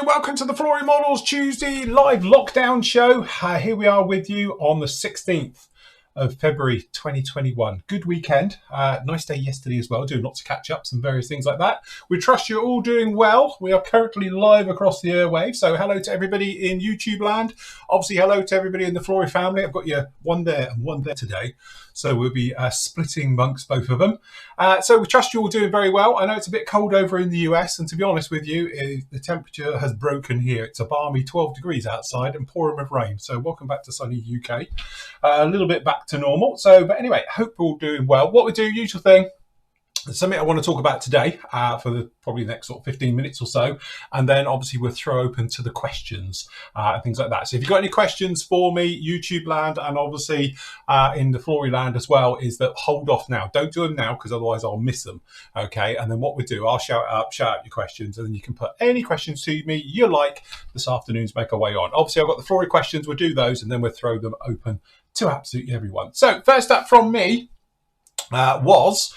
welcome to the Flory Models Tuesday live lockdown show. Here we are with you on the 16th of February 2021. Good weekend. Nice day yesterday as well, doing lots of catch-ups and various things like that. We trust you're all doing well. We are currently live across the airwaves, so hello to everybody in YouTube land. Obviously, hello to everybody in the Flory family. I've got you one there and one there today, so we'll be splitting amongst both of them. So we trust you're all doing very well. I know it's a bit cold over in the US, and to be honest with you, the temperature has broken here. It's a balmy 12 degrees outside and pouring with rain. So welcome back to sunny UK. A little bit back to normal. So, but anyway, hope we're all doing well. What we do, usual thing, something I want to talk about today for the probably the next sort of 15 minutes or so, and then obviously we'll throw open to the questions and things like that. So if you've got any questions for me, YouTube land, and obviously in the Flory land as well, is that hold off now. Don't do them now because otherwise I'll miss them. Okay, and then what we do, I'll shout out your questions, and then you can put any questions to me you like this afternoon's make our way on. Obviously I've got the Flory questions, we'll do those, and then we'll throw them open to absolutely everyone. So first up from me was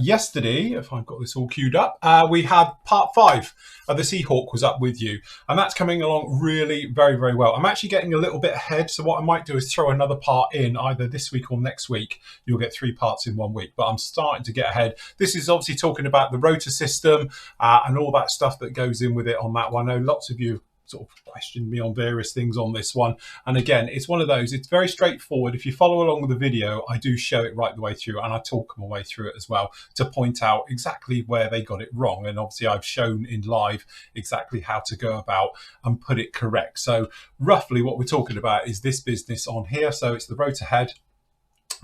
yesterday, if I've got this all queued up, we had part 5 of the Seahawk was up with you, and that's coming along really very, very well. I'm actually getting a little bit ahead, so what I might do is throw another part in either this week or next week. You'll get 3 parts in 1 week, but I'm starting to get ahead. This is obviously talking about the rotor system and all that stuff that goes in with it on that one. I know lots of you sort of questioned me on various things on this one, and again, it's one of those, it's very straightforward. If you follow along with the video, I do show it right the way through, and I talk my way through it as well to point out exactly where they got it wrong, and obviously I've shown in live exactly how to go about and put it correct. So roughly what we're talking about is this business on here. So it's the rotor head.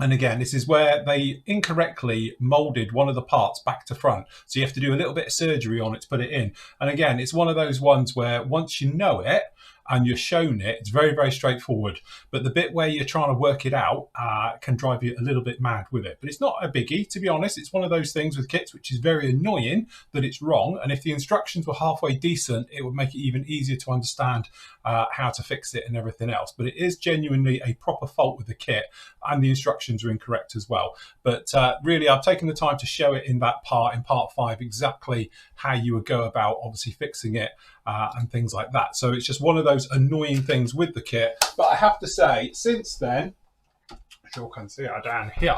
And again, this is where they incorrectly molded one of the parts back to front. So you have to do a little bit of surgery on it to put it in. And again, it's one of those ones where once you know it and you're shown it, it's very, very straightforward. But the bit where you're trying to work it out can drive you a little bit mad with it. But it's not a biggie, to be honest. It's one of those things with kits which is very annoying that it's wrong. And if the instructions were halfway decent, it would make it even easier to understand how to fix it and everything else. But it is genuinely a proper fault with the kit, and the instructions are incorrect as well. But really, I've taken the time to show it in that part, in part 5, exactly how you would go about obviously fixing it and things like that. So it's just one of those annoying things with the kit. But I have to say, since then, you can see her down here,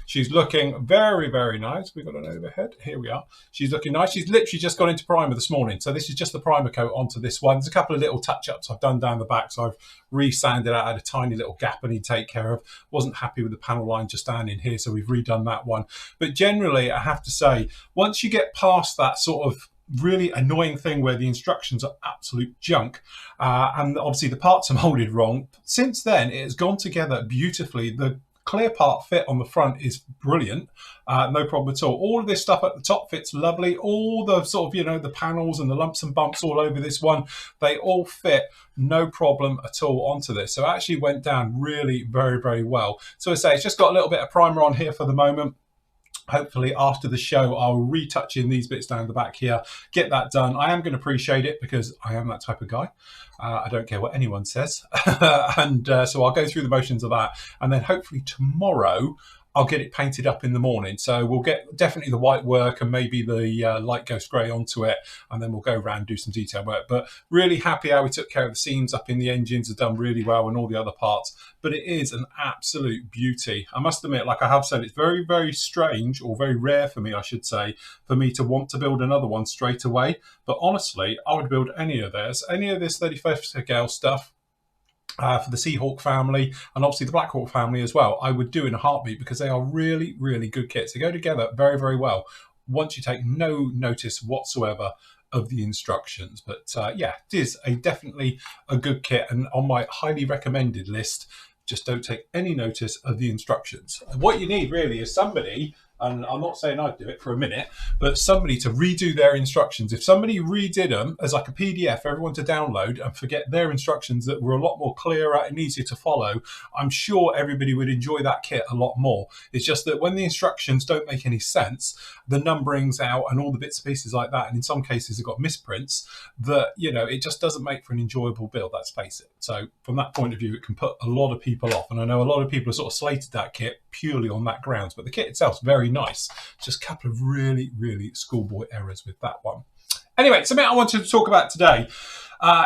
she's looking very, very nice. We've got an overhead. Here we are. She's looking nice. She's literally just gone into primer this morning. So this is just the primer coat onto this one. There's a couple of little touch-ups I've done down the back. So I've re-sanded out, had a tiny little gap I need to take care of. Wasn't happy with the panel line just down in here, so we've redone that one. But generally, I have to say, once you get past that sort of really annoying thing where the instructions are absolute junk and obviously the parts are molded wrong, since then it has gone together beautifully. The clear part fit on the front is brilliant, no problem at all of this stuff at the top fits lovely. All the sort of, you know, the panels and the lumps and bumps all over this one, they all fit no problem at all onto this. So it actually went down really very, very well. So I say it's just got a little bit of primer on here for the moment. Hopefully after the show, I'll retouch in these bits down the back here, get that done. I am going to appreciate it because I am that type of guy. I don't care what anyone says. And so I'll go through the motions of that. And then hopefully tomorrow, I'll get it painted up in the morning. So we'll get definitely the white work and maybe the light ghost grey onto it. And then we'll go around and do some detail work. But really happy how we took care of the seams up in the engines, have done really well, and all the other parts. But it is an absolute beauty. I must admit, like I have said, it's very, very strange, or very rare for me, I should say, for me to want to build another one straight away. But honestly, I would build any of this 35th scale stuff, for the Seahawk family and obviously the Blackhawk family as well, I would do in a heartbeat, because they are really, really good kits. They go together very, very well once you take no notice whatsoever of the instructions. But yeah, it is definitely a good kit, and on my highly recommended list. Just don't take any notice of the instructions. What you need really is somebody, and I'm not saying I'd do it for a minute, but somebody to redo their instructions. If somebody redid them as like a PDF for everyone to download and forget their instructions that were a lot more clearer and easier to follow, I'm sure everybody would enjoy that kit a lot more. It's just that when the instructions don't make any sense, the numbering's out and all the bits and pieces like that, and in some cases have got misprints, that, you know, it just doesn't make for an enjoyable build, let's face it. So from that point of view, it can put a lot of people off. And I know a lot of people have sort of slated that kit purely on that grounds, but the kit itself is very nice. Just a couple of really, really schoolboy errors with that one. Anyway, something I wanted to talk about today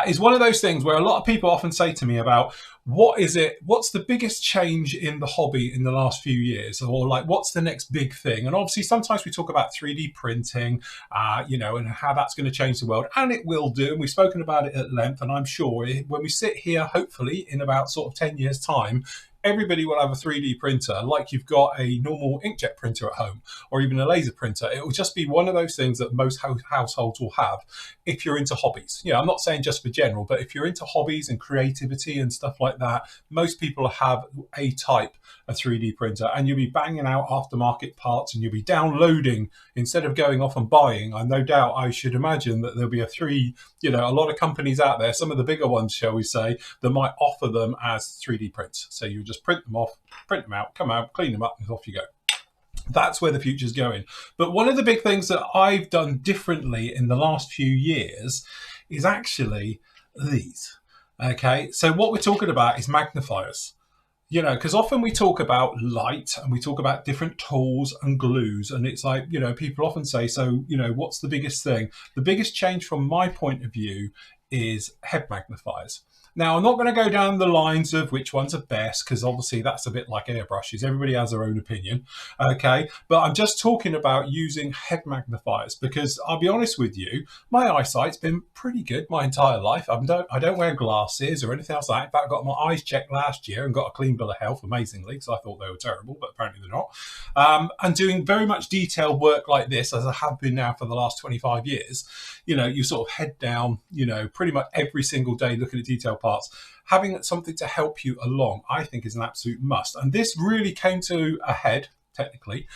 is one of those things where a lot of people often say to me about what's the biggest change in the hobby in the last few years, or like what's the next big thing. And obviously sometimes we talk about 3D printing, and how that's going to change the world, and it will do, and we've spoken about it at length. And I'm sure when we sit here, hopefully in about sort of 10 years time, everybody will have a 3D printer like you've got a normal inkjet printer at home, or even a laser printer. It will just be one of those things that most households will have if you're into hobbies. I'm not saying just for general, but if you're into hobbies and creativity and stuff like that, most people have a type of 3D printer, and you'll be banging out aftermarket parts, and you'll be downloading instead of going off and buying. I no doubt, I should imagine that there'll be a lot of companies out there, some of the bigger ones, shall we say, that might offer them as 3D prints. So you just print them off, print them out, come out, clean them up, and off you go. That's where the future's going. But one of the big things that I've done differently in the last few years is actually these. Okay, so what we're talking about is magnifiers. Because often we talk about light and we talk about different tools and glues, and it's like, people often say, so, what's the biggest thing? The biggest change from my point of view is head magnifiers. Now, I'm not going to go down the lines of which ones are best, because obviously that's a bit like airbrushes. Everybody has their own opinion, okay? But I'm just talking about using head magnifiers, because I'll be honest with you, my eyesight's been pretty good my entire life. I don't wear glasses or anything else like that. In fact, I got my eyes checked last year and got a clean bill of health, amazingly, because I thought they were terrible, but apparently they're not. And doing very much detailed work like this, as I have been now for the last 25 years, you sort of head down, pretty much every single day looking at detailed parts. Having something to help you along, I think, is an absolute must. And this really came to a head, technically,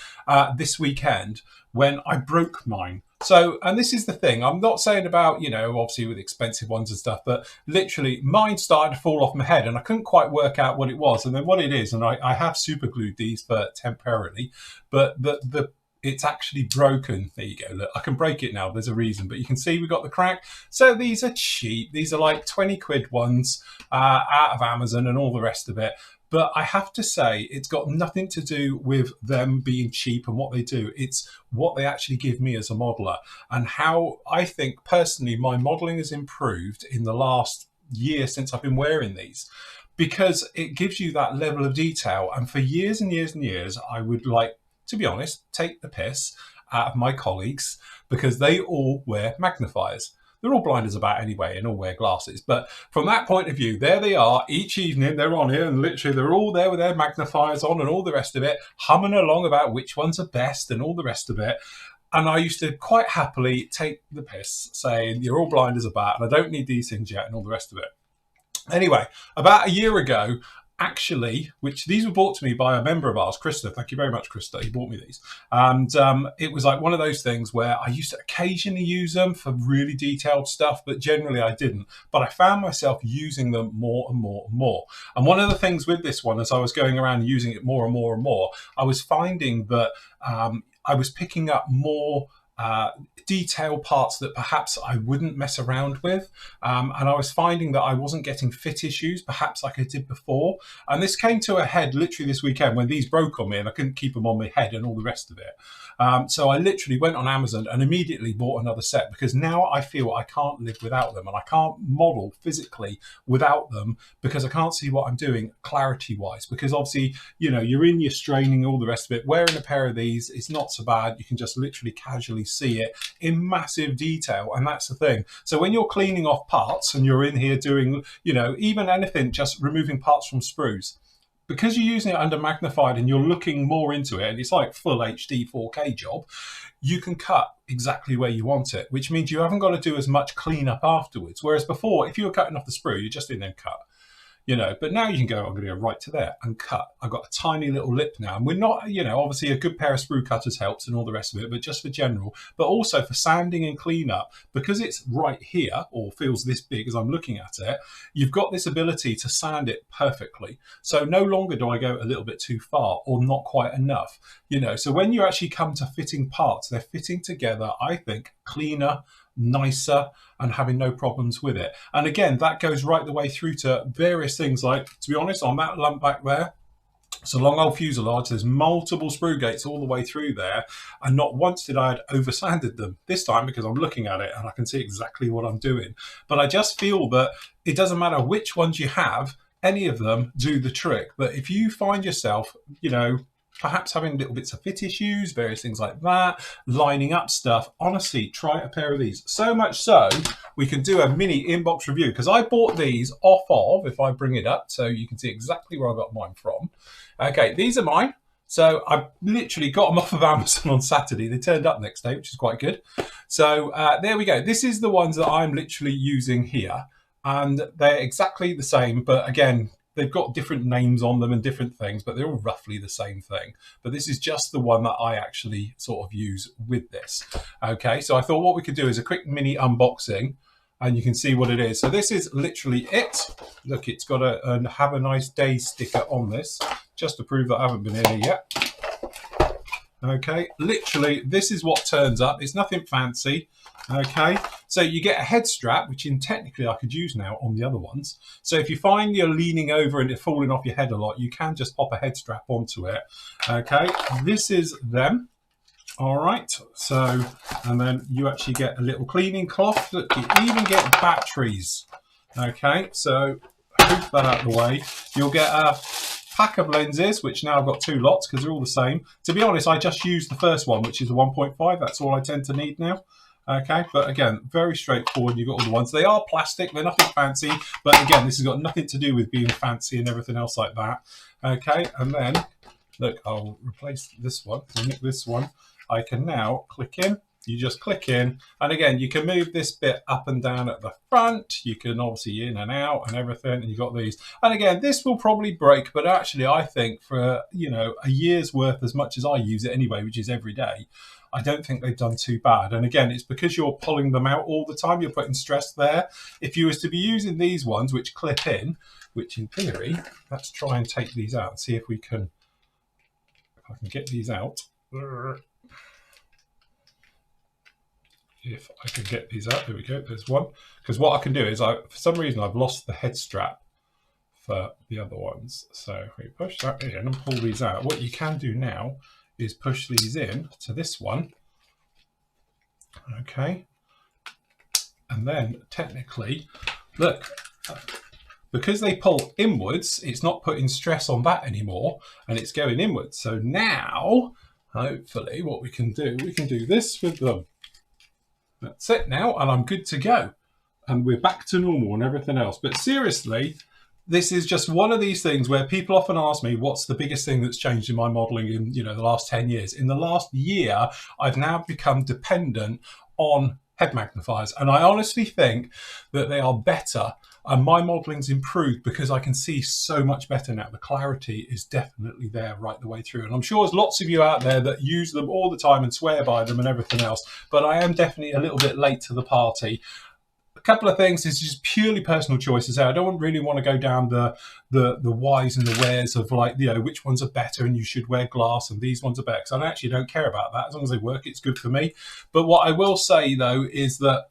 this weekend when I broke mine. So, and this is the thing, I'm not saying about, obviously with expensive ones and stuff, but literally mine started to fall off my head and I couldn't quite work out what it was. And then what it is, and I have super glued these for temporarily, but it's actually broken. There you go. Look, I can break it now. There's a reason, but you can see we've got the crack. So these are cheap. These are like 20 quid ones out of Amazon and all the rest of it. But I have to say, it's got nothing to do with them being cheap and what they do. It's what they actually give me as a modeler, and how I think personally my modeling has improved in the last year since I've been wearing these, because it gives you that level of detail. And for years and years and years, I would, like, to be honest, take the piss out of my colleagues because they all wear magnifiers. They're all blind as a bat anyway and all wear glasses. But from that point of view, there they are each evening. They're on here and literally they're all there with their magnifiers on and all the rest of it, humming along about which ones are best and all the rest of it. And I used to quite happily take the piss saying, you're all blind as a bat and I don't need these things yet and all the rest of it. Anyway, about a year ago, actually, which these were brought to me by a member of ours, Krista. Thank you very much, Krista. He bought me these. And it was like one of those things where I used to occasionally use them for really detailed stuff, but generally I didn't. But I found myself using them more and more and more. And one of the things with this one, as I was going around using it more and more and more, I was finding that I was picking up more detailed parts that perhaps I wouldn't mess around with. And I was finding that I wasn't getting fit issues, perhaps like I did before. And this came to a head literally this weekend when these broke on me and I couldn't keep them on my head and all the rest of it. So I literally went on Amazon and immediately bought another set, because now I feel I can't live without them and I can't model physically without them, because I can't see what I'm doing clarity wise, because obviously, you're in your straining, all the rest of it. Wearing a pair of these, it's not so bad. You can just literally casually see it in massive detail. And that's the thing. So when you're cleaning off parts and you're in here doing, even anything, just removing parts from sprues, because you're using it under magnified and you're looking more into it, and it's like full HD 4K job, you can cut exactly where you want it, which means you haven't got to do as much cleanup afterwards. Whereas before, if you were cutting off the sprue, you just in there cut. But now you can go, I'm going to go right to there and cut. I've got a tiny little lip now. And we're not, obviously a good pair of sprue cutters helps and all the rest of it, but just for general, but also for sanding and cleanup, because it's right here or feels this big as I'm looking at it, you've got this ability to sand it perfectly. So no longer do I go a little bit too far or not quite enough, So when you actually come to fitting parts, they're fitting together, I think, cleaner, nicer, and having no problems with it. And again, that goes right the way through to various things like, to be honest, on that lump back there, It's a long old fuselage. There's multiple sprue gates all the way through there, and not once did I had over sanded them. This time, because I'm looking at it and I can see exactly what I'm doing. But I just feel that it doesn't matter which ones you have, any of them do the trick. But if you find yourself, perhaps having little bits of fit issues, various things like that, lining up stuff, honestly, try a pair of these. So much so, we can do a mini inbox review, because I bought these off of, if I bring it up, so you can see exactly where I got mine from. Okay, these are mine. So I literally got them off of Amazon on Saturday. They turned up next day, which is quite good. So there we go. This is the ones that I'm literally using here. And they're exactly the same, but again, they've got different names on them and different things, but they're all roughly the same thing. But this is just the one that I actually sort of use with this. Okay, so I thought what we could do is a quick mini unboxing, and you can see what it is. So this is literally it. Look, it's got a have a nice day sticker on this, just to prove that I haven't been in here yet. Okay, literally, this is what turns up. It's nothing fancy. Okay, so you get a head strap, which technically I could use now on the other ones. So if you find you're leaning over and it's falling off your head a lot, you can just pop a head strap onto it. Okay, this is them. All right, so, and then you actually get a little cleaning cloth. Look, you even get batteries. Okay, so move that out of the way. You'll get a pack of lenses, which now I've got 2 lots because they're all the same. To be honest, I just used the first one, which is a 1.5. That's all I tend to need now. Okay, but again, very straightforward. You've got all the ones. They are plastic. They're nothing fancy. But again, this has got nothing to do with being fancy and everything else like that. Okay, and then, look, I'll replace this one. This one, I can now click in. You just click in, and again, you can move this bit up and down at the front. You can obviously in and out and everything, and you've got these. And again, this will probably break, but actually I think for, a year's worth, as much as I use it anyway, which is every day, I don't think they've done too bad. And again, it's because you're pulling them out all the time. You're putting stress there. If you was to be using these ones, which clip in, which in theory, let's try and take these out and see if I can get these out. If I can get these out, there we go, there's one. Because what I can do is, for some reason, I've lost the head strap for the other ones. So if we push that in and pull these out, what you can do now is push these in to this one. Okay. And then technically, look, because they pull inwards, it's not putting stress on that anymore, and it's going inwards. So now, hopefully, what we can do this with them. That's it now, and I'm good to go. And we're back to normal and everything else. But seriously, this is just one of these things where people often ask me, what's the biggest thing that's changed in my modeling in, the last 10 years? In the last year, I've now become dependent on head magnifiers. And I honestly think that they are better, and my modeling's improved because I can see so much better now. The clarity is definitely there right the way through. And I'm sure there's lots of you out there that use them all the time and swear by them and everything else, but I am definitely a little bit late to the party. A couple of things is just purely personal choices. I don't really want to go down the whys and the wheres of which ones are better and you should wear glass and these ones are better, because I actually don't care about that. As long as they work, it's good for me. But what I will say though is that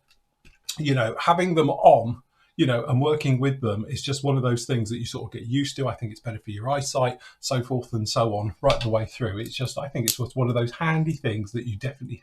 having them on and working with them is just one of those things that you sort of get used to. I think it's better for your eyesight, so forth and so on, right the way through. It's just, I think it's just one of those handy things that you definitely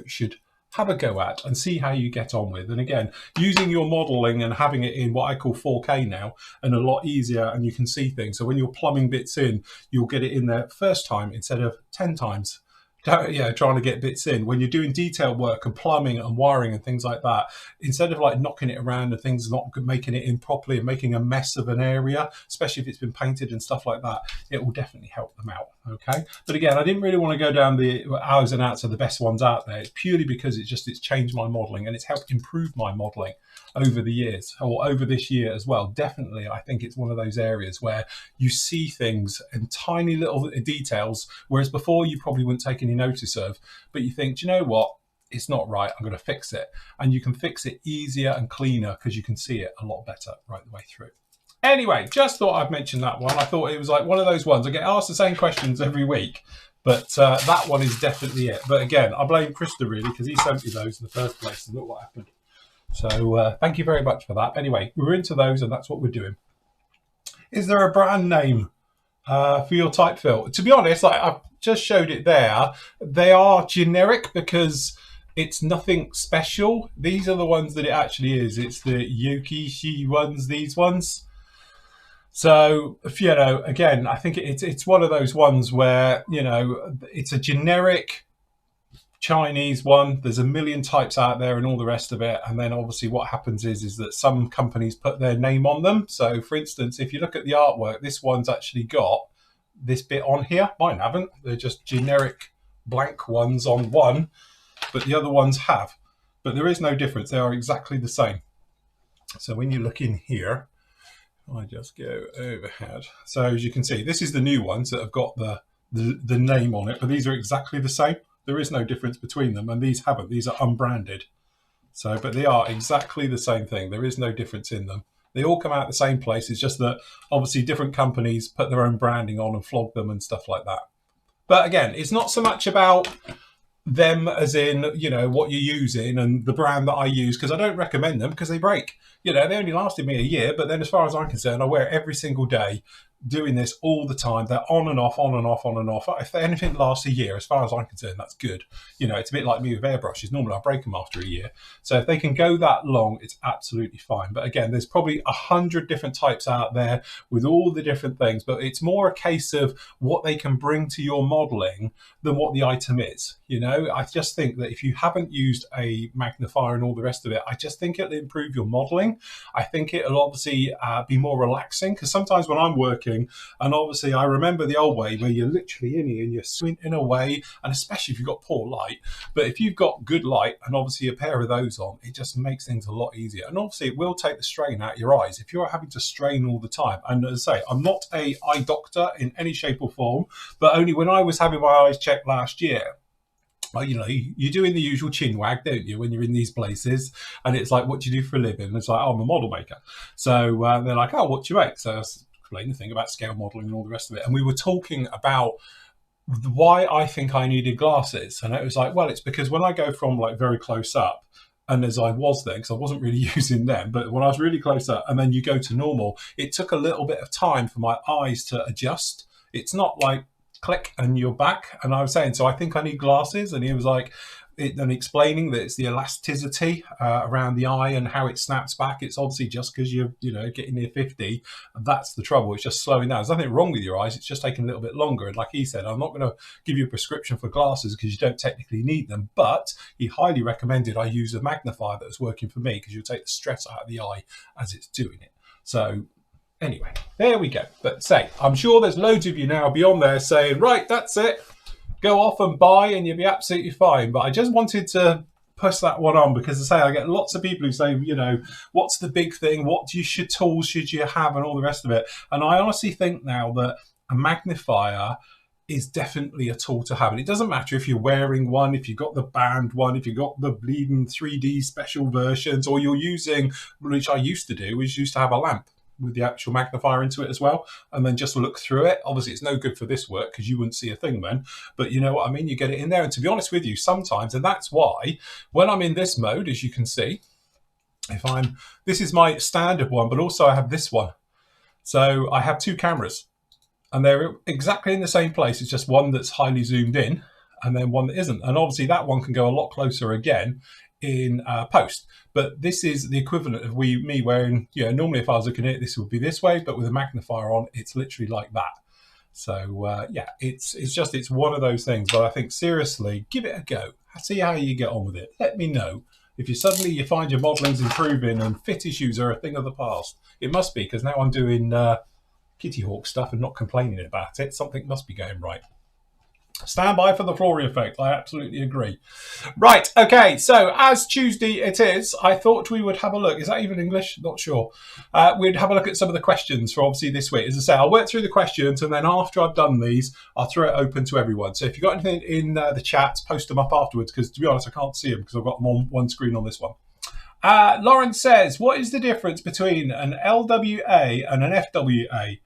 should have a go at and see how you get on with. And again, using your modeling and having it in what I call 4K now, and a lot easier, and you can see things. So when you're plumbing bits in, you'll get it in there first time instead of 10 times. Trying to get bits in. When you're doing detail work and plumbing and wiring and things like that, instead of knocking it around and things not making it in properly and making a mess of an area, especially if it's been painted and stuff like that, it will definitely help them out. Okay, but again, I didn't really want to go down the hours and outs of the best ones out there. It's purely because it's changed my modeling and it's helped improve my modeling over the years, or over this year as well. Definitely, I think it's one of those areas where you see things in tiny little details, whereas before you probably wouldn't take any notice of, but you think, do you know what? It's not right. I'm going to fix it. And you can fix it easier and cleaner because you can see it a lot better right the way through. Anyway, just thought I'd mention that one. I thought it was like one of those ones. I get asked the same questions every week, but that one is definitely it. But again, I blame Krista really, because he sent me those in the first place, and look what happened. So thank you very much for that. Anyway, we're into those, and that's what we're doing. Is there a brand name For your type fill. To be honest, I've just showed it there. They are generic because it's nothing special. These are the ones that it actually is. It's the Yokishi ones, these ones. So, again, I think it's one of those ones where, it's a generic Chinese one. There's a million types out there and all the rest of it. And then obviously what happens is that some companies put their name on them. So for instance, if you look at the artwork, this one's actually got this bit on here. Mine haven't. They're just generic blank ones on one, but the other ones have. But there is no difference. They are exactly the same. So when you look in here, I just go overhead. So as you can see, this is the new ones that have got the name on it, but these are exactly the same. There is no difference between them, and these haven't. These are unbranded. So, but they are exactly the same thing. There is no difference in them. They all come out the same place. It's just that obviously different companies put their own branding on and flog them and stuff like that. But again, it's not so much about them as in, what you're using and the brand that I use, because I don't recommend them because they break. They only lasted me a year, but then as far as I'm concerned, I wear it every single day, doing this all the time. They're on and off, on and off, on and off. If anything lasts a year, as far as I'm concerned, that's good. It's a bit like me with airbrushes. Normally I break them after a year. So if they can go that long, it's absolutely fine. But again, there's probably 100 different types out there with all the different things, but it's more a case of what they can bring to your modeling than what the item is. I just think that if you haven't used a magnifier and all the rest of it, I just think it'll improve your modeling. I think it'll obviously be more relaxing, because sometimes when I'm working, and obviously I remember the old way where you're literally in here and you're squinting away, and especially if you've got poor light. But if you've got good light and obviously a pair of those on, it just makes things a lot easier. And obviously it will take the strain out of your eyes if you're having to strain all the time. And as I say, I'm not a eye doctor in any shape or form, but only when I was having my eyes checked last year, you're doing the usual chin wag, don't you, when you're in these places? And it's like, what do you do for a living? And it's like, oh, I'm a model maker. So they're like, oh, what do you make? So I explained the thing about scale modeling and all the rest of it. And we were talking about why I think I needed glasses. And it was like, well, it's because when I go from like very close up, and as I was then, because I wasn't really using them, but when I was really close up and then you go to normal, it took a little bit of time for my eyes to adjust. It's not like click and you're back. And I was saying, so I think I need glasses. And he was like, and explaining that it's the elasticity around the eye and how it snaps back. It's obviously just because you're getting near 50, and that's the trouble. It's just slowing down. There's nothing wrong with your eyes. It's just taking a little bit longer. And like he said, I'm not going to give you a prescription for glasses because you don't technically need them, but he highly recommended I use a magnifier that was working for me, because you'll take the stress out of the eye as it's doing it. So anyway, there we go. But I'm sure there's loads of you now beyond there saying, right, that's it. Go off and buy and you'll be absolutely fine. But I just wanted to push that one on, because I get lots of people who say, what's the big thing? What tools should you have and all the rest of it? And I honestly think now that a magnifier is definitely a tool to have. And it doesn't matter if you're wearing one, if you've got the band one, if you've got the bleeding 3D special versions, or you're using, which I used to do, was used to have a lamp with the actual magnifier into it as well, and then just look through it. Obviously it's no good for this work because you wouldn't see a thing then, but you know what I mean, you get it in there. And to be honest with you, sometimes, and that's why when I'm in this mode, as you can see, this is my standard one, but also I have this one. So I have two cameras and they're exactly in the same place. It's just one that's highly zoomed in and then one that isn't. And obviously that one can go a lot closer again in post, but this is the equivalent of me wearing, normally if I was looking at it, this would be this way, but with a magnifier on, it's literally like that. So it's one of those things. But I think seriously, give it a go. See how you get on with it. Let me know if you find your modeling's improving and fit issues are a thing of the past. It must be, because now I'm doing Kitty Hawk stuff and not complaining about it. Something must be going right. Stand by for the Flory effect. I absolutely agree. Right, okay, so as Tuesday it is, I thought we would have a look. Is that even English? Not sure. We'd have a look at some of the questions for obviously this week. As I say, I'll work through the questions, and then after I've done these, I'll throw it open to everyone. So if you've got anything in the chat, post them up afterwards, because to be honest, I can't see them because I've got them on one screen on this one. Lauren says, what is the difference between an LWA and an FWA?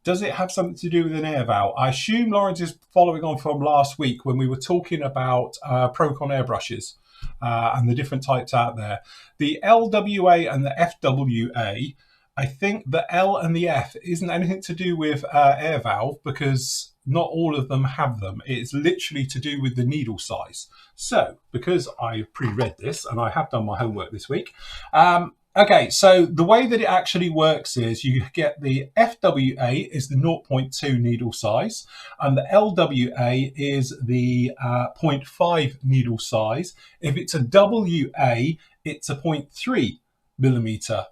Does it have something to do with an air valve? I assume Lawrence is following on from last week when we were talking about Procon airbrushes and the different types out there. The LWA and the FWA I think the L and the F isn't anything to do with air valve, because not all of them have them. It's literally to do with the needle size. So, because I pre-read this and I have done my homework this week, okay, so the way that it actually works is you get the FWA is the 0.2 needle size, and the LWA is the 0.5 needle size. If it's a WA, it's a 0.3 millimeter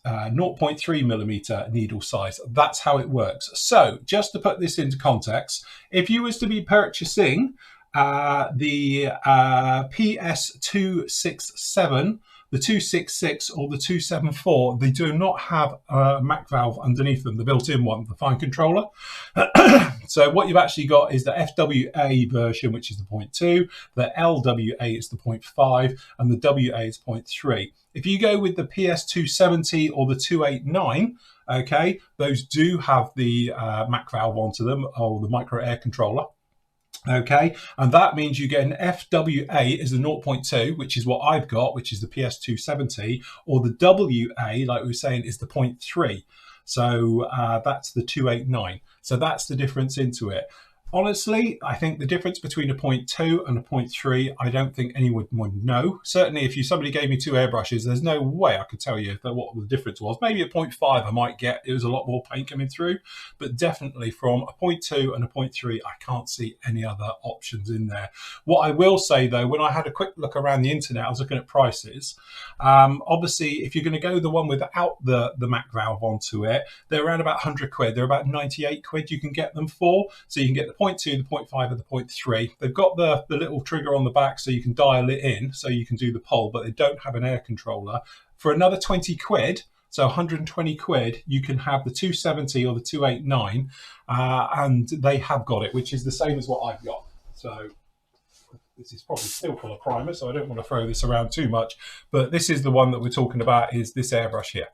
0.3 millimeter needle size. That's how it works. So just to put this into context, if you was to be purchasing the PS267, the 266 or the 274, they do not have a MAC valve underneath them, the built-in one, the fine controller. So what you've actually got is the FWA version, which is the 0.2, the LWA is the 0.5, and the WA is 0.3. If you go with the PS270 or the 289, okay, those do have the MAC valve onto them, or the micro air controller. Okay, and that means you get an FWA is the 0.2, which is what I've got, which is the PS270, or the WA, like we were saying, is the 0.3. So that's the 289. So that's the difference into it. Honestly, I think the difference between a 0.2 and a 0.3, I don't think anyone would know. Certainly, if somebody gave me two airbrushes, there's no way I could tell you what the difference was. Maybe a 0.5 I might get. It was a lot more paint coming through. But definitely from a 0.2 and a 0.3, I can't see any other options in there. What I will say, though, when I had a quick look around the internet, I was looking at prices. Obviously, if you're going to go the one without the MAC valve onto it, they're around about 100 quid. They're about 98 quid you can get them for. So you can get the 0.2, the 0.5 and the 0.3. They've got the little trigger on the back so you can dial it in, so you can do the pull, but they don't have an air controller. For another 20 quid, so 120 quid, you can have the 270 or the 289, and they have got it, which is the same as what I've got. So this is probably still full of primer, so I don't want to throw this around too much, but this is the one that we're talking about, is this airbrush here.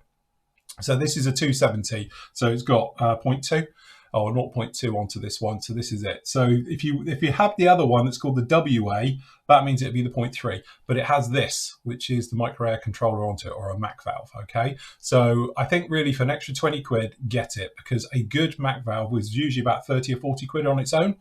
So this is a 270, so it's got 0.2. Or 0.2 onto this one, so this is it. So if you have the other one that's called the WA, that means it'd be the 0.3, but it has this, which is the micro air controller onto it, or a MAC valve, okay? So I think really for an extra 20 quid, get it, because a good MAC valve was usually about 30 or 40 quid on its own.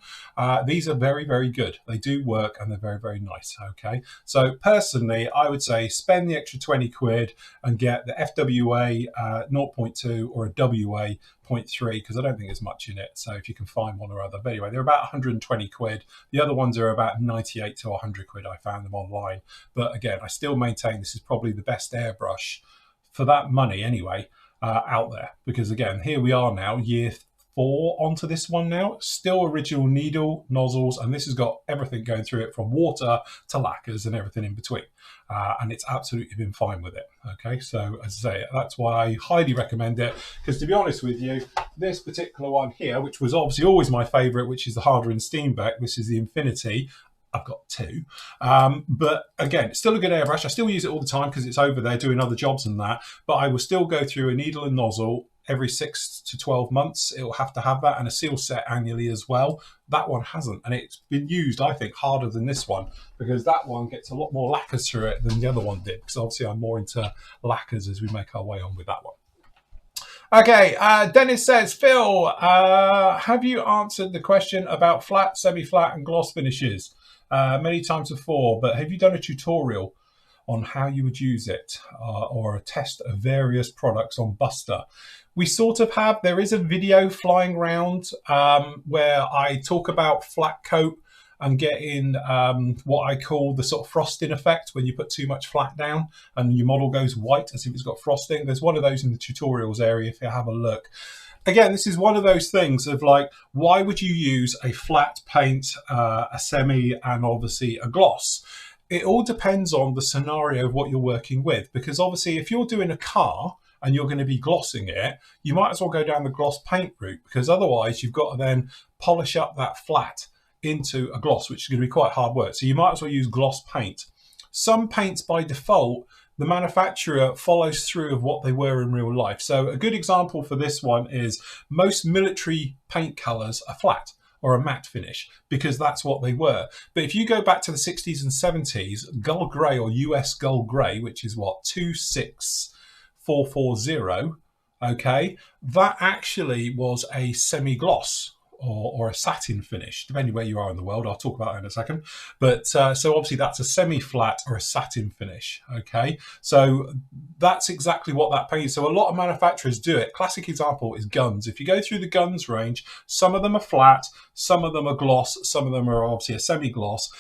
These are very, very good. They do work and they're very, very nice, okay? So personally, I would say spend the extra 20 quid and get the FWA 0.2 or a WA 0.3, because I don't think there's much in it. So if you can find one or other. But anyway, they're about 120 quid. The other ones are about 98 to 100 quid. I found them online. But again, I still maintain this is probably the best airbrush for that money anyway, out there. Because again, here we are now, year 4 onto this one now. Still original needle, nozzles, and this has got everything going through it from water to lacquers and everything in between. And it's absolutely been fine with it. Okay, so as I say, that's why I highly recommend it, because to be honest with you, this particular one here, which was obviously always my favorite, which is the Harder and Steenbeck, this is the Infinity. I've got 2, but again, it's still a good airbrush. I still use it all the time because it's over there doing other jobs and that, but I will still go through a needle and nozzle every 6 to 12 months. It will have to have that, and a seal set annually as well. That one hasn't, and it's been used, I think, harder than this one, because that one gets a lot more lacquers through it than the other one did, because obviously I'm more into lacquers as we make our way on with that one. Okay, Dennis says, Phil, have you answered the question about flat, semi-flat and gloss finishes many times before, but have you done a tutorial on how you would use it, or a test of various products on Buster? We sort of have. There is a video flying around where I talk about flat coat and getting what I call the sort of frosting effect, when you put too much flat down and your model goes white as if it's got frosting. There's one of those in the tutorials area if you have a look. Again, this is one of those things of like, why would you use a flat paint, a semi, and obviously a gloss? It all depends on the scenario of what you're working with, because obviously if you're doing a car and you're going to be glossing it, you might as well go down the gloss paint route, because otherwise you've got to then polish up that flat into a gloss, which is going to be quite hard work. So you might as well use gloss paint. Some paints by default, the manufacturer follows through of what they were in real life. So a good example for this one is most military paint colors are flat or a matte finish, because that's what they were. But if you go back to the 60s and 70s, Gull Grey or US Gull Grey, which is what, 440, okay, that actually was a semi-gloss or a satin finish, depending where you are in the world. I'll talk about that in a second. But so obviously that's a semi-flat or a satin finish, okay? So that's exactly what that paint is. So a lot of manufacturers do it. Classic example is guns. If you go through the guns range, some of them are flat, some of them are gloss, some of them are obviously a semi-gloss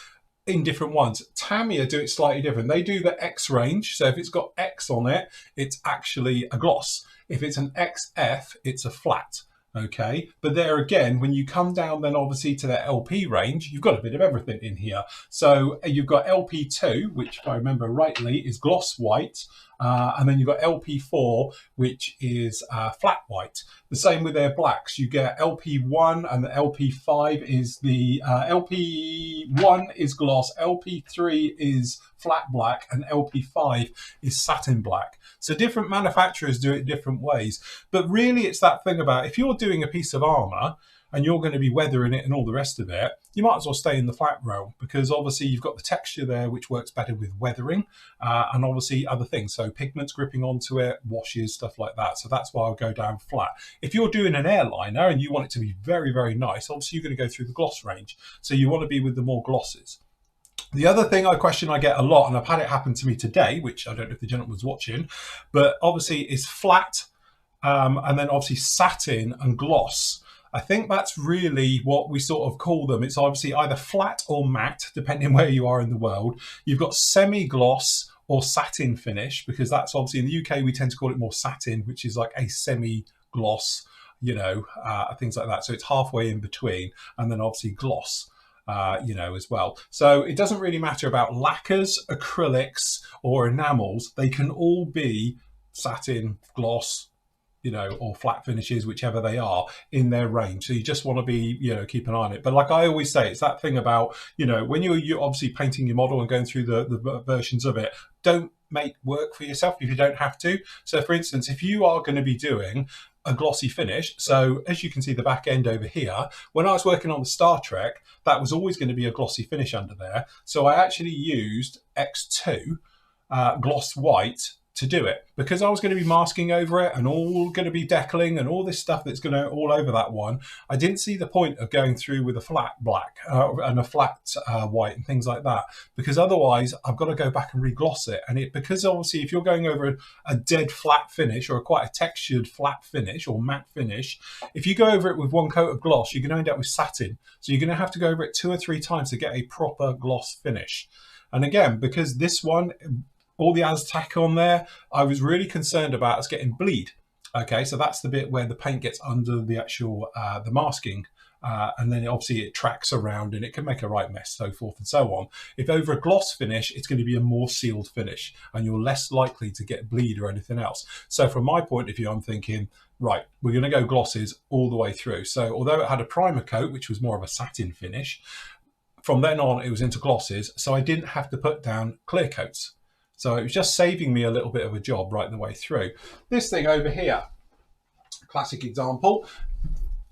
in different ones. Tamiya do it slightly different. They do the X range. So if it's got X on it, it's actually a gloss. If it's an XF, it's a flat. Okay, but there again, when you come down then obviously to the LP range, you've got a bit of everything in here. So you've got LP2, which if I remember rightly is gloss white, and then you've got LP4, which is flat white. The same with their blacks. You get LP1 and the LP5 is the LP1 is gloss, LP3 is flat black, and LP5 is satin black. So different manufacturers do it different ways. But really it's that thing about if you're doing a piece of armour and you're going to be weathering it and all the rest of it, you might as well stay in the flat realm because obviously you've got the texture there which works better with weathering and obviously other things. So pigments gripping onto it, washes, stuff like that. So that's why I'll go down flat. If you're doing an airliner and you want it to be very, very nice, obviously you're going to go through the gloss range. So you want to be with the more glosses. The other thing I get a lot, and I've had it happen to me today, which I don't know if the gentleman was watching, but obviously is flat and then obviously satin and gloss. I think that's really what we sort of call them. It's obviously either flat or matte, depending where you are in the world. You've got semi-gloss or satin finish, because that's obviously in the UK, we tend to call it more satin, which is like a semi-gloss, you know, things like that. So it's halfway in between, and then obviously gloss. You know, as well. So it doesn't really matter about lacquers, acrylics, or enamels. They can all be satin, gloss, you know, or flat finishes, whichever they are in their range. So you just want to be, you know, keep an eye on it. But like I always say, it's that thing about, you know, when you're obviously painting your model and going through the versions of it, don't make work for yourself if you don't have to. So for instance, if you are going to be doing a glossy finish, so as you can see the back end over here, when I was working on the Star Trek, that was always going to be a glossy finish under there. So I actually used X2 gloss white to do it because I was going to be masking over it and all going to be decaling and all this stuff that's going to all over that one. I didn't see the point of going through with a flat black and a flat white and things like that, because otherwise I've got to go back and re-gloss it. And because obviously if you're going over a dead flat finish or quite a textured flat finish or matte finish, if you go over it with one coat of gloss, you're going to end up with satin. So you're going to have to go over it 2 or 3 times to get a proper gloss finish. And again, because this one, all the Aztec on there, I was really concerned about us getting bleed. Okay, so that's the bit where the paint gets under the actual the masking, and then obviously it tracks around and it can make a right mess, so forth and so on. If over a gloss finish, it's going to be a more sealed finish and you're less likely to get bleed or anything else. So from my point of view, I'm thinking, right, we're going to go glosses all the way through. So although it had a primer coat, which was more of a satin finish, from then on it was into glosses, so I didn't have to put down clear coats. So it was just saving me a little bit of a job right the way through. This thing over here, classic example,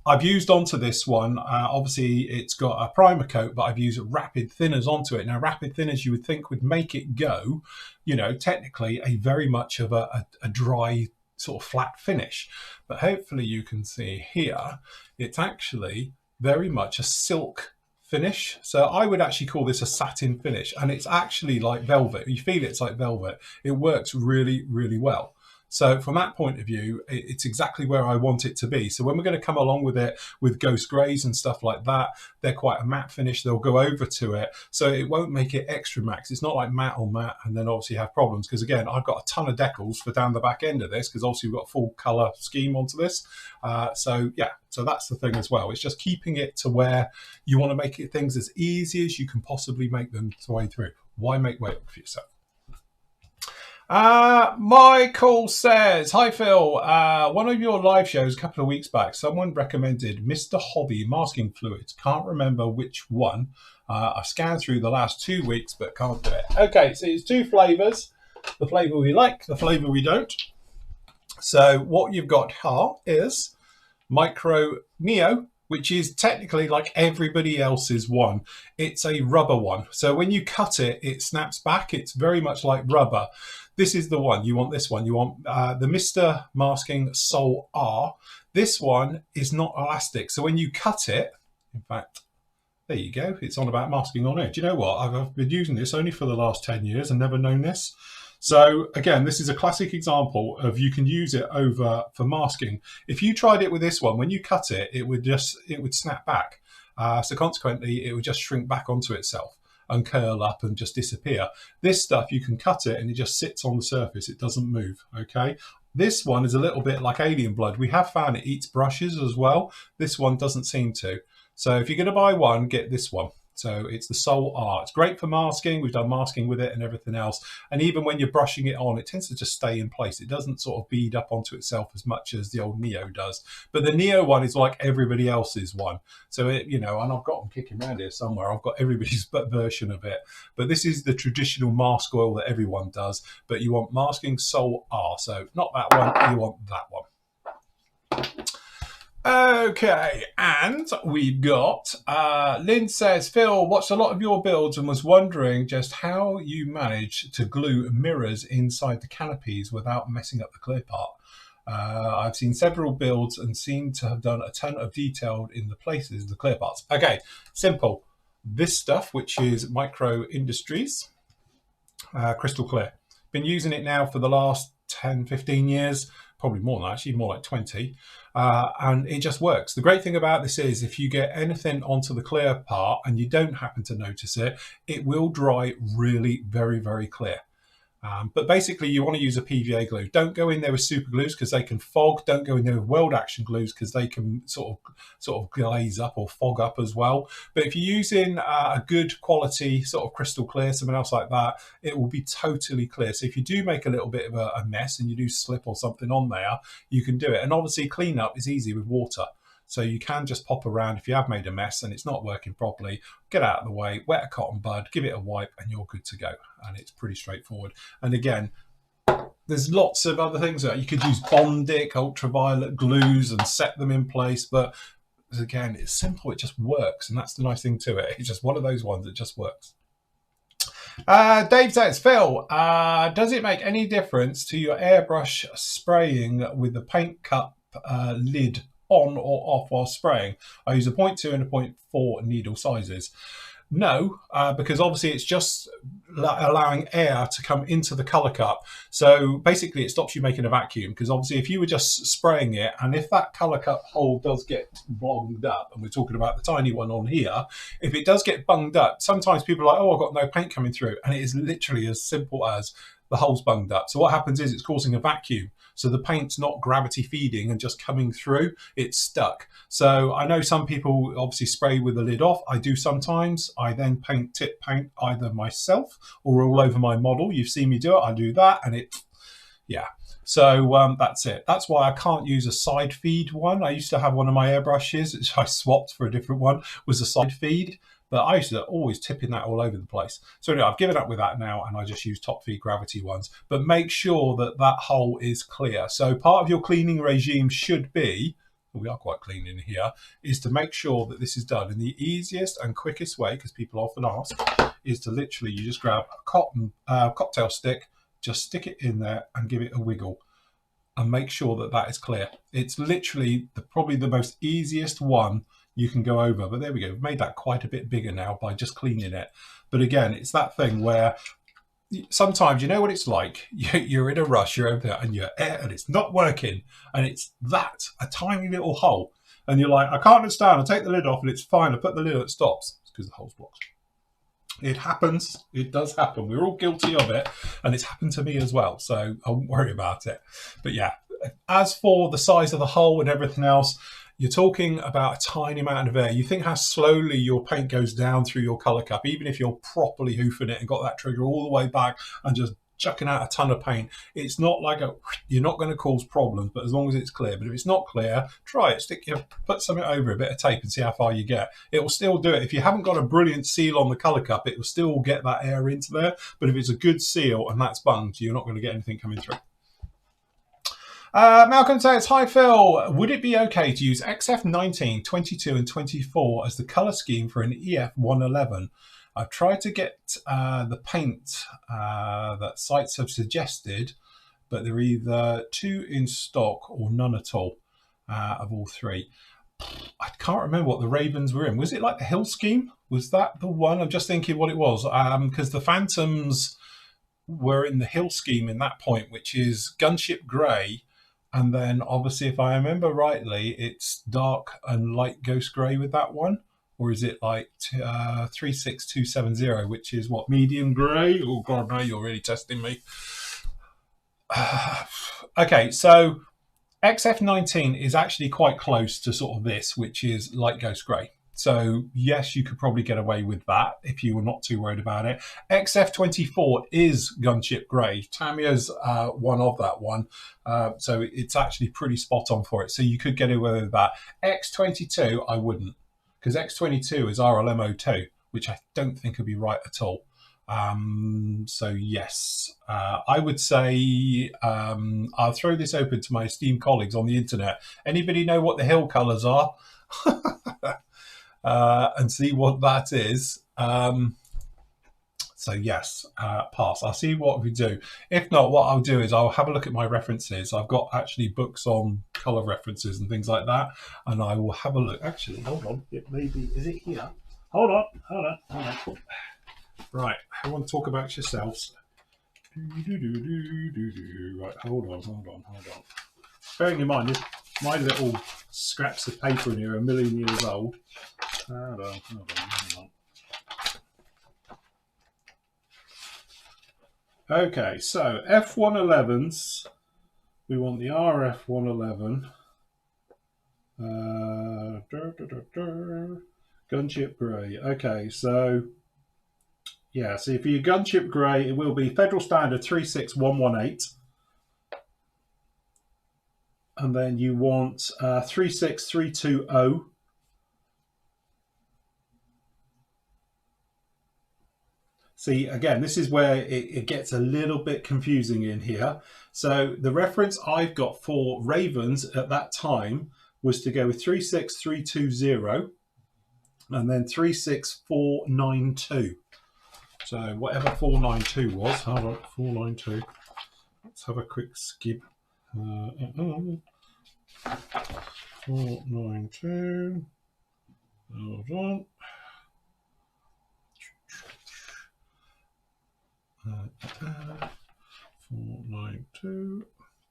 I've used onto this one. Obviously, it's got a primer coat, but I've used rapid thinners onto it. Now, rapid thinners you would think would make it go, you know, technically a very much of a dry sort of flat finish. But hopefully you can see here, it's actually very much a silk finish. So I would actually call this a satin finish, and it's actually like velvet. You feel it's like velvet. It works really, really well. So from that point of view, it's exactly where I want it to be. So when we're going to come along with it with ghost greys and stuff like that, they're quite a matte finish. They'll go over to it. So it won't make it extra max. It's not like matte on matte and then obviously have problems. Because again, I've got a ton of decals for down the back end of this because obviously we've got a full color scheme onto this. So yeah, so that's the thing as well. It's just keeping it to where you want to make it things as easy as you can possibly make them to way through. Why make work for yourself? Michael says, hi Phil, one of your live shows a couple of weeks back, someone recommended Mr. Hobby masking fluids. Can't remember which one. I've scanned through the last 2 weeks, but can't do it. Okay, so it's 2 flavors, the flavor we like, the flavor we don't. So what you've got here is Micro Neo, which is technically like everybody else's one. It's a rubber one. So when you cut it, it snaps back. It's very much like rubber. this is the one. You want this one. You want the Mr. Masking Sol R. This one is not elastic. So when you cut it, in fact, there you go. It's on about masking on it. Do you know what? I've been using this only for the last 10 years and never known this. So again, this is a classic example of you can use it over for masking. If you tried it with this one, when you cut it, it would snap back. So consequently, it would just shrink back onto itself and curl up and just disappear. This stuff, you can cut it and it just sits on the surface. It doesn't move, okay? This one is a little bit like alien blood. We have found it eats brushes as well. This one doesn't seem to. So if you're going to buy one, get this one. So it's the Sol R. It's great for masking. We've done masking with it and everything else. And even when you're brushing it on, it tends to just stay in place. It doesn't sort of bead up onto itself as much as the old Neo does. But the Neo one is like everybody else's one. So, and I've got them kicking around here somewhere. I've got everybody's version of it. But this is the traditional mask oil that everyone does. But you want masking Sol R. So not that one, you want that one. Okay, and we've got Lynn says, Phil watched a lot of your builds and was wondering just how you manage to glue mirrors inside the canopies without messing up the clear part. I've seen several builds and seem to have done a ton of detail in the places, the clear parts. Okay, simple. This stuff, which is Micro Industries Crystal Clear. Been using it now for the last 10, 15 years. Probably more than that, actually more like 20, and it just works. The great thing about this is if you get anything onto the clear part and you don't happen to notice it, it will dry really very, very clear. But basically you want to use a PVA glue. Don't go in there with super glues because they can fog. Don't go in there with weld action glues because they can sort of glaze up or fog up as well. But if you're using a good quality sort of crystal clear, something else like that, it will be totally clear. So if you do make a little bit of a mess and you do slip or something on there, you can do it. And obviously cleanup is easy with water. So you can just pop around if you have made a mess and it's not working properly, get out of the way, wet a cotton bud, give it a wipe and you're good to go. And it's pretty straightforward. And again, there's lots of other things that you could use Bondic, ultraviolet glues and set them in place. But again, it's simple, it just works. And that's the nice thing to it. It's just one of those ones that just works. Dave says, Phil, does it make any difference to your airbrush spraying with the paint cup lid on or off while spraying? I use a 0.2 and a 0.4 needle sizes. No, because obviously it's just allowing air to come into the colour cup. So basically it stops you making a vacuum, because obviously if you were just spraying it and if that colour cup hole does get bunged up, and we're talking about the tiny one on here, if it does get bunged up, sometimes people are like, oh, I've got no paint coming through. And it is literally as simple as the hole's bunged up. So what happens is it's causing a vacuum. So the paint's not gravity feeding and just coming through, it's stuck. So I know some people obviously spray with the lid off. I do sometimes. I then tip paint either myself or all over my model. You've seen me do it. I do that and it, yeah. So that's it. That's why I can't use a side feed one. I used to have one of my airbrushes, which I swapped for a different one, was a side feed. But I used to always tipping that all over the place. So anyway, I've given up with that now and I just use top feed gravity ones. But make sure that that hole is clear. So part of your cleaning regime should be, we are quite clean in here, is to make sure that this is done. And the easiest and quickest way, because people often ask, is to literally, you just grab a cotton cocktail stick, just stick it in there and give it a wiggle. And make sure that that is clear. It's literally probably the most easiest one you can go over. But there we go. We've made that quite a bit bigger now by just cleaning it. But again, it's that thing where sometimes, you know what it's like? You're in a rush, you're over there and you're and it's not working. And it's a tiny little hole. And you're like, I can't understand. I take the lid off and it's fine. I put the lid on, it stops. It's because the hole's blocked. It happens. It does happen. We're all guilty of it. And it's happened to me as well. So I won't worry about it. But yeah, as for the size of the hole and everything else, you're talking about a tiny amount of air. You think how slowly your paint goes down through your colour cup, even if you're properly hoofing it and got that trigger all the way back and just chucking out a ton of paint. It's not like you're not going to cause problems, but as long as it's clear. But if it's not clear, try it. Put something over a bit of tape and see how far you get. It will still do it. If you haven't got a brilliant seal on the colour cup, it will still get that air into there. But if it's a good seal and that's bunged, you're not going to get anything coming through. Malcolm says, hi Phil, would it be okay to use XF19, 22 and 24 as the colour scheme for an EF111? I've tried to get the paint that sites have suggested, but they're either 2 in stock or none at all of all 3. I can't remember what the Ravens were in. Was it like the Hill Scheme? Was that the one? I'm just thinking what it was. Because the Phantoms were in the Hill Scheme in that point, which is Gunship Grey. And then obviously, if I remember rightly, it's dark and light ghost grey with that one. Or is it like 36270, which is what, medium grey? Oh, God, no, you're really testing me. Okay, so XF19 is actually quite close to sort of this, which is light ghost grey. So yes, you could probably get away with that if you were not too worried about it. XF24 is gunship grey. Tamiya's one of that one. So it's actually pretty spot on for it. So you could get away with that. X22, I wouldn't, because X22 is RLMO2, which I don't think would be right at all. So yes, I would say I'll throw this open to my esteemed colleagues on the internet. Anybody know what the hill colours are? And see what that is. So yes, pass. I'll see what we do. If not, what I'll do is I'll have a look at my references. I've got actually books on colour references and things like that, and I will have a look. Actually, hold on. It may be. Is it here? Hold on. Right, everyone talk about yourselves. Right, hold on. Bearing in mind, my little scraps of paper in here are a million years old. Hold on. Okay, so F111s, we want the RF111. Gunship Grey. Okay, so yeah, so for your Gunship Grey, it will be Federal Standard 36118. And then you want 36320. See, again, this is where it gets a little bit confusing in here. So the reference I've got for Ravens at that time was to go with 36320 and then 36492. So whatever 492 was, hold on, 492. Let's have a quick skip. 492. Hold on. 492.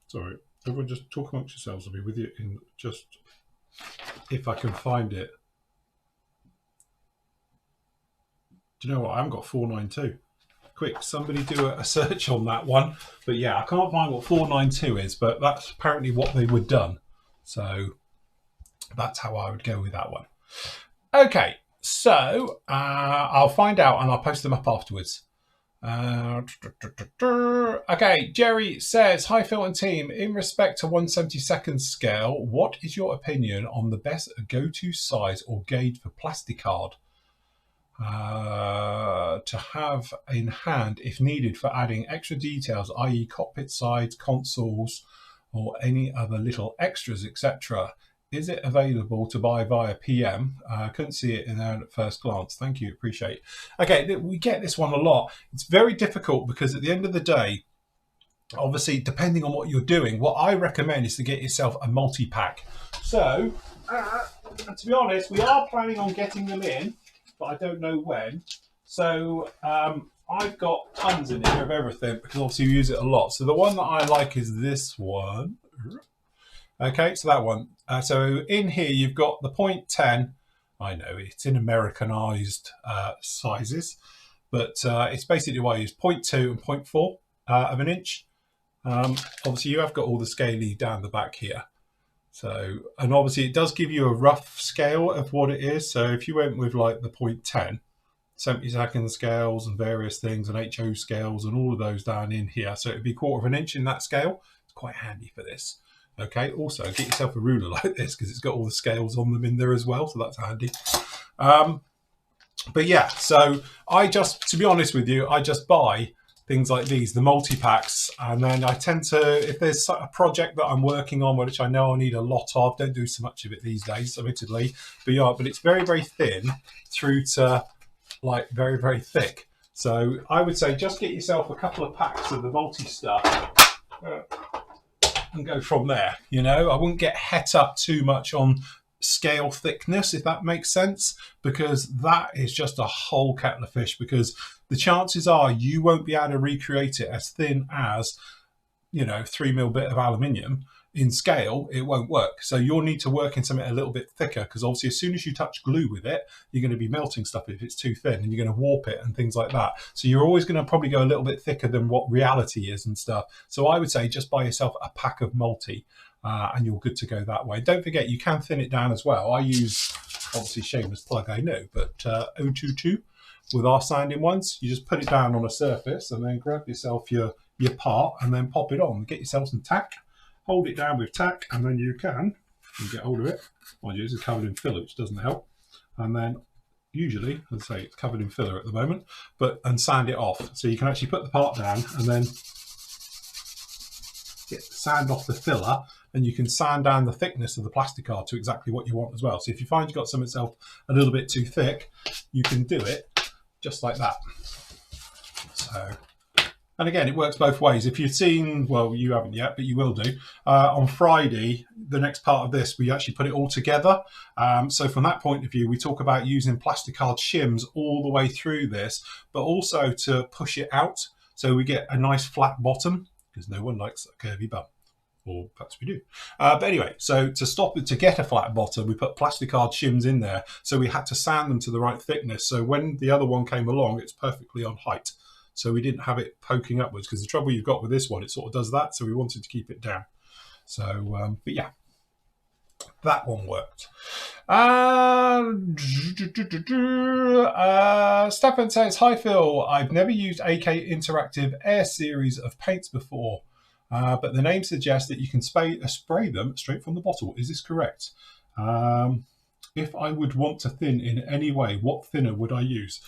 Sorry, everyone just talk amongst yourselves. I'll be with you in just, if I can find it. Do you know what? I haven't got 492. Quick, somebody do a search on that one. But yeah, I can't find what 492 is, but that's apparently what they were done. So that's how I would go with that one. Okay, so I'll find out and I'll post them up afterwards. Okay, Jerry says, hi Phil and team, in respect to 1/72 scale, what is your opinion on the best go-to size or gauge for plasticard to have in hand if needed for adding extra details, i.e. cockpit sides, consoles or any other little extras, etc.? Is it available to buy via PM? Couldn't see it in there at first glance. Thank you, appreciate it. Okay, we get this one a lot. It's very difficult because at the end of the day, obviously, depending on what you're doing, what I recommend is to get yourself a multi-pack. So, to be honest, we are planning on getting them in, but I don't know when. So, I've got tons in here of everything because obviously we use it a lot. So the one that I like is this one. Okay, so that one. So in here you've got the 0.10. I know it's in Americanized sizes, but it's basically what I use, 0.2 and 0.4 of an inch. Obviously you have got all the scaly down the back here. So, and obviously it does give you a rough scale of what it is. So if you went with like the 0.10, 70-second scales and various things and HO scales and all of those down in here. So it'd be 1/4 of an inch in that scale. It's quite handy for this. Okay, also get yourself a ruler like this because it's got all the scales on them in there as well. So that's handy. But yeah, so I just, to be honest with you, I just buy things like these, the multi-packs, and then I tend to, if there's a project that I'm working on, which I know I need a lot of, don't do so much of it these days, admittedly, but yeah, but it's very, very thin through to like very, very thick. So I would say just get yourself a couple of packs of the multi stuff and go from there. You know, I wouldn't get het up too much on scale thickness, if that makes sense, because that is just a whole kettle of fish, because the chances are you won't be able to recreate it as thin as, you know, 3mm bit of aluminium. In scale, it won't work. So you'll need to work in something a little bit thicker, because obviously as soon as you touch glue with it, you're going to be melting stuff if it's too thin, and you're going to warp it and things like that. So you're always going to probably go a little bit thicker than what reality is and stuff. So I would say just buy yourself a pack of multi and you're good to go that way. Don't forget, you can thin it down as well. I use, obviously shameless plug, I know, but 022 with our sanding ones. You just put it down on a surface and then grab yourself your part and then pop it on. Get yourself some tack. Hold it down with tack, and then you get hold of it. Mind you, it's covered in filler, which doesn't help. And then usually, as I say, it's covered in filler at the moment, and sand it off. So you can actually put the part down and then get sand off the filler, and you can sand down the thickness of the plastic card to exactly what you want as well. So if you find you've got something else a little bit too thick, you can do it just like that. So. And again, it works both ways. If you've seen, well, you haven't yet, but you will do, on Friday, the next part of this, we actually put it all together. So from that point of view, we talk about using plastic card shims all the way through this, but also to push it out so we get a nice flat bottom, because no one likes a curvy bum. Or perhaps we do. But anyway, so to stop it, to get a flat bottom, we put plastic card shims in there. So we had to sand them to the right thickness. So when the other one came along, it's perfectly on height. So we didn't have it poking upwards, because the trouble you've got with this one, it sort of does that. So we wanted to keep it down. So, but yeah, that one worked. Stefan says, hi Phil, I've never used AK Interactive Air series of paints before, but the name suggests that you can spray them straight from the bottle. Is this correct? If I would want to thin in any way, what thinner would I use?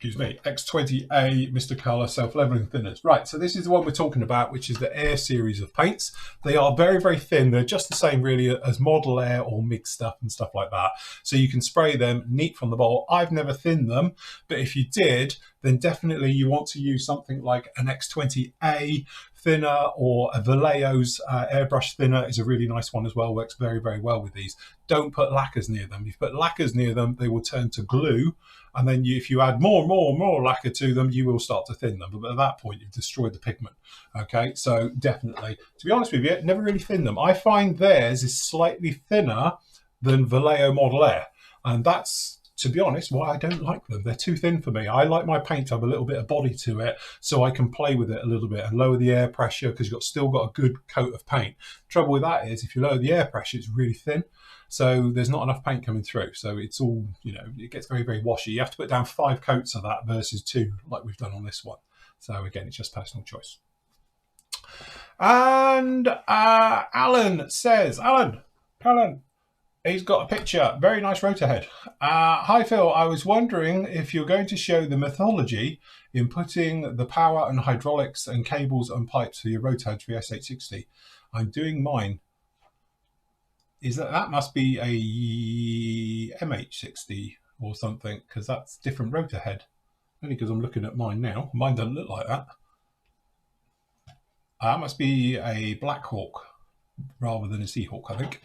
Excuse me, X20A Mr. Colour self-leveling thinners. Right, so this is the one we're talking about, which is the Air series of paints. They are very, very thin. They're just the same really as Model Air or MIG stuff and stuff like that. So you can spray them neat from the bottle. I've never thinned them, but if you did, then definitely you want to use something like an X20A thinner, or a Vallejo's airbrush thinner is a really nice one as well. Works very, very well with these. Don't put lacquers near them. If you put lacquers near them, they will turn to glue. And then if you add more lacquer to them, you will start to thin them. But at that point, you've destroyed the pigment. Okay, so definitely, to be honest with you, never really thin them. I find theirs is slightly thinner than Vallejo Model Air. And that's, to be honest, why I don't like them. They're too thin for me. I like my paint to have a little bit of body to it, so I can play with it a little bit and lower the air pressure, because you've still got a good coat of paint. Trouble with that is if you lower the air pressure, it's really thin. So there's not enough paint coming through. So it's all, you know, it gets very, very washy. You have to put down 5 coats of that versus 2 like we've done on this one. So again, it's just personal choice. And Alan says, Alan, he's got a picture. Very nice rotor head. Hi, Phil. I was wondering if you're going to show the methodology in putting the power and hydraulics and cables and pipes for your rotor head for the S860. I'm doing mine. Is that must be a MH60 or something, because that's different rotor head. Only because I'm looking at mine now. Mine doesn't look like that. That must be a Black Hawk rather than a Seahawk, I think.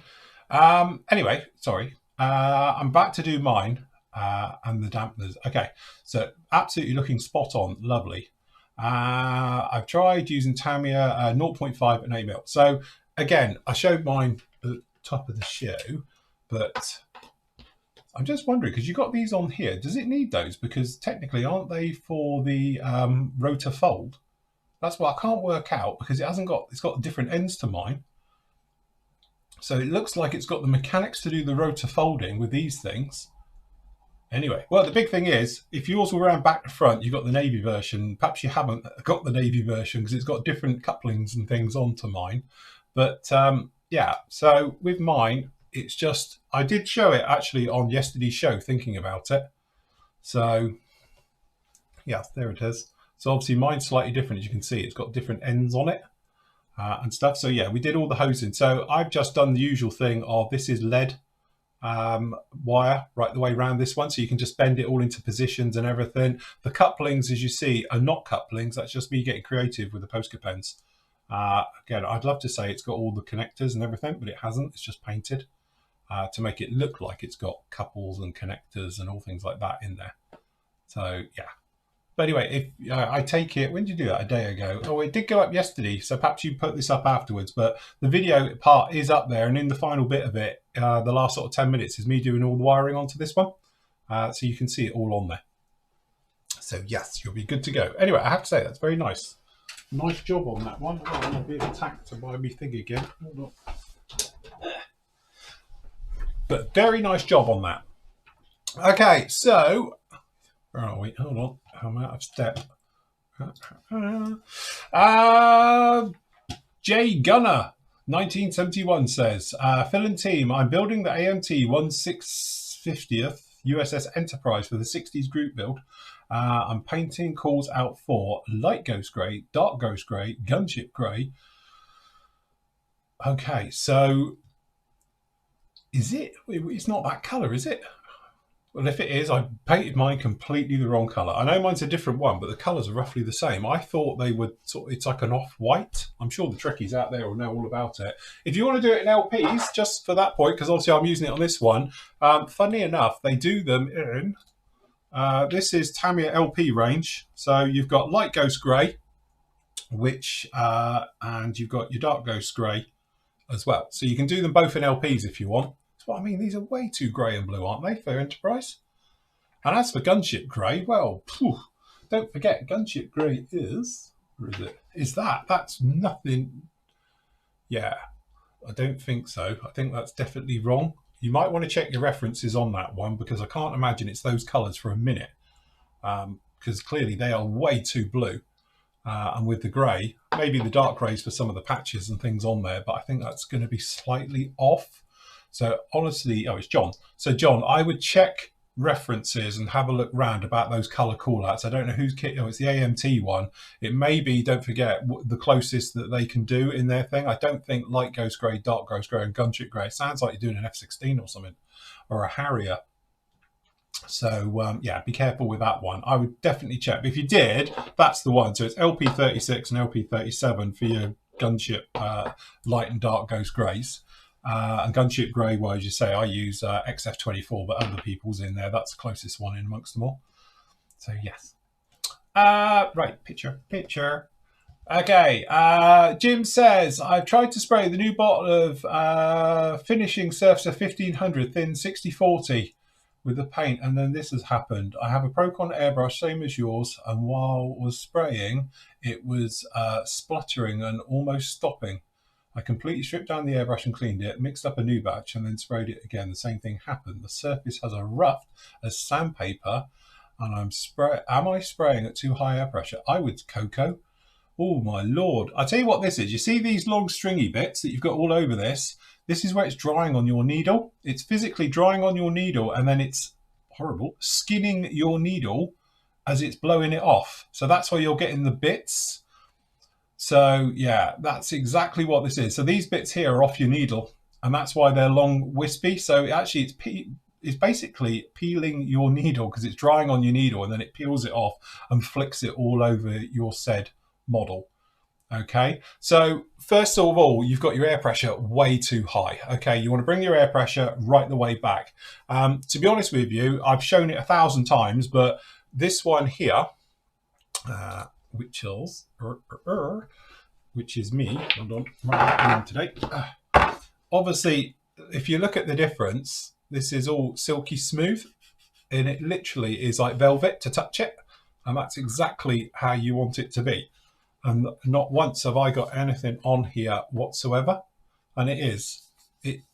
Anyway, sorry. I'm back to do mine and the dampeners. Okay, so absolutely looking spot on. Lovely. I've tried using Tamiya 0.5 and 8mm. So again, I showed mine at the top of the show, but I'm just wondering, because you've got these on here, does it need those? Because technically, aren't they for the rotor fold? That's what I can't work out, because it's got different ends to mine. So it looks like it's got the mechanics to do the rotor folding with these things. Anyway, well, the big thing is, if yours were around back to front, you've got the navy version. Perhaps you haven't got the navy version because it's got different couplings and things onto mine. But yeah, so with mine, it's just, I did show it actually on yesterday's show, thinking about it. So yeah, there it is. So obviously mine's slightly different. As you can see, it's got different ends on it and stuff. So yeah, we did all the hosing. So I've just done the usual thing of, this is lead wire right the way around this one, so you can just bend it all into positions and everything. The couplings, as you see, are not couplings. That's just me getting creative with the Posca pens. Again, I'd love to say it's got all the connectors and everything, but it hasn't. It's just painted to make it look like it's got couples and connectors and all things like that in there. So yeah. But anyway, if I take it, when did you do that? A day ago. Oh, it did go up yesterday, so perhaps you put this up afterwards. But the video part is up there, and in the final bit of it, the last sort of 10 minutes is me doing all the wiring onto this one. So you can see it all on there. So yes, you'll be good to go. Anyway, I have to say, that's very nice. Nice job on that one. Oh, I'm a bit attacked by me thing again. Hold on. But very nice job on that. Okay, so where are we? Hold on, I'm out of step. Jay Gunner 1971 says, Phil and team, I'm building the AMT 1650th USS Enterprise for the 60s group build. I'm painting calls out for light ghost grey, dark ghost grey, gunship grey. Okay, so is it? It's not that colour, is it? Well, if it is, I painted mine completely the wrong colour. I know mine's a different one, but the colours are roughly the same. I thought they would it's like an off-white. I'm sure the trekkies out there will know all about it. If you want to do it in LPs, just for that point, because obviously I'm using it on this one, funny enough, they do them in, this is Tamiya LP range. So you've got light ghost grey, which, and you've got your dark ghost grey as well. So you can do them both in LPs if you want. Well, I mean, these are way too grey and blue, aren't they, for Enterprise? And as for Gunship Grey, well, don't forget, Gunship Grey is, or is it? Is that's nothing. Yeah, I don't think so. I think that's definitely wrong. You might want to check your references on that one, because I can't imagine it's those colours for a minute, because clearly they are way too blue. And with the grey, maybe the dark greys for some of the patches and things on there, but I think that's going to be slightly off. So honestly, oh, it's John. So John, I would check references and have a look round about those colour callouts. I don't know who's kit. Oh, it's the AMT one. It may be, don't forget, the closest that they can do in their thing. I don't think light ghost grey, dark ghost grey and gunship grey. It sounds like you're doing an F-16 or something, or a Harrier. So yeah, be careful with that one. I would definitely check. But if you did, that's the one. So it's LP36 and LP37 for your gunship light and dark ghost greys. And gunship grey, well, as you say, I use XF24, but other people's in there. That's the closest one in amongst them all. So yes. Right, picture. Okay, Jim says, I've tried to spray the new bottle of Finishing Surfacer 1500 thin 6040 with the paint, and then this has happened. I have a Procon airbrush, same as yours, and while I was spraying, it was spluttering and almost stopping. I completely stripped down the airbrush and cleaned it, mixed up a new batch, and then sprayed it again. The same thing happened. The surface has a rough as sandpaper, and am I spraying at too high air pressure? I would, Coco. Oh my lord. I tell you what this is. You see these long stringy bits that you've got all over this? This is where it's drying on your needle. It's physically drying on your needle, and then it's horrible, skinning your needle as it's blowing it off. So that's why you're getting the bits. So yeah, that's exactly what this is. So these bits here are off your needle, and that's why they're long, wispy. So actually it's basically peeling your needle, because it's drying on your needle, and then it peels it off and flicks it all over your said model. Okay, so first of all, you've got your air pressure way too high. Okay, you want to bring your air pressure right the way back. To be honest with you, I've shown it 1,000 times, but this one here, which is me. Hold on, right today. Obviously, if you look at the difference, this is all silky smooth, and it literally is like velvet to touch it, and that's exactly how you want it to be. And not once have I got anything on here whatsoever, and it is.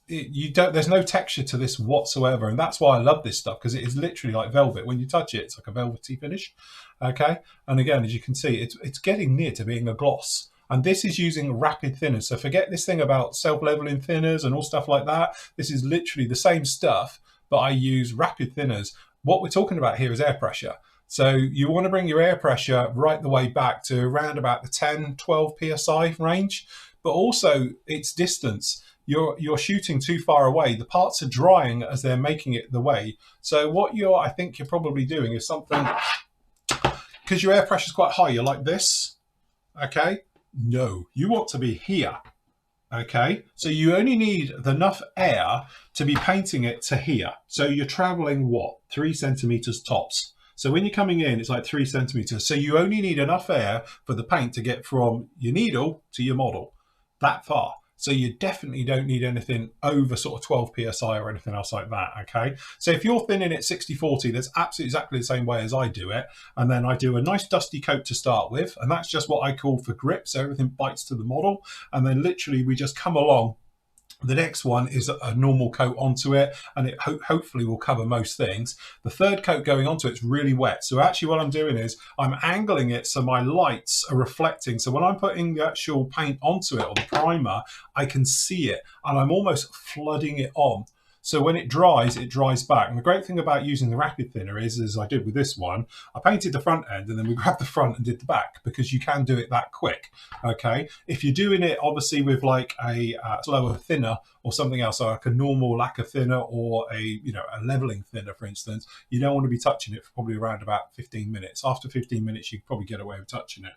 There's no texture to this whatsoever, and that's why I love this stuff, because it is literally like velvet. When you touch it, it's like a velvety finish. Okay, and again, as you can see, it's getting near to being a gloss. And this is using rapid thinners. So forget this thing about self-leveling thinners and all stuff like that. This is literally the same stuff, but I use rapid thinners. What we're talking about here is air pressure. So you want to bring your air pressure right the way back to around about the 10, 12 PSI range, but also its distance. you're shooting too far away. The parts are drying as they're making it the way. So what I think you're probably doing is something, because your air pressure is quite high, you're like this, okay? No, you want to be here, okay? So you only need enough air to be painting it to here. So you're traveling, what, 3 centimeters tops. So when you're coming in, it's like 3 centimeters. So you only need enough air for the paint to get from your needle to your model, that far. So you definitely don't need anything over sort of 12 psi or anything else like that, okay? So if you're thinning it 60-40, that's absolutely exactly the same way as I do it. And then I do a nice dusty coat to start with, and that's just what I call for grip, so everything bites to the model. And then literally we just come along. The next one is a normal coat onto it, and it hopefully will cover most things. The third coat going onto it's really wet. So actually what I'm doing is I'm angling it so my lights are reflecting. So when I'm putting the actual paint onto it, or the primer, I can see it, and I'm almost flooding it on. So when it dries back. And the great thing about using the rapid thinner is, as I did with this one, I painted the front end and then we grabbed the front and did the back, because you can do it that quick, okay? If you're doing it obviously with like a slower thinner or something else, like a normal lacquer thinner or a leveling thinner, for instance, you don't want to be touching it for probably around about 15 minutes. After 15 minutes, you can probably get away with touching it.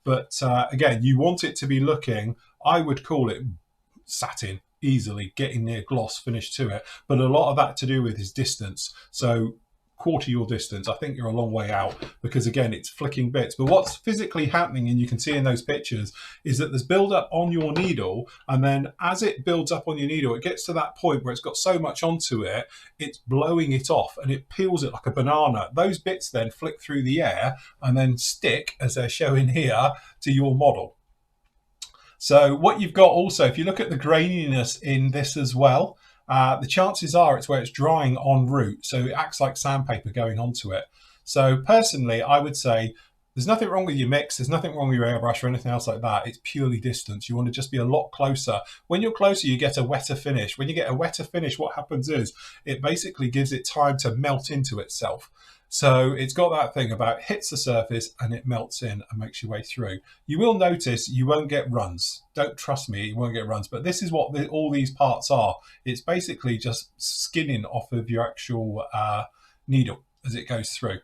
But again, you want it to be looking, I would call it satin, easily getting near gloss finish to it, but a lot of that to do with is distance. So quarter your distance, I think you're a long way out, because again it's flicking bits. But what's physically happening, and you can see in those pictures, is that there's build up on your needle, and then as it builds up on your needle, it gets to that point where it's got so much onto it, it's blowing it off and it peels it like a banana. Those bits then flick through the air and then stick, as they're showing here, to your model. So what you've got also, if you look at the graininess in this as well, the chances are it's where it's drying en route. So it acts like sandpaper going onto it. So personally, I would say there's nothing wrong with your mix. There's nothing wrong with your airbrush or anything else like that. It's purely distance. You want to just be a lot closer. When you're closer, you get a wetter finish. When you get a wetter finish, what happens is it basically gives it time to melt into itself. So it's got that thing about hits the surface and it melts in and makes your way through. You will notice you won't get runs. Don't trust me, you won't get runs. But this is what all these parts are. It's basically just skinning off of your actual needle as it goes through.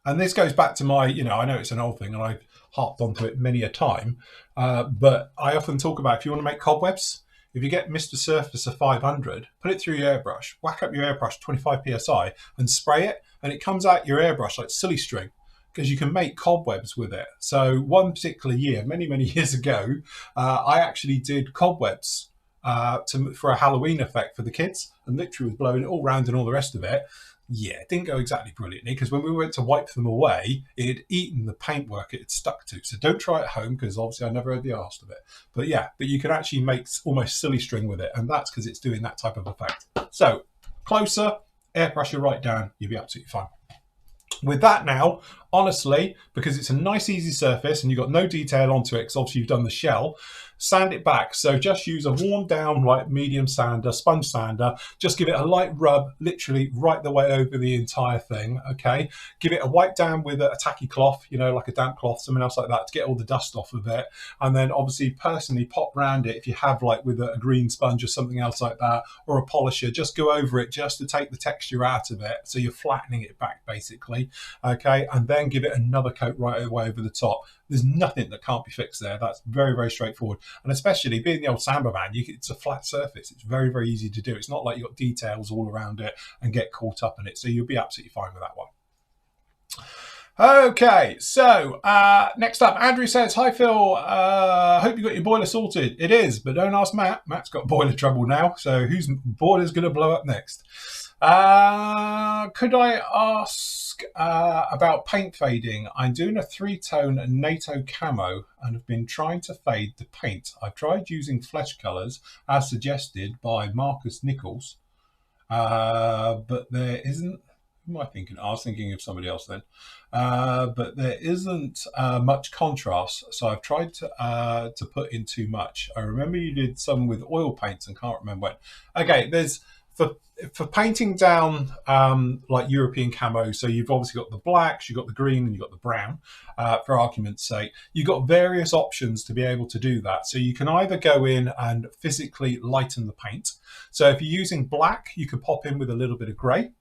And this goes back to my, I know it's an old thing and I've harped onto it many a time, but I often talk about, if you want to make cobwebs, if you get Mr. Surface of 500, put it through your airbrush, whack up your airbrush 25 psi and spray it, and it comes out your airbrush like silly string, because you can make cobwebs with it. So one particular year, many, many years ago, I actually did cobwebs for a Halloween effect for the kids, and literally was blowing it all around and all the rest of it. Yeah, it didn't go exactly brilliantly, because when we went to wipe them away, it had eaten the paintwork it had stuck to. So don't try it at home, because obviously I never had the arse of it. But yeah, but you can actually make almost silly string with it, and that's because it's doing that type of effect. So closer, air pressure right down, you'll be absolutely fine. With that now, honestly, because it's a nice easy surface and you've got no detail onto it, because obviously you've done the shell, sand it back. So just use a worn down like medium sander, sponge sander, just give it a light rub, literally right the way over the entire thing, okay? Give it a wipe down with a tacky cloth, like a damp cloth, something else like that, to get all the dust off of it. And then obviously personally pop round it, if you have like with a green sponge or something else like that, or a polisher, just go over it just to take the texture out of it. So you're flattening it back basically, okay? And then give it another coat right away over the top. There's nothing that can't be fixed there. That's very, very straightforward. And especially being the old Samba man, it's a flat surface. It's very, very easy to do. It's not like you've got details all around it and get caught up in it. So you'll be absolutely fine with that one. Okay, so next up, Andrew says, "Hi Phil, hope you got your boiler sorted." It is, but don't ask Matt. Matt's got boiler trouble now. So whose boiler's going to blow up next? Could I ask about paint fading? I'm doing a 3-tone NATO camo and have been trying to fade the paint. I've tried using flesh colours as suggested by Marcus Nichols, but there isn't. Who am I thinking? I was thinking of somebody else then. But there isn't much contrast, so I've tried to put in too much. I remember you did some with oil paints and can't remember when. Okay, there's For painting down like European camo, so you've obviously got the blacks, you've got the green, and you've got the brown. For argument's sake, you've got various options to be able to do that. So you can either go in and physically lighten the paint. So if you're using black, you could pop in with a little bit of grey.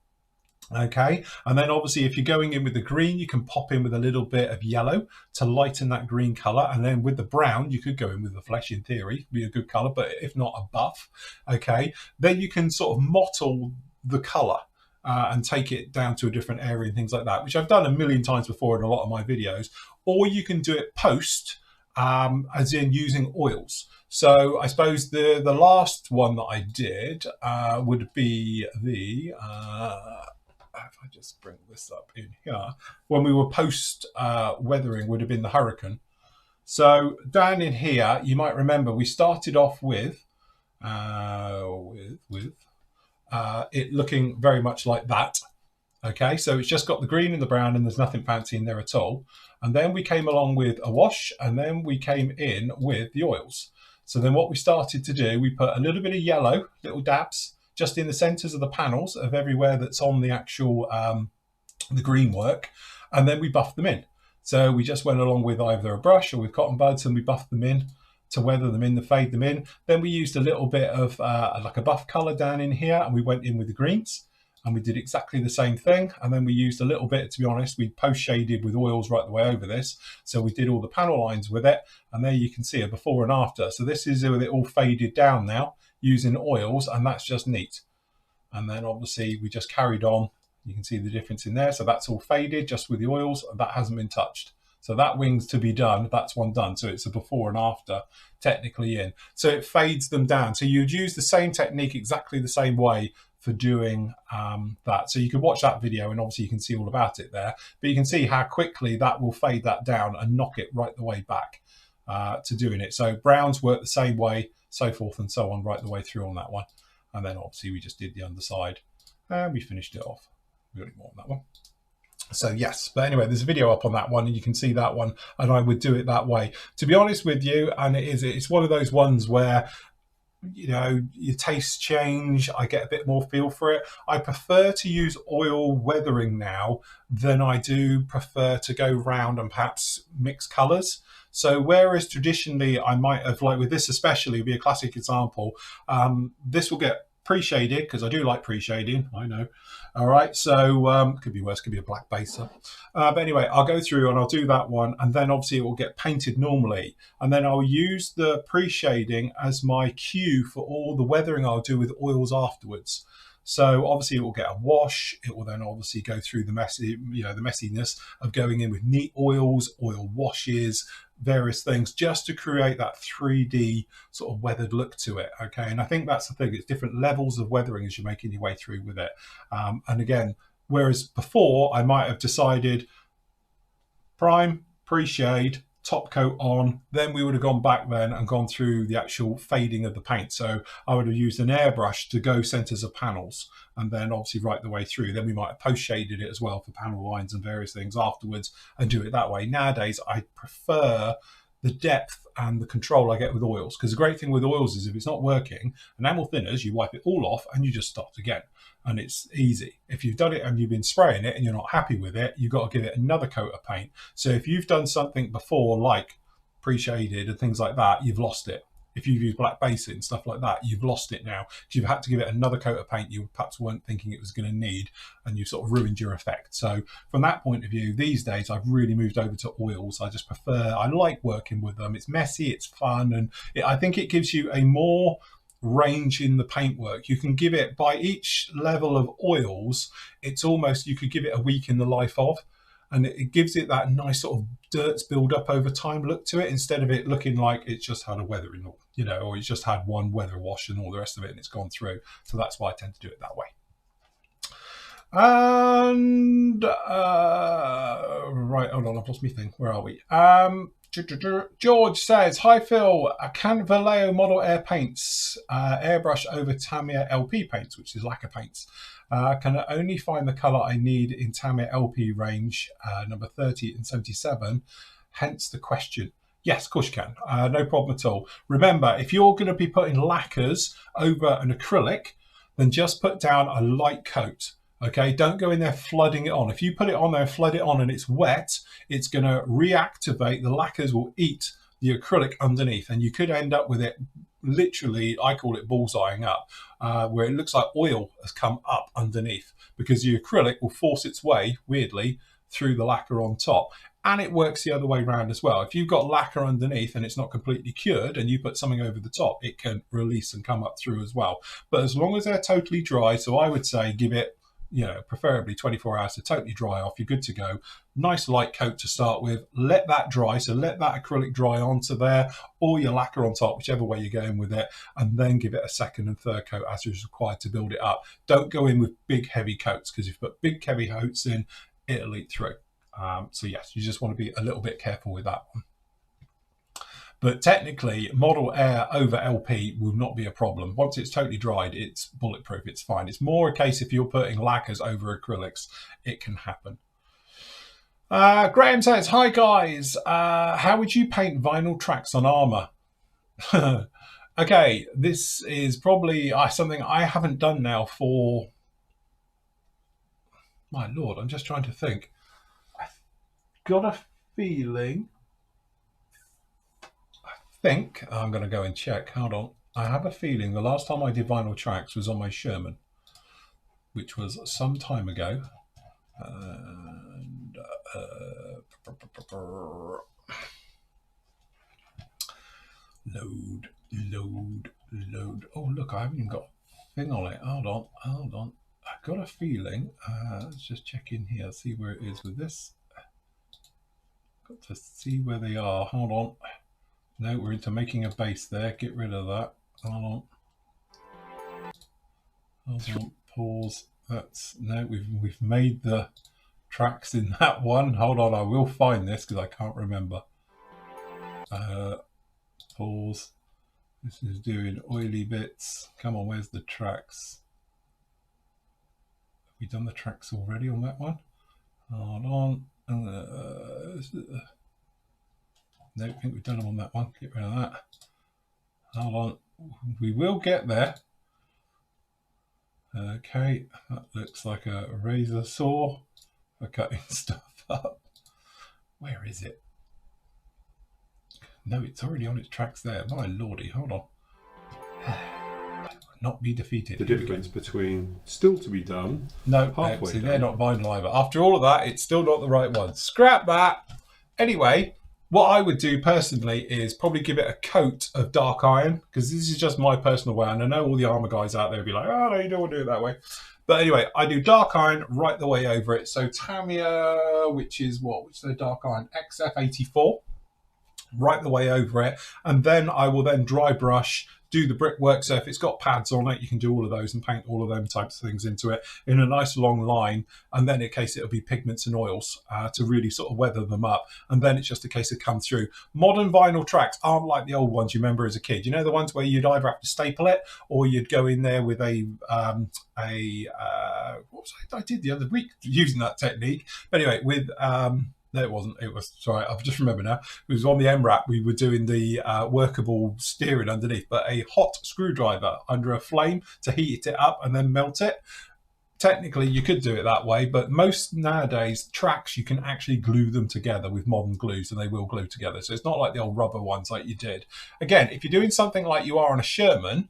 Okay, and then obviously if you're going in with the green, you can pop in with a little bit of yellow to lighten that green color, and then with the brown you could go in with the flesh, in theory be a good color, but if not, a buff. Okay, then you can sort of mottle the color and take it down to a different area and things like that, which I've done a million times before in a lot of my videos. Or you can do it post, as in using oils. So I suppose the last one that I did would be the if I just bring this up in here, when we were post weathering, would have been the hurricane. So down in here, you might remember we started off with it looking very much like that. Okay, so it's just got the green and the brown, and there's nothing fancy in there at all. And then we came along with a wash, and then we came in with the oils. So then what we started to do, we put a little bit of yellow, little dabs, just in the centres of the panels of everywhere that's on the actual the green work, and then we buffed them in. So we just went along with either a brush or with cotton buds, and we buffed them in to weather them in, to fade them in. Then we used a little bit of like a buff colour down in here, and we went in with the greens, and we did exactly the same thing. And then we used a little bit, to be honest, we post shaded with oils right the way over this. So we did all the panel lines with it, and there you can see a before and after. So this is with it all faded down now, using oils, and that's just neat. And then obviously we just carried on. You can see the difference in there. So that's all faded just with the oils, and that hasn't been touched. So that wing's to be done, that's one done. So it's a before and after technically in. So it fades them down. So you'd use the same technique exactly the same way for doing that. So you could watch that video, and obviously you can see all about it there, but you can see how quickly that will fade that down and knock it right the way back to doing it. So browns work the same way, so forth and so on, right the way through on that one. And then obviously we just did the underside and we finished it off. We got any more on that one. So yes, but anyway, there's a video up on that one, and you can see that one, and I would do it that way, to be honest with you. And it's one of those ones where, you know, your tastes change. I get a bit more feel for it. I prefer to use oil weathering now than I do prefer to go round and perhaps mix colors. So whereas traditionally I might have, like with this especially, be a classic example, this will get pre-shaded, because I do like pre-shading, I know. All right, so could be worse, could be a black baser. But anyway, I'll go through and I'll do that one, and then obviously it will get painted normally. And then I'll use the pre-shading as my cue for all the weathering I'll do with oils afterwards. So obviously it will get a wash. It will then obviously go through the messy, you know, the messiness of going in with neat oils, oil washes, various things, just to create that 3D sort of weathered look to it. Okay, and I think that's the thing. It's different levels of weathering as you're making your way through with it. And again, whereas before I might have decided prime, pre-shade, top coat on, then we would have gone back then and gone through the actual fading of the paint. So I would have used an airbrush to go centers of panels, and then obviously right the way through. Then we might have post shaded it as well for panel lines and various things afterwards and do it that way. Nowadays I prefer the depth and the control I get with oils, because the great thing with oils is if it's not working, enamel thinners, you wipe it all off and you just start again, and it's easy. If you've done it and you've been spraying it and you're not happy with it, you've got to give it another coat of paint. So if you've done something before like pre-shaded and things like that, you've lost it. If you've used black base and stuff like that, you've lost it now. You've had to give it another coat of paint you perhaps weren't thinking it was going to need, and you've sort of ruined your effect. So from that point of view, these days I've really moved over to oils. I just prefer, I like working with them. It's messy, it's fun, and I think it gives you a more range in the paintwork. You can give it, by each level of oils, it's almost, you could give it a week in the life of, and it gives it that nice sort of dirts build up over time look to it, instead of it looking like it's just had a weathering, you know, or it's just had one weather wash and all the rest of it and it's gone through. So that's why I tend to do it that way. And right, hold on, I've lost my thing. Where are we? George says, hi Phil, I can Vallejo Model Air paints, airbrush over Tamiya LP paints, which is lacquer paints. Can I only find the colour I need in Tamiya LP range, number 30 and 77, hence the question. Yes, of course you can, no problem at all. Remember, if you're going to be putting lacquers over an acrylic, then just put down a light coat. Okay, don't go in there flooding it on. If you put it on there, flood it on, and it's wet, it's going to reactivate. The lacquers will eat the acrylic underneath, and you could end up with it literally, I call it bullseyeing up, where it looks like oil has come up underneath because the acrylic will force its way, weirdly, through the lacquer on top. And it works the other way around as well. If you've got lacquer underneath and it's not completely cured and you put something over the top, it can release and come up through as well. But as long as they're totally dry, so I would say give it, preferably 24 hours to totally dry off, you're good to go. Nice light coat to start with. Let that dry, so let that acrylic dry onto there, or your lacquer on top, whichever way you're going with it, and then give it a second and third coat as is required to build it up. Don't go in with big heavy coats, because if you put big heavy coats in, it'll leak through. So yes, you just want to be a little bit careful with that one. But technically, Model Air over LP will not be a problem. Once it's totally dried, it's bulletproof, it's fine. It's more a case if you're putting lacquers over acrylics, it can happen. Graham says, hi guys, how would you paint vinyl tracks on armour? Okay, this is probably something I haven't done now for, my lord, I'm just trying to think. I've got a feeling, I'm going to go and check. Hold on. I have a feeling the last time I did vinyl tracks was on my Sherman, which was some time ago. And, load. Oh, look, I haven't even got a thing on it. Hold on. I've got a feeling. Let's just check in here, see where it is with this. Got to see where they are. Hold on. No, we're into making a base there. Get rid of that. Hold on. Pause. We've made the tracks in that one. Hold on, I will find this because I can't remember. Pause. This is doing oily bits. Come on, where's the tracks? Have we done the tracks already on that one? Hold on. No, I think we've done them on that one. Get rid of that. Hold on. We will get there. Okay, that looks like a razor saw for cutting stuff up. Where is it? No, it's already on its tracks there. My lordy, hold on. Not be defeated. The difference between still to be done. No, see, they're not vinyl either. After all of that, it's still not the right one. Scrap that. Anyway, what I would do personally is probably give it a coat of dark iron, because this is just my personal way, and I know all the armour guys out there will be like, oh no, you don't want to do it that way. But anyway, I do dark iron right the way over it. So Tamiya, which is the dark iron? XF84, right the way over it. And then I will then dry brush, do the brickwork. So if it's got pads on it, you can do all of those and paint all of them types of things into it in a nice long line. And then in case it'll be pigments and oils to really sort of weather them up. And then it's just a case of come through. Modern vinyl tracks aren't like the old ones you remember as a kid. You know, the ones where you'd either have to staple it or you'd go in there with what was I did the other week using that technique. But anyway, with no, it wasn't. It was, sorry, I've just remembered now. It was on the MRAP. We were doing the workable steering underneath, but a hot screwdriver under a flame to heat it up and then melt it. Technically, you could do it that way, but most nowadays tracks, you can actually glue them together with modern glues and they will glue together. So it's not like the old rubber ones like you did. Again, if you're doing something like you are on a Sherman,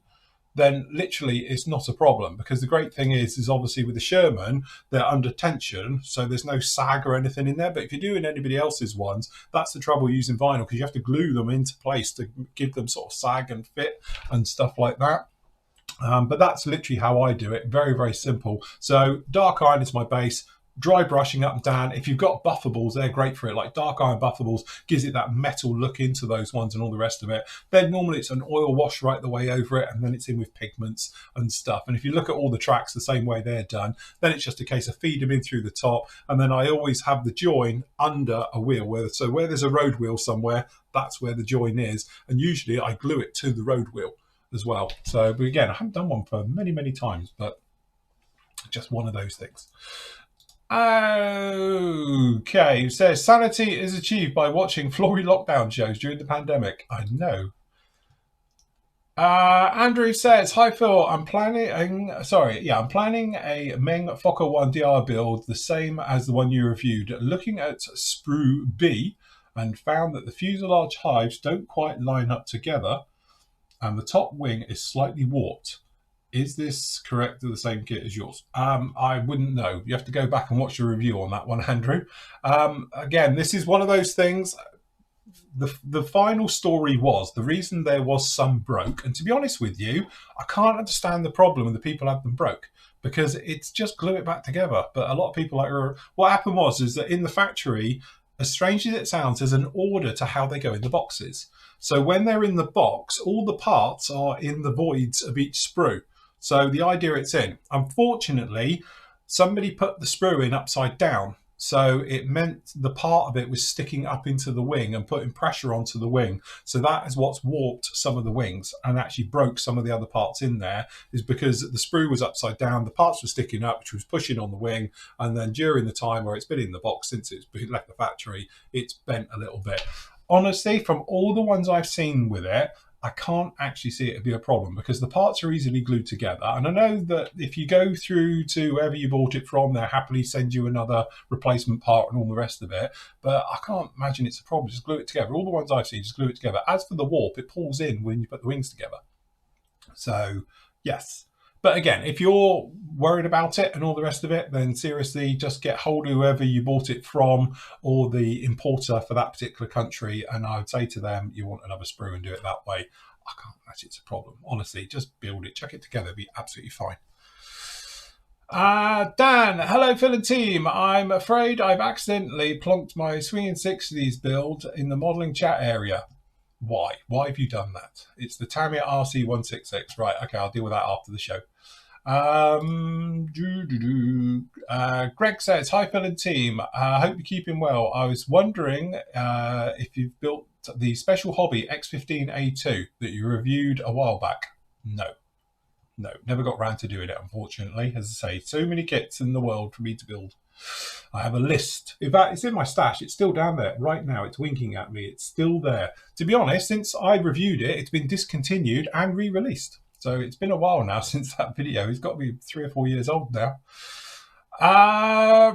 then literally it's not a problem, because the great thing is obviously with the Sherman, they're under tension, so there's no sag or anything in there. But if you're doing anybody else's ones, that's the trouble using vinyl, because you have to glue them into place to give them sort of sag and fit and stuff like that. But that's literally how I do it. Very, very simple. So dark iron is my base. Dry brushing up and down. If you've got buffables, they're great for it. Like dark iron buffables gives it that metal look into those ones and all the rest of it. Then normally it's an oil wash right the way over it, and then it's in with pigments and stuff. And if you look at all the tracks the same way they're done, then it's just a case of feed them in through the top. And then I always have the join under a wheel. So where there's a road wheel somewhere, that's where the join is. And usually I glue it to the road wheel as well. So, but again, I haven't done one for many, many times, but just one of those things. Okay, it says sanity is achieved by watching Flory lockdown shows during the pandemic. I know. Andrew says, "Hi Phil, I'm planning a Meng Fokker 1 DR build, the same as the one you reviewed. Looking at sprue B, and found that the fuselage hives don't quite line up together, and the top wing is slightly warped. Is this correct to the same kit as yours?" I wouldn't know. You have to go back and watch the review on that one, Andrew. Again, this is one of those things. The final story was the reason there was some broke, and to be honest with you, I can't understand the problem when the people had them broke, because it's just glue it back together. But a lot of people what happened was is that in the factory, as strange as it sounds, there's an order to how they go in the boxes. So when they're in the box, all the parts are in the voids of each sprue. So the idea it's in. Unfortunately, somebody put the sprue in upside down. So it meant the part of it was sticking up into the wing and putting pressure onto the wing. So that is what's warped some of the wings and actually broke some of the other parts in there, is because the sprue was upside down, the parts were sticking up, which was pushing on the wing. And then during the time where it's been in the box, since it's left the factory, it's bent a little bit. Honestly, from all the ones I've seen with it, I can't actually see it to be a problem because the parts are easily glued together. And I know that if you go through to wherever you bought it from, they'll happily send you another replacement part and all the rest of it. But I can't imagine it's a problem. Just glue it together. All the ones I've seen, just glue it together. As for the warp, it pulls in when you put the wings together. So, yes. But again, if you're worried about it and all the rest of it, then seriously, just get hold of whoever you bought it from or the importer for that particular country. And I would say to them, you want another sprue and do it that way. I can't imagine it's a problem. Honestly, just build it, chuck it together, it'll be absolutely fine. Dan, hello Phil and team. I'm afraid I've accidentally plonked my Swinging 60s build in the modelling chat area. Why? Why have you done that? It's the Tamiya RC166. Right, okay, I'll deal with that after the show. Greg says, "Hi Phil and team, I hope you're keeping well. I was wondering if you've built the Special Hobby X15A2 that you reviewed a while back." No, never got round to doing it, unfortunately. As I say, so many kits in the world for me to build. I have a list. In fact, it's in my stash. It's still down there right now. It's winking at me. It's still there. To be honest, since I reviewed it, it's been discontinued and re-released. So it's been a while now since that video. It's got to be 3 or 4 years old now.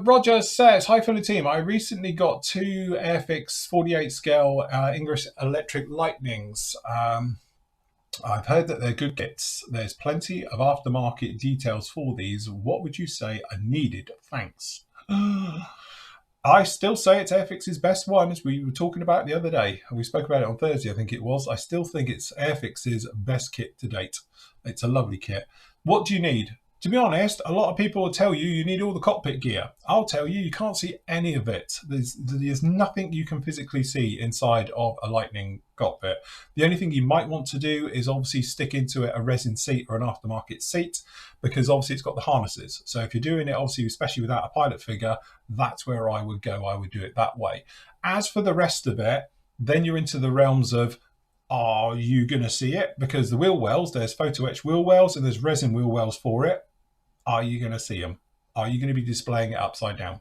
Roger says, "Hi Phil and team, I recently got 2 Airfix 48 scale English electric lightnings. I've heard that they're good kits. There's plenty of aftermarket details for these. What would you say are needed? Thanks." I still say it's Airfix's best one, as we were talking about the other day. We spoke about it on Thursday, I think it was. I still think it's Airfix's best kit to date. It's a lovely kit. What do you need? To be honest, a lot of people will tell you need all the cockpit gear. I'll tell you, you can't see any of it. There's nothing you can physically see inside of a Lightning cockpit. The only thing you might want to do is obviously stick into it a resin seat or an aftermarket seat, because obviously it's got the harnesses. So if you're doing it, obviously, especially without a pilot figure, that's where I would go. I would do it that way. As for the rest of it, then you're into the realms of, are you going to see it? Because the wheel wells, there's photo etch wheel wells and there's resin wheel wells for it. Are you going to see them? Are you going to be displaying it upside down?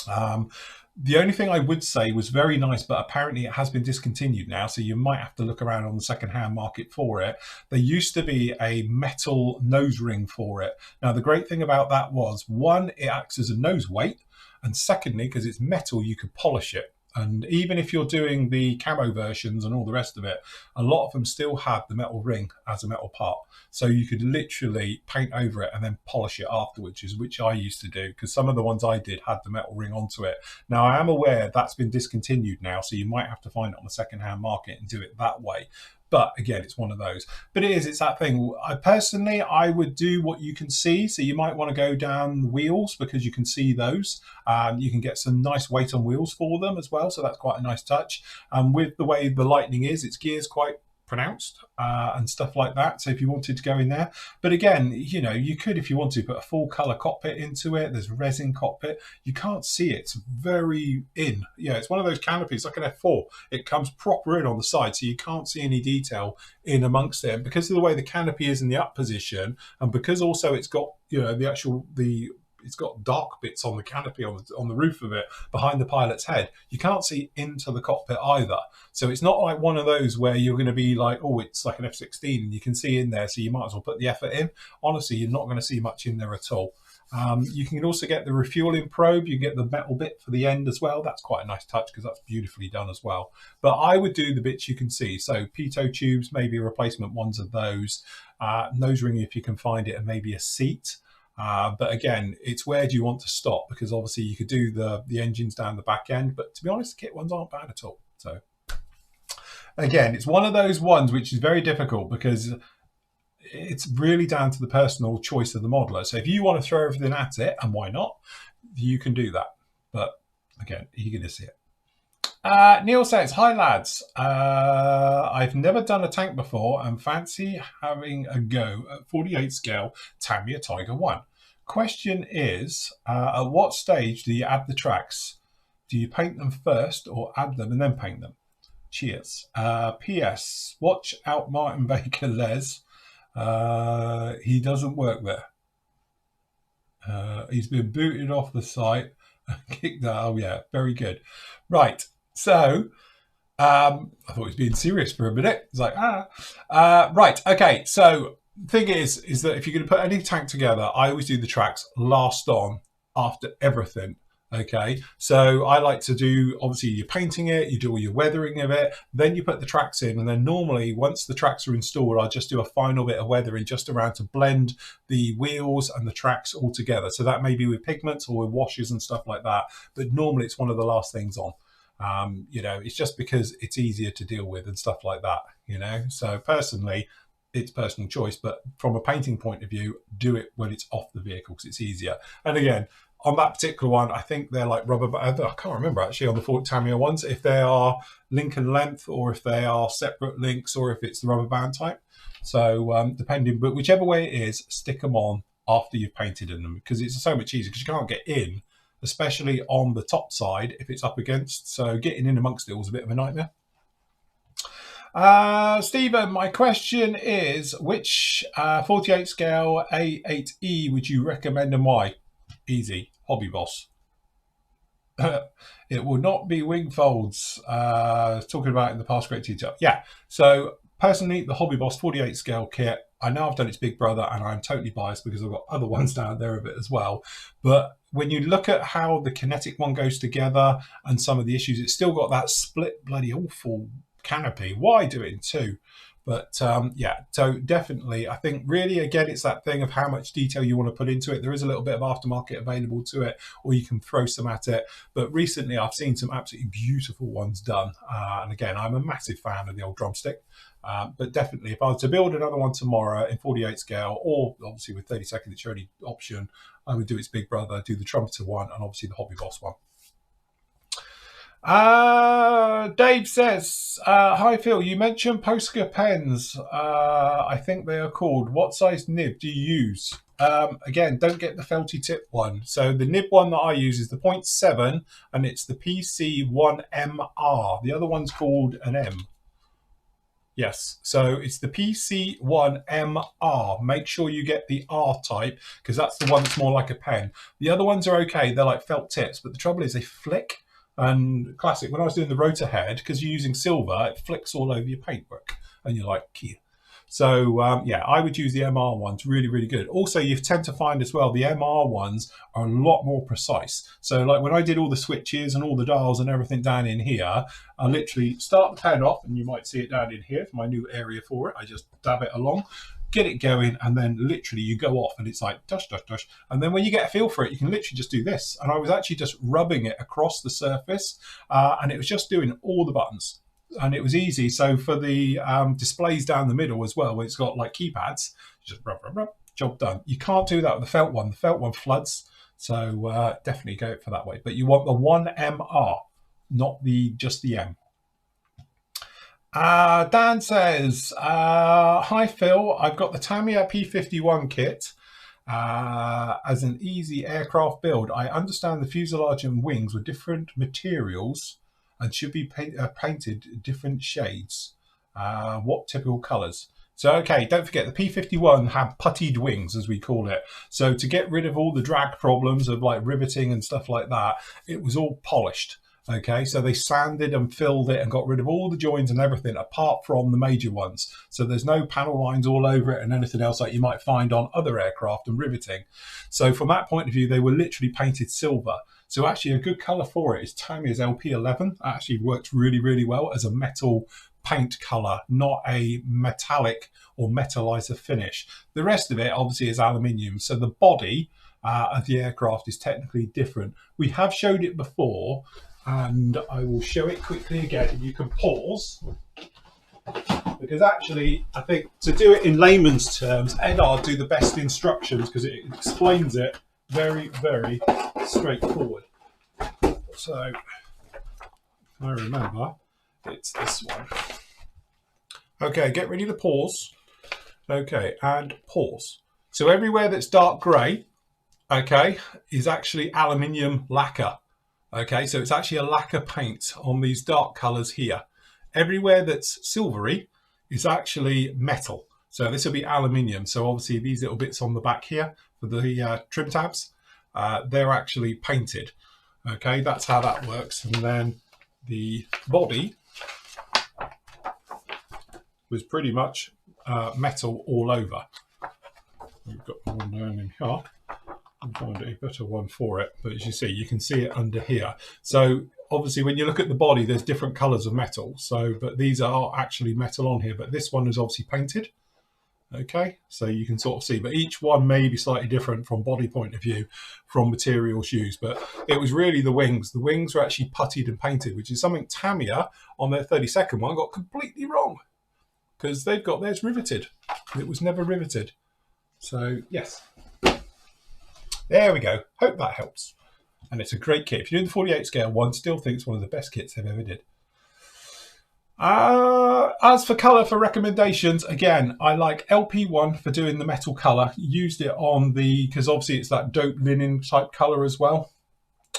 The only thing I would say was very nice, but apparently it has been discontinued now, so you might have to look around on the second-hand market for it. There used to be a metal nose ring for it. Now, the great thing about that was, one, it acts as a nose weight, and secondly, because it's metal, you could polish it. And even if you're doing the camo versions and all the rest of it, a lot of them still had the metal ring as a metal part. So you could literally paint over it and then polish it afterwards, which I used to do, because some of the ones I did had the metal ring onto it. Now, I am aware that's been discontinued now, so you might have to find it on the second-hand market and do it that way. But again, it's one of those. But it's that thing. I would do what you can see. So you might want to go down the wheels because you can see those. You can get some nice weight on wheels for them as well. So that's quite a nice touch. And with the way the Lightning is, its gear's quite pronounced and stuff like that. So if you wanted to go in there, but again, you could, if you want to, put a full color cockpit into it. There's resin cockpit. You can't see it. It's very in. It's one of those canopies like an F4. It comes proper in on the side, so you can't see any detail in amongst it. And because of the way the canopy is in the up position, and because also it's got the it's got dark bits on the canopy on the roof of it behind the pilot's head. You can't see into the cockpit either. So it's not like one of those where you're going to be like, oh, it's like an F-16 and you can see in there, so you might as well put the effort in. Honestly, you're not going to see much in there at all. You can also get the refueling probe. You get the metal bit for the end as well. That's quite a nice touch because that's beautifully done as well. But I would do the bits you can see. So pitot tubes, maybe replacement ones of those. Nose ring if you can find it, and maybe a seat. But again, it's where do you want to stop? Because obviously you could do the engines down the back end. But to be honest, the kit ones aren't bad at all. So again, it's one of those ones which is very difficult because it's really down to the personal choice of the modeler. So if you want to throw everything at it, and why not, you can do that. But again, you're going to see it. Neil says, hi lads, I've never done a tank before and fancy having a go at 48 scale Tamiya Tiger 1. Question is, at what stage do you add the tracks? Do you paint them first or add them and then paint them? Cheers. P.S. Watch out Martin Baker, Les. He doesn't work there. He's been booted off the site and kicked out. Oh yeah, very good. Right, so I thought he was being serious for a minute. It's like right, okay. So thing is that if you're going to put any tank together, I always do the tracks last on after everything. Okay, so I like to do, obviously you're painting it, you do all your weathering of it, then you put the tracks in, and then normally once the tracks are installed, I'll just do a final bit of weathering just around to blend the wheels and the tracks all together. So that may be with pigments or with washes and stuff like that, but normally it's one of the last things on. It's just because it's easier to deal with and stuff like that, So personally, it's personal choice, but from a painting point of view, do it when it's off the vehicle because it's easier. And again, on that particular one, I think they're like rubber band. I can't remember actually on the Ford Tamiya ones if they are link and length or if they are separate links or if it's the rubber band type. So depending, but whichever way it is, stick them on after you've painted in them because it's so much easier because you can't get in, especially on the top side if it's up against. So getting in amongst it was a bit of a nightmare. Stephen, my question is, which 48 scale A8E would you recommend and why? Easy. Hobby Boss. It will not be wing folds. Talking about in the past, great detail. Yeah. So personally, the Hobby Boss 48 scale kit, I know I've done its big brother and I'm totally biased because I've got other ones down there of it as well. But when you look at how the kinetic one goes together and some of the issues, it's still got that split bloody awful canopy. Why do it in two? But yeah, so definitely, I think really, again, it's that thing of how much detail you want to put into it. There is a little bit of aftermarket available to it, or you can throw some at it. But recently, I've seen some absolutely beautiful ones done. And again, I'm a massive fan of the old drumstick. But definitely, if I was to build another one tomorrow in 48 scale, or obviously with 30 seconds, it's your only option, I would do its big brother, do the trumpeter one, and obviously the Hobby Boss one. Dave says, hi Phil, you mentioned Posca pens. I think they are called. What size nib do you use? Again, don't get the felty tip one. So the nib one that I use is the 0.7 and it's the PC1MR. The other one's called an M. Yes, so it's the PC1MR. Make sure you get the R type because that's the one that's more like a pen. The other ones are okay. They're like felt tips, but the trouble is they flick. And classic, when I was doing the rotor head, because you're using silver, it flicks all over your paintwork. And you're like, Kia. So, yeah, I would use the MR ones. Really, really good. Also, you tend to find as well, the MR ones are a lot more precise. So, like when I did all the switches and all the dials and everything down in here, I literally start the pen off, and you might see it down in here for my new area for it. I just dab it along, get it going, and then literally you go off and it's like dush, dush, dush. And then when you get a feel for it, you can literally just do this. And I was actually just rubbing it across the surface and it was just doing all the buttons. And it was easy. So for the displays down the middle as well, where it's got like keypads, just rub, rub, rub, job done. You can't do that with the felt one. The felt one floods. So definitely go for that way. But you want the 1MR, not just the M. Dan says, hi Phil, I've got the Tamiya P51 kit as an easy aircraft build. I understand the fuselage and wings were different materials and should be painted different shades. What typical colours? So, okay, don't forget the P-51 had puttied wings, as we call it. So to get rid of all the drag problems of like riveting and stuff like that, it was all polished. Okay, so they sanded and filled it and got rid of all the joins and everything apart from the major ones. So there's no panel lines all over it and anything else like you might find on other aircraft and riveting. So from that point of view, they were literally painted silver. So actually a good colour for it is Tamiya's LP11. That actually works really, really well as a metal paint colour, not a metallic or metallizer finish. The rest of it obviously is aluminium. So the body of the aircraft is technically different. We have showed it before, and I will show it quickly again. You can pause, because actually I think to do it in layman's terms, Edard do the best instructions because it explains it very, very straightforward. So I remember it's this one. Okay, get ready to pause. Okay, and pause. So everywhere that's dark grey, okay, is actually aluminium lacquer. Okay, so it's actually a lacquer paint on these dark colours here. Everywhere that's silvery is actually metal. So this will be aluminium. So obviously these little bits on the back here for the trim tabs, they're actually painted. Okay, that's how that works. And then the body was pretty much metal all over. We've got one down in here. I'll find a better one for it, but as you see, you can see it under here. So obviously when you look at the body, there's different colors of metal. So, but these are actually metal on here, but this one is obviously painted. Okay, so you can sort of see, but each one may be slightly different from body point of view, from materials used. But it was really the wings. The wings were actually puttied and painted, which is something Tamiya on their 32nd one got completely wrong, because they've got theirs riveted. It was never riveted. So yes, there we go. Hope that helps. And it's a great kit. If you're doing the 48 scale, one still thinks it's one of the best kits they've ever did. As for colour for recommendations, again, I like LP1 for doing the metal colour. Used it on the, because obviously it's that dope linen type colour as well.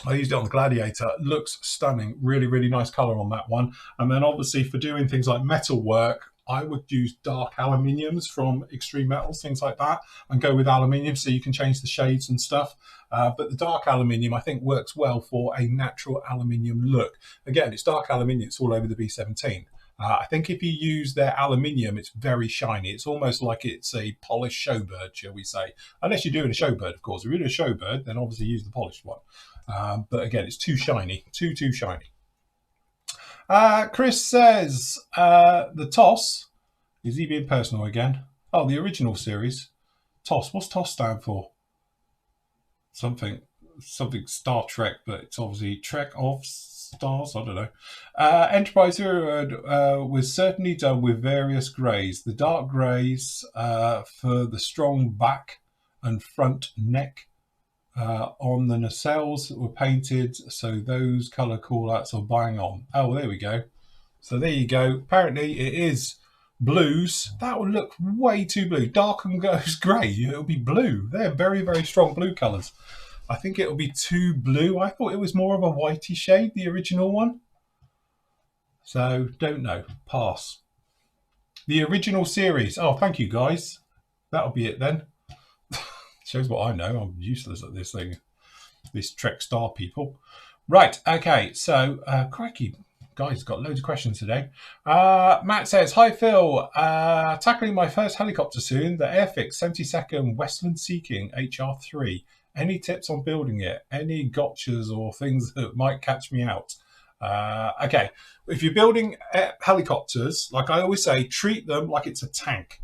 I used it on the Gladiator. It looks stunning. Really, really nice colour on that one. And then obviously for doing things like metal work, I would use dark aluminiums from Extreme Metals, things like that, and go with aluminium so you can change the shades and stuff. But the dark aluminium, I think, works well for a natural aluminium look. Again, it's dark aluminium. It's all over the B-17. I think if you use their aluminium, it's very shiny. It's almost like it's a polished showbird, shall we say. Unless you're doing a showbird, of course. If you're doing a showbird, then obviously use the polished one. But again, it's too shiny, too shiny. Chris says, the TOS, is he being personal again? Oh, the original series. TOS, what's TOS stand for? Something Star Trek, but it's obviously Trek of Stars, I don't know. Enterprise Zero was certainly done with various greys. The dark greys for the strong back and front neck on the nacelles that were painted, so those colour call-outs are bang on. Oh, there we go. So there you go. Apparently it is blues. That would look way too blue. Dark and goes grey. It'll be blue. They're very, very strong blue colours. I think it'll be too blue. I thought it was more of a whitey shade, the original one. So, don't know. Pass. The original series. Oh, thank you, guys. That'll be it then. Shows what I know. I'm useless at this thing. This Trek Star people. Right, okay. So, crikey. Guys, got loads of questions today. Matt says, hi, Phil. Tackling my first helicopter soon. The Airfix 72nd Westland Seeking HR3. Any tips on building it? Any gotchas or things that might catch me out? Okay, if you're building helicopters, like I always say, treat them like it's a tank.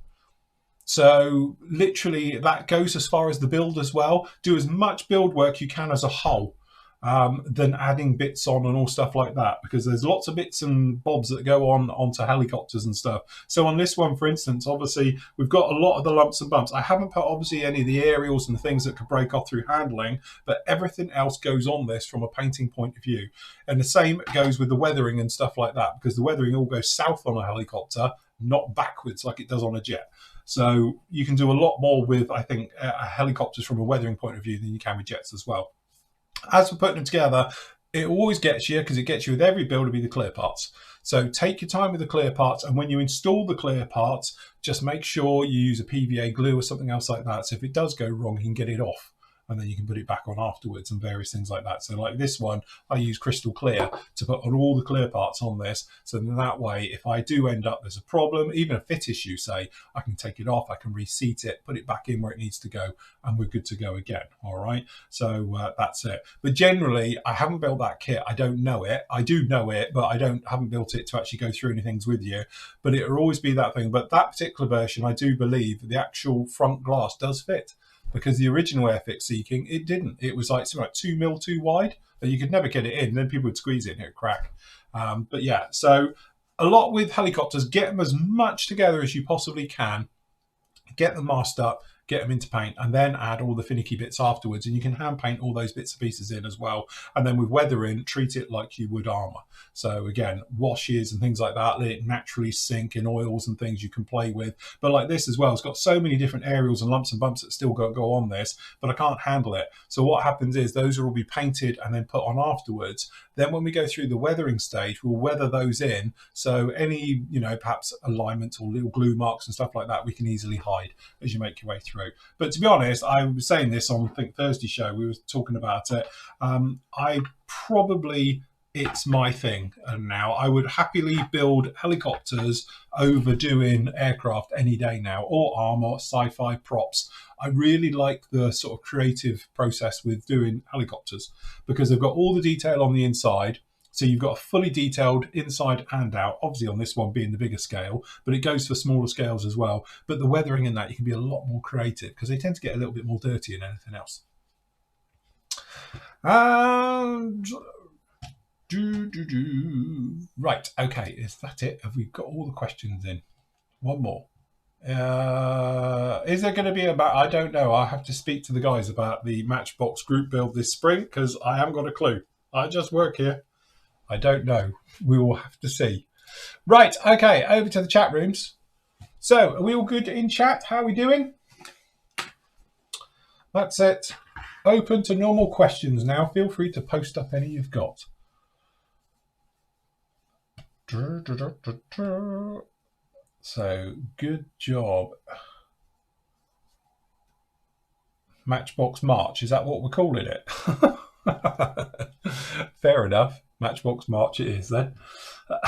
So literally that goes as far as the build as well. Do as much build work you can as a whole. Than adding bits on and all stuff like that, because there's lots of bits and bobs that go on onto helicopters and stuff. So on this one, for instance, obviously we've got a lot of the lumps and bumps. I haven't put obviously any of the aerials and the things that could break off through handling, but everything else goes on this from a painting point of view. And the same goes with the weathering and stuff like that, because the weathering all goes south on a helicopter, not backwards like it does on a jet. So you can do a lot more with, I think, helicopters from a weathering point of view than you can with jets as well. As for putting them together, it always gets you, because it gets you with every build, to be the clear parts. So take your time with the clear parts, and when you install the clear parts, just make sure you use a PVA glue or something else like that. So if it does go wrong, you can get it off, and then you can put it back on afterwards, and various things like that. So like this one, I use crystal clear to put on all the clear parts on this. So then that way, if I do end up there's a problem, even a fit issue, say, I can take it off, I can reseat it, put it back in where it needs to go, and we're good to go again. All right. So that's it. But generally, I haven't built that kit. I don't know it. I do know it, but haven't built it to actually go through any things with you. But it'll always be that thing. But that particular version, I do believe the actual front glass does fit, because the original Airfix Seeking, it didn't. It was like something like 2mm too wide, and you could never get it in. Then people would squeeze it and it would crack. But yeah, so a lot with helicopters, get them as much together as you possibly can, get them masked up, get them into paint, and then add all the finicky bits afterwards. And you can hand paint all those bits and pieces in as well. And then with weathering, treat it like you would armor. So again, washes and things like that, let it naturally sink in oils and things you can play with. But like this as well, it's got so many different aerials and lumps and bumps that still go on this, but I can't handle it. So what happens is those will all be painted and then put on afterwards. Then when we go through the weathering stage, we'll weather those in. So any, perhaps alignment or little glue marks and stuff like that, we can easily hide as you make your way through. But to be honest, I was saying this on, I think, Thursday show, we were talking about it. It's my thing. And now I would happily build helicopters over doing aircraft any day now, or armor, sci-fi props. I really like the sort of creative process with doing helicopters, because they've got all the detail on the inside. So you've got a fully detailed inside and out, obviously on this one being the bigger scale, but it goes for smaller scales as well. But the weathering in that, you can be a lot more creative, because they tend to get a little bit more dirty than anything else. And right, okay, is that it? Have we got all the questions in? One more. Is there going to be I don't know. I have to speak to the guys about the Matchbox group build this spring, because I haven't got a clue. I just work here. I don't know. We will have to see. Right, okay, over to the chat rooms. So, are we all good in chat? How are we doing? That's it. Open to normal questions now. Feel free to post up any you've got. So, good job. Matchbox March, is that what we're calling it? Fair enough. Matchbox March it is then.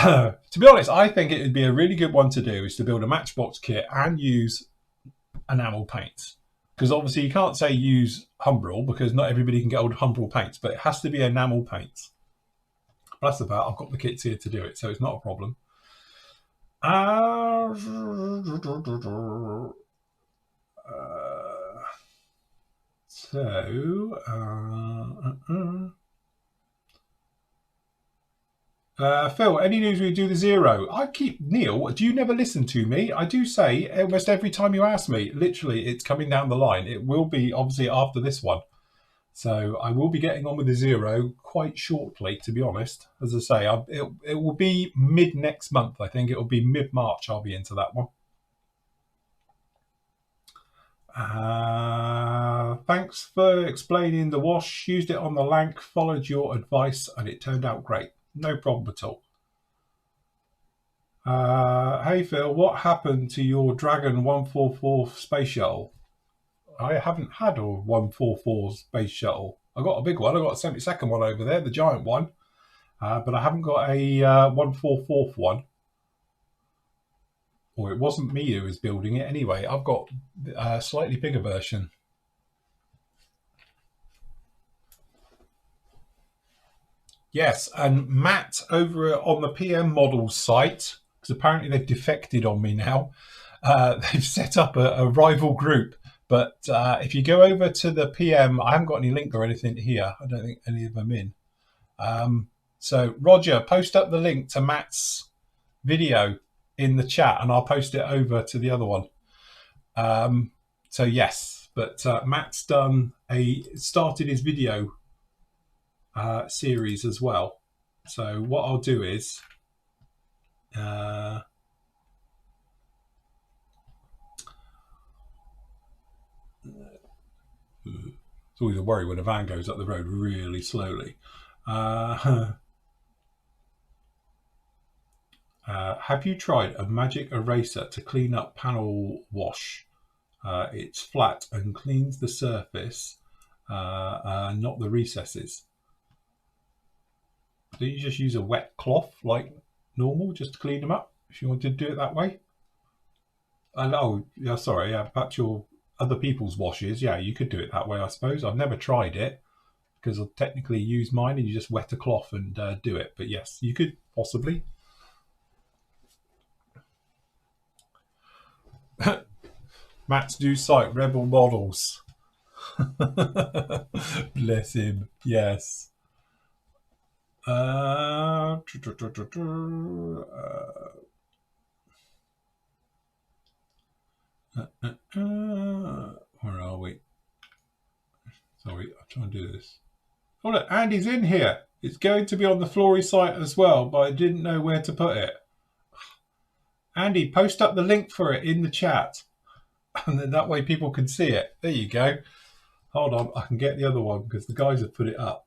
To be honest, I think it would be a really good one to do, is to build a Matchbox kit and use enamel paints. Because obviously you can't say use Humbrol, because not everybody can get old Humbrol paints, but it has to be enamel paints. Plus the fact I've got the kits here to do it, so it's not a problem. Phil, any news we do the zero? Neil, do you never listen to me? I do say almost every time you ask me, literally, it's coming down the line. It will be obviously after this one. So I will be getting on with the zero quite shortly, to be honest. As I say, it will be mid next month, I think. It will be mid-March I'll be into that one. Thanks for explaining the wash. Used it on the Lank, followed your advice, and it turned out great. No problem at all. Hey Phil, what happened to your Dragon 144 space shuttle? I haven't had a 144 space shuttle. I got a big one. I got a 72nd one over there, the giant one. But I haven't got a 144th one. Or it wasn't me who was building it anyway. I've got a slightly bigger version. Yes, and Matt over on the PM Models site, because apparently they've defected on me now. They've set up a rival group. But if you go over to the PM, I haven't got any link or anything here. I don't think any of them in. So Roger, post up the link to Matt's video in the chat, and I'll post it over to the other one. So yes, but Matt's started his video series as well. So what I'll do is it's always a worry when a van goes up the road really slowly. Uh, have you tried a magic eraser to clean up panel wash? It's flat and cleans the surface, not the recesses. Do you just use a wet cloth like normal just to clean them up if you want to do it that way? And oh, yeah, sorry, yeah, perhaps your other people's washes, yeah, you could do it that way, I suppose. I've never tried it because I've technically used mine and you just wet a cloth and do it. But yes, you could possibly. Matt's new site, Rebel Models. Bless him. Yes. Where are we? Sorry, I'm trying to do this. Oh look, Andy's in here. It's going to be on the Flory site as well, but I didn't know where to put it. Andy, post up the link for it in the chat. And then that way people can see it. There you go. Hold on, I can get the other one because the guys have put it up.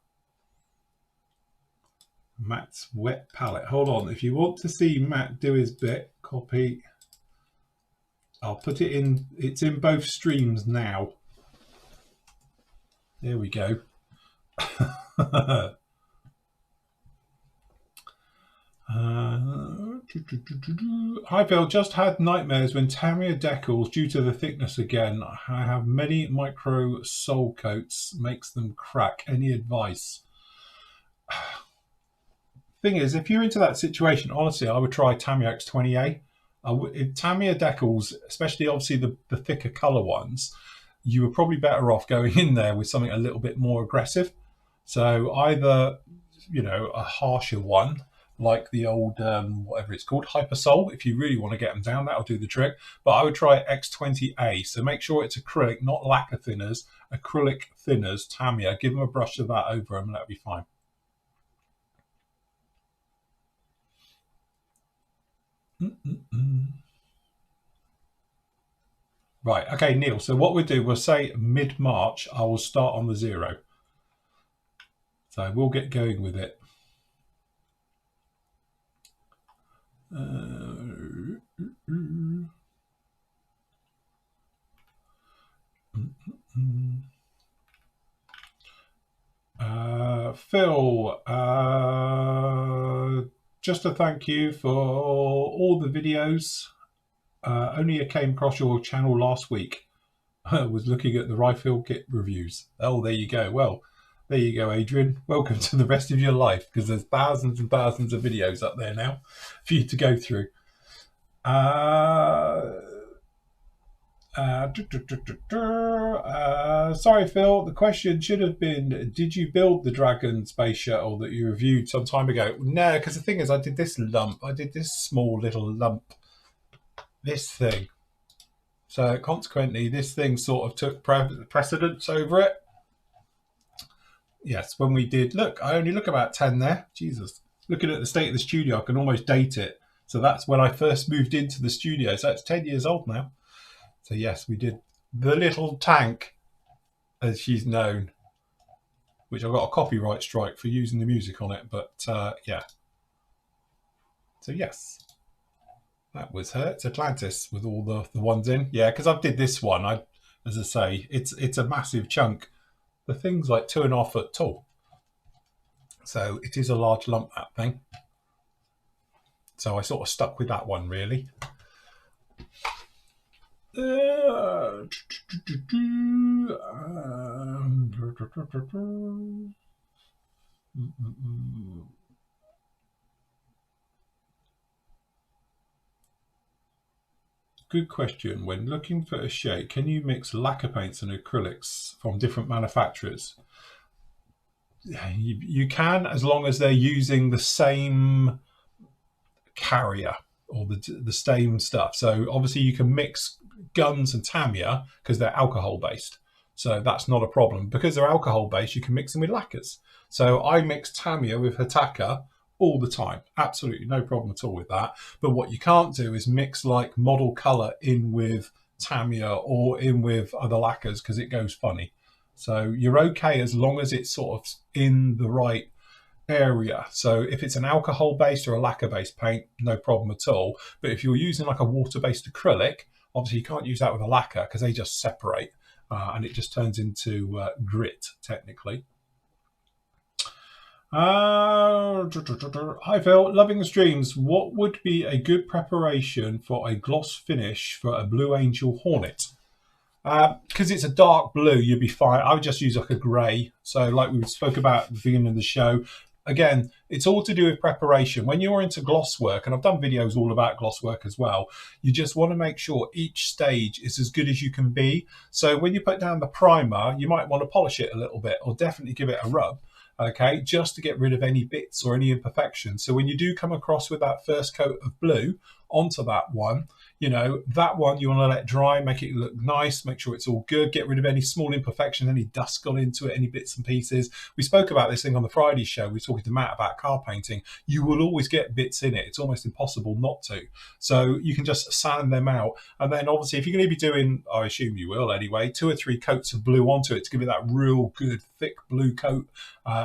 Matt's wet palette. Hold on, if you want to see Matt do his bit, copy. I'll put it in, it's in both streams now. There we go. Hi Phil, just had nightmares when Tamiya decals due to the thickness again. I have many micro sole coats, makes them crack. Any advice? Thing is, if you're into that situation, honestly, I would try Tamiya X20A. Tamiya decals, especially obviously the thicker colour ones, you were probably better off going in there with something a little bit more aggressive. So either, you know, a harsher one, like the old, whatever it's called, Hypersole. If you really want to get them down, that'll do the trick. But I would try X20A. So make sure it's acrylic, not lacquer thinners, acrylic thinners, Tamiya. Give them a brush of that over them and that'll be fine. Right, okay, Neil. So what we'll do, we'll say mid-March, I will start on the 0. So we'll get going with it. Phil, just a thank you for all the videos. Only I came across your channel last week. I was looking at the rifle kit reviews. Oh, there you go. Well, there you go, Adrian. Welcome to the rest of your life, because there's thousands and thousands of videos up there now for you to go through. Sorry, Phil. The question should have been, did you build the Dragon space shuttle that you reviewed some time ago? No, because the thing is, I did this lump. I did this small little lump. This thing. So consequently, this thing sort of took precedence over it. Yes, when we did, look, I only look about 10 there. Jesus. Looking at the state of the studio, I can almost date it. So that's when I first moved into the studio. So it's 10 years old now. So yes, we did the little tank, as she's known, which I got a copyright strike for using the music on it. But yeah. So yes. That was her. It's Atlantis with all the ones in. Yeah, because I did this one. As I say, it's a massive chunk. The thing's like 2.5 foot tall. So it is a large lump, that thing. So I sort of stuck with that one, really. Good question. When looking for a shade, can you mix lacquer paints and acrylics from different manufacturers? You can, as long as they're using the same carrier or the same stuff. So obviously you can mix guns and Tamiya because they're alcohol based. So that's not a problem. Because they're alcohol based, you can mix them with lacquers. So I mix Tamiya with Hitaka all the time. Absolutely no problem at all with that. But what you can't do is mix like model color in with Tamiya or in with other lacquers because it goes funny. So you're okay as long as it's sort of in the right area. So if it's an alcohol based or a lacquer based paint, no problem at all. But if you're using like a water based acrylic, obviously you can't use that with a lacquer because they just separate and it just turns into grit technically. Hi Phil, loving the streams. What would be a good preparation for a gloss finish for a Blue Angel Hornet? Because it's a dark blue, you'd be fine. I would just use like a grey. So like we spoke about at the beginning of the show, again, it's all to do with preparation. When you're into gloss work, and I've done videos all about gloss work as well, you just want to make sure each stage is as good as you can be. So when you put down the primer, you might want to polish it a little bit or definitely give it a rub. Okay, just to get rid of any bits or any imperfections. So when you do come across with that first coat of blue onto that one, you know, that one you want to let dry, make it look nice, make sure it's all good, get rid of any small imperfection, any dust got into it, any bits and pieces. We spoke about this thing on the Friday show. We were talking to Matt about car painting. You will always get bits in it. It's almost impossible not to. So you can just sand them out. And then obviously if you're going to be doing, I assume you will anyway, 2 or 3 coats of blue onto it to give it that real good thick blue coat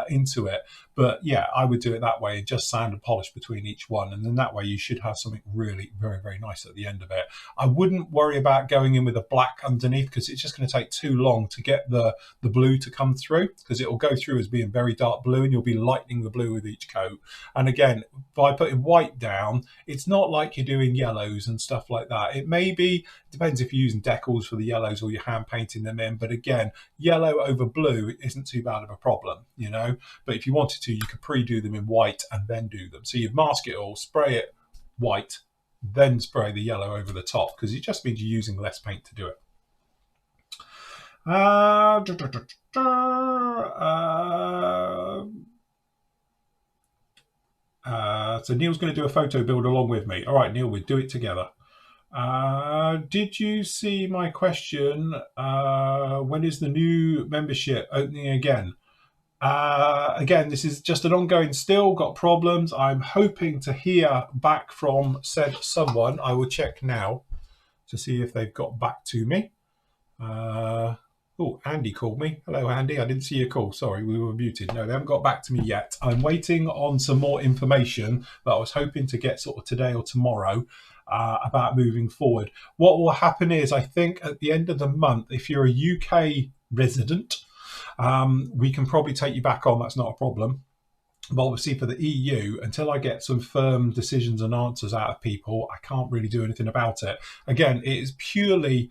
into it. But yeah, I would do it that way and just sand and polish between each one. And then that way you should have something really very, very nice at the end of it. I wouldn't worry about going in with a black underneath because it's just going to take too long to get the blue to come through, because it will go through as being very dark blue and you'll be lightening the blue with each coat. And again, by putting white down, it's not like you're doing yellows and stuff like that. It may be, depends if you're using decals for the yellows or you're hand painting them in. But again, yellow over blue isn't too bad of a problem, you know. But if you wanted to, you could pre-do them in white and then do them. So you'd mask it all, spray it white, then spray the yellow over the top, because it just means you're using less paint to do it. So Neil's going to do a photo build along with me. All right, Neil, we'll do it together. Did you see my question? When is the new membership opening again? Again, this is just an ongoing, still got problems. I'm hoping to hear back from said someone. I will check now to see if they've got back to me. Oh, Andy called me. Hello, Andy. I didn't see your call. Sorry, we were muted. No, they haven't got back to me yet. I'm waiting on some more information that I was hoping to get sort of today or tomorrow about moving forward. What will happen is, I think at the end of the month, if you're a UK resident, we can probably take you back on. That's not a problem. But obviously for the EU, until I get some firm decisions and answers out of people, I can't really do anything about it. Again, it is purely,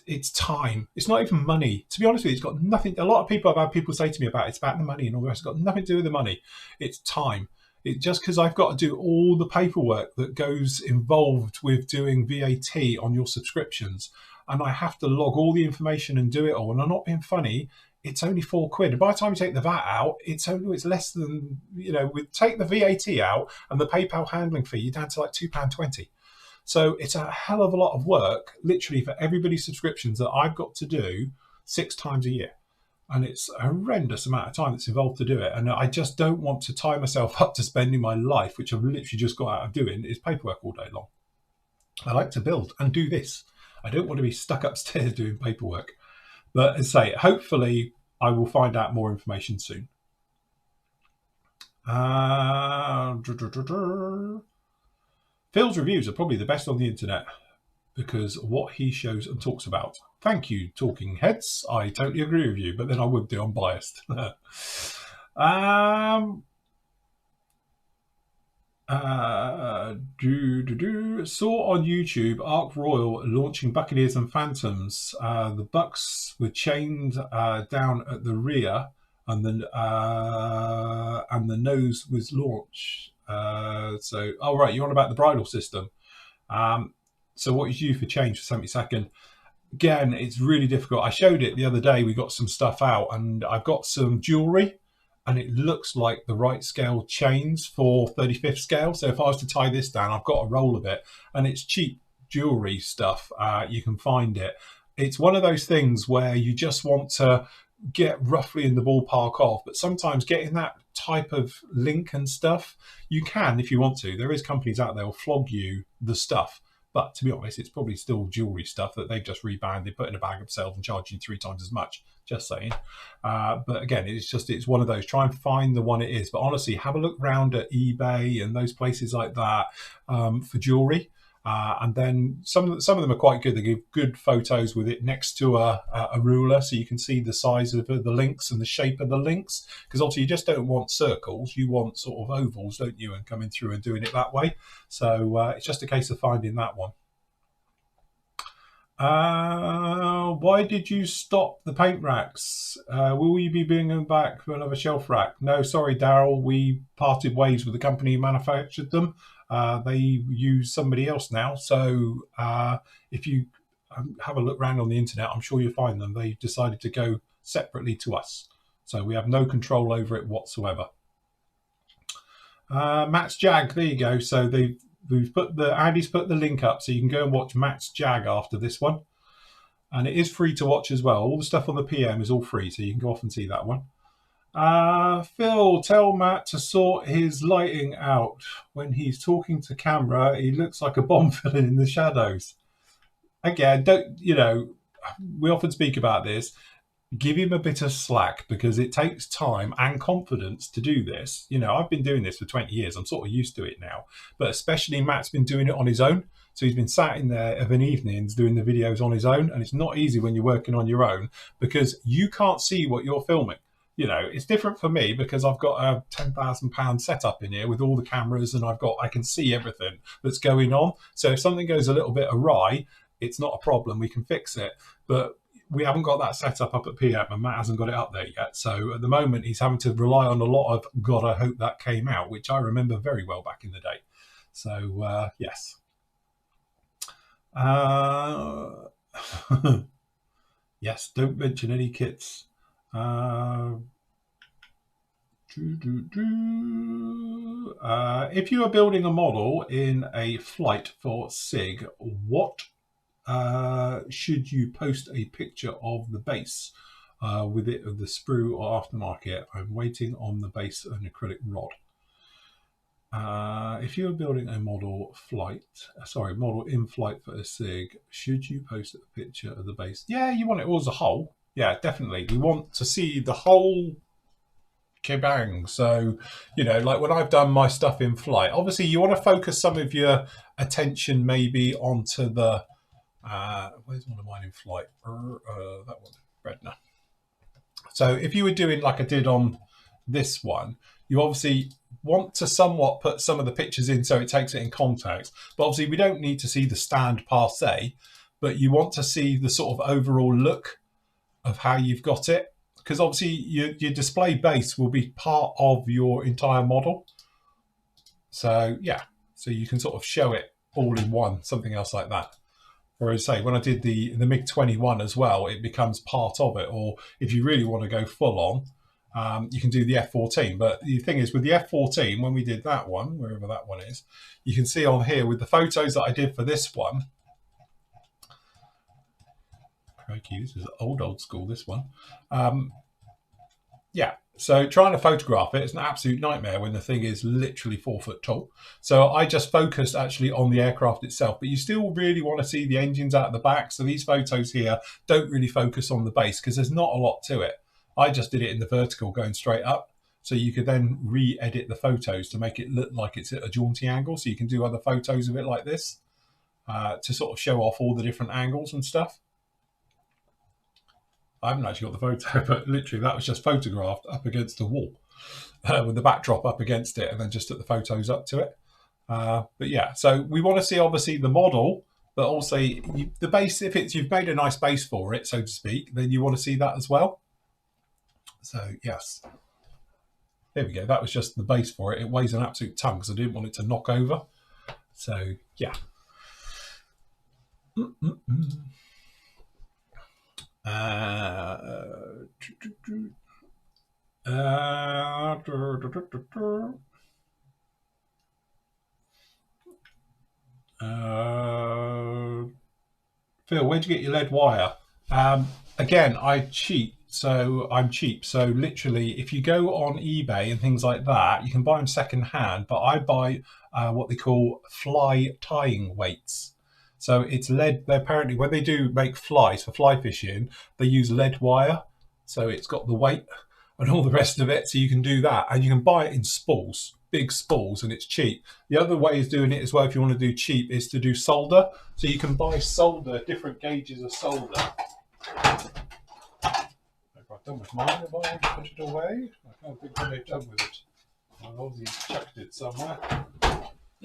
it's time. It's not even money. To be honest with you, it's got nothing. A lot of people, I've had people say to me about it's about the money and all the rest. It's got nothing to do with the money. It's time. It just because I've got to do all the paperwork that goes involved with doing VAT on your subscriptions, and I have to log all the information and do it all. And I'm not being funny. It's only £4. And by the time you take the VAT out, it's less than, you know, take the VAT out and the PayPal handling fee, you're down to like £2.20. So it's a hell of a lot of work, literally, for everybody's subscriptions that I've got to do 6 times a year. And it's a horrendous amount of time that's involved to do it. And I just don't want to tie myself up to spending my life, which I've literally just got out of doing, is paperwork all day long. I like to build and do this. I don't want to be stuck upstairs doing paperwork. But as I say, hopefully I will find out more information soon. Phil's reviews are probably the best on the internet because what he shows and talks about. Thank you, talking heads. I totally agree with you, but then I would do, I'm biased. Saw on YouTube Ark Royal launching Buccaneers and Phantoms. The Bucks were chained down at the rear, and the nose was launched. Oh right, you're on about the bridle system. So what is you for change for 72nd? Again, it's really difficult. I showed it the other day. We got some stuff out, and I've got some jewellery, and it looks like the right scale chains for 35th scale. So if I was to tie this down, I've got a roll of it, and it's cheap jewellery stuff. You can find it. It's one of those things where you just want to get roughly in the ballpark of, but sometimes getting that type of link and stuff, you can if you want to. There is companies out there will flog you the stuff, But to be honest, it's probably still jewellery stuff that they've just rebounded, put in a bag themselves and charge you 3 times as much. Just saying. But again, it's one of those. Try and find the one it is. But honestly, have a look round at eBay and those places like that for jewellery. And then some of them are quite good. They give good photos with it next to a ruler, so you can see the size of the links and the shape of the links. Because obviously you just don't want circles, you want sort of ovals, don't you? And coming through and doing it that way. So it's just a case of finding that one. Why did you stop the paint racks? Will you be bringing them back for another shelf rack? No, sorry, Daryl. We parted ways with the company who manufactured them. They use somebody else now. So if you have a look around on the internet, I'm sure you'll find them. They decided to go separately to us. So we have no control over it whatsoever. Matt's Jag, there you go. So Andy's put the link up, so you can go and watch Matt's Jag after this one. And it is free to watch as well. All the stuff on the PM is all free, so you can go off and see that one. Phil, tell Matt to sort his lighting out. When he's talking to camera, he looks like a bomb villain in the shadows. Again, we often speak about this. Give him a bit of slack, because it takes time and confidence to do this. I've been doing this for 20 years. I'm sort of used to it now. But especially Matt's been doing it on his own. So he's been sat in there of an evenings doing the videos on his own. And it's not easy when you're working on your own, because you can't see what you're filming. It's different for me because I've got a £10,000 setup in here with all the cameras, and I can see everything that's going on. So if something goes a little bit awry, it's not a problem. We can fix it. But we haven't got that set up at PM, and Matt hasn't got it up there yet. So at the moment, he's having to rely on a lot of God, I hope that came out, which I remember very well back in the day. So, yes. Yes, don't mention any kits. If you are building a model in a flight for SIG, what should you post a picture of the base with it of the sprue or aftermarket? I'm waiting on the base and acrylic rod. If you're building a model in flight for a SIG, should you post a picture of the base? Yeah, you want it all as a whole. Yeah, definitely. We want to see the whole kabang. So, like when I've done my stuff in flight, obviously you want to focus some of your attention maybe onto the where's one of mine in flight? That one, Redner. So if you were doing like I did on this one, you obviously want to somewhat put some of the pictures in so it takes it in context. But obviously we don't need to see the stand per se, but you want to see the sort of overall look of how you've got it. Because obviously your display base will be part of your entire model. So yeah, so you can sort of show it all in one, something else like that. Whereas say when I did the MiG-21 as well, it becomes part of it. Or if you really want to go full on, you can do the F-14. But the thing is with the F-14, when we did that one, wherever that one is, you can see on here with the photos that I did for this one. Crikey, this is old school, this one. Yeah, so trying to photograph it is an absolute nightmare when the thing is literally 4 foot tall. So I just focused actually on the aircraft itself, but you still really want to see the engines out the back. So these photos here don't really focus on the base because there's not a lot to it. I just did it in the vertical going straight up. So you could then re-edit the photos to make it look like it's at a jaunty angle. So you can do other photos of it like this to sort of show off all the different angles and stuff. I haven't actually got the photo, but literally that was just photographed up against the wall with the backdrop up against it and then just took the photos up to it. But yeah, so we want to see obviously the model, but also the base. If you've made a nice base for it, so to speak, then you want to see that as well. So yes, there we go. That was just the base for it. It weighs an absolute ton because I didn't want it to knock over. So yeah. Phil, where'd you get your lead wire? Again, I'm cheap. So literally, if you go on eBay and things like that, you can buy them second hand. But I buy what they call fly tying weights. So it's lead. Apparently, when they do make flies for fly fishing, they use lead wire. So it's got the weight and all the rest of it. So you can do that, and you can buy it in spools, big spools, and it's cheap. The other way of doing it as well, if you want to do cheap, is to do solder. So you can buy solder, different gauges of solder. I've done with mine. Have I put it away? I can't think what I've done with it. I've obviously chucked it somewhere.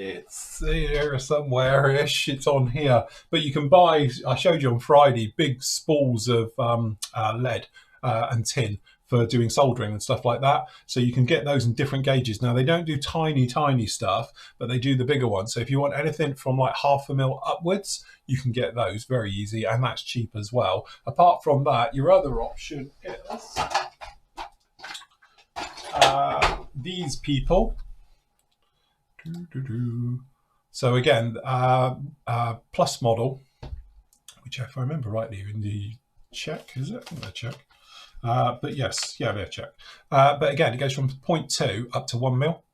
It's here somewhere-ish. It's on here. But you can buy, I showed you on Friday, big spools of lead and tin for doing soldering and stuff like that. So you can get those in different gauges. Now, they don't do tiny, tiny stuff, but they do the bigger ones. So if you want anything from like 0.5 mil upwards, you can get those very easy, and that's cheap as well. Apart from that, your other option is these people. So again, plus model, which if I remember rightly in the check, is it? I'm going to check. But yes, yeah, they're check. But again, it goes from 0.2 up to 1 mil.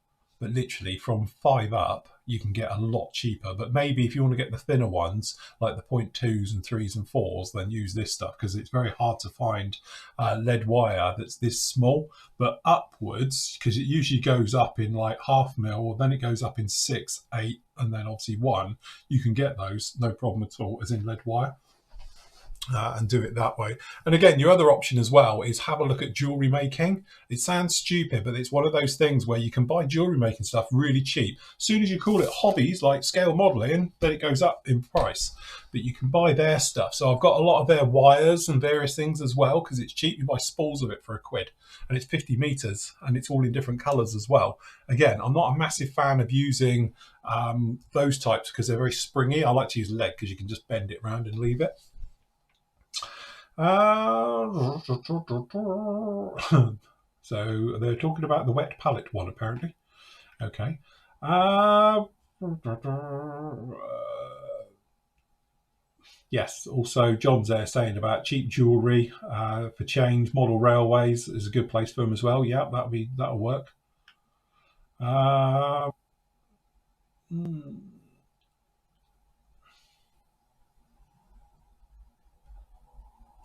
But literally from 5 up, you can get a lot cheaper. But maybe if you want to get the thinner ones, like the 0.2s and 3s and 4s, then use this stuff, because it's very hard to find lead wire that's this small. But upwards, because it usually goes up in like 0.5 mil, or then it goes up in 6, 8, and then obviously 1, you can get those, no problem at all, as in lead wire. And do it that way. And again, your other option as well is have a look at jewelry making. It sounds stupid, but it's one of those things where you can buy jewelry making stuff really cheap. As soon as you call it hobbies like scale modeling, then it goes up in price. But you can buy their stuff. So I've got a lot of their wires and various things as well, because it's cheap. You buy spools of it for £1, and it's 50 meters, and it's all in different colors as well. Again, I'm not a massive fan of using those types because they're very springy. I like to use lead because you can just bend it around and leave it. So they're talking about the wet palette one, apparently. Okay. Yes, also John's there saying about cheap jewellery for change. Model Railways is a good place for them as well. Yeah, that'll work.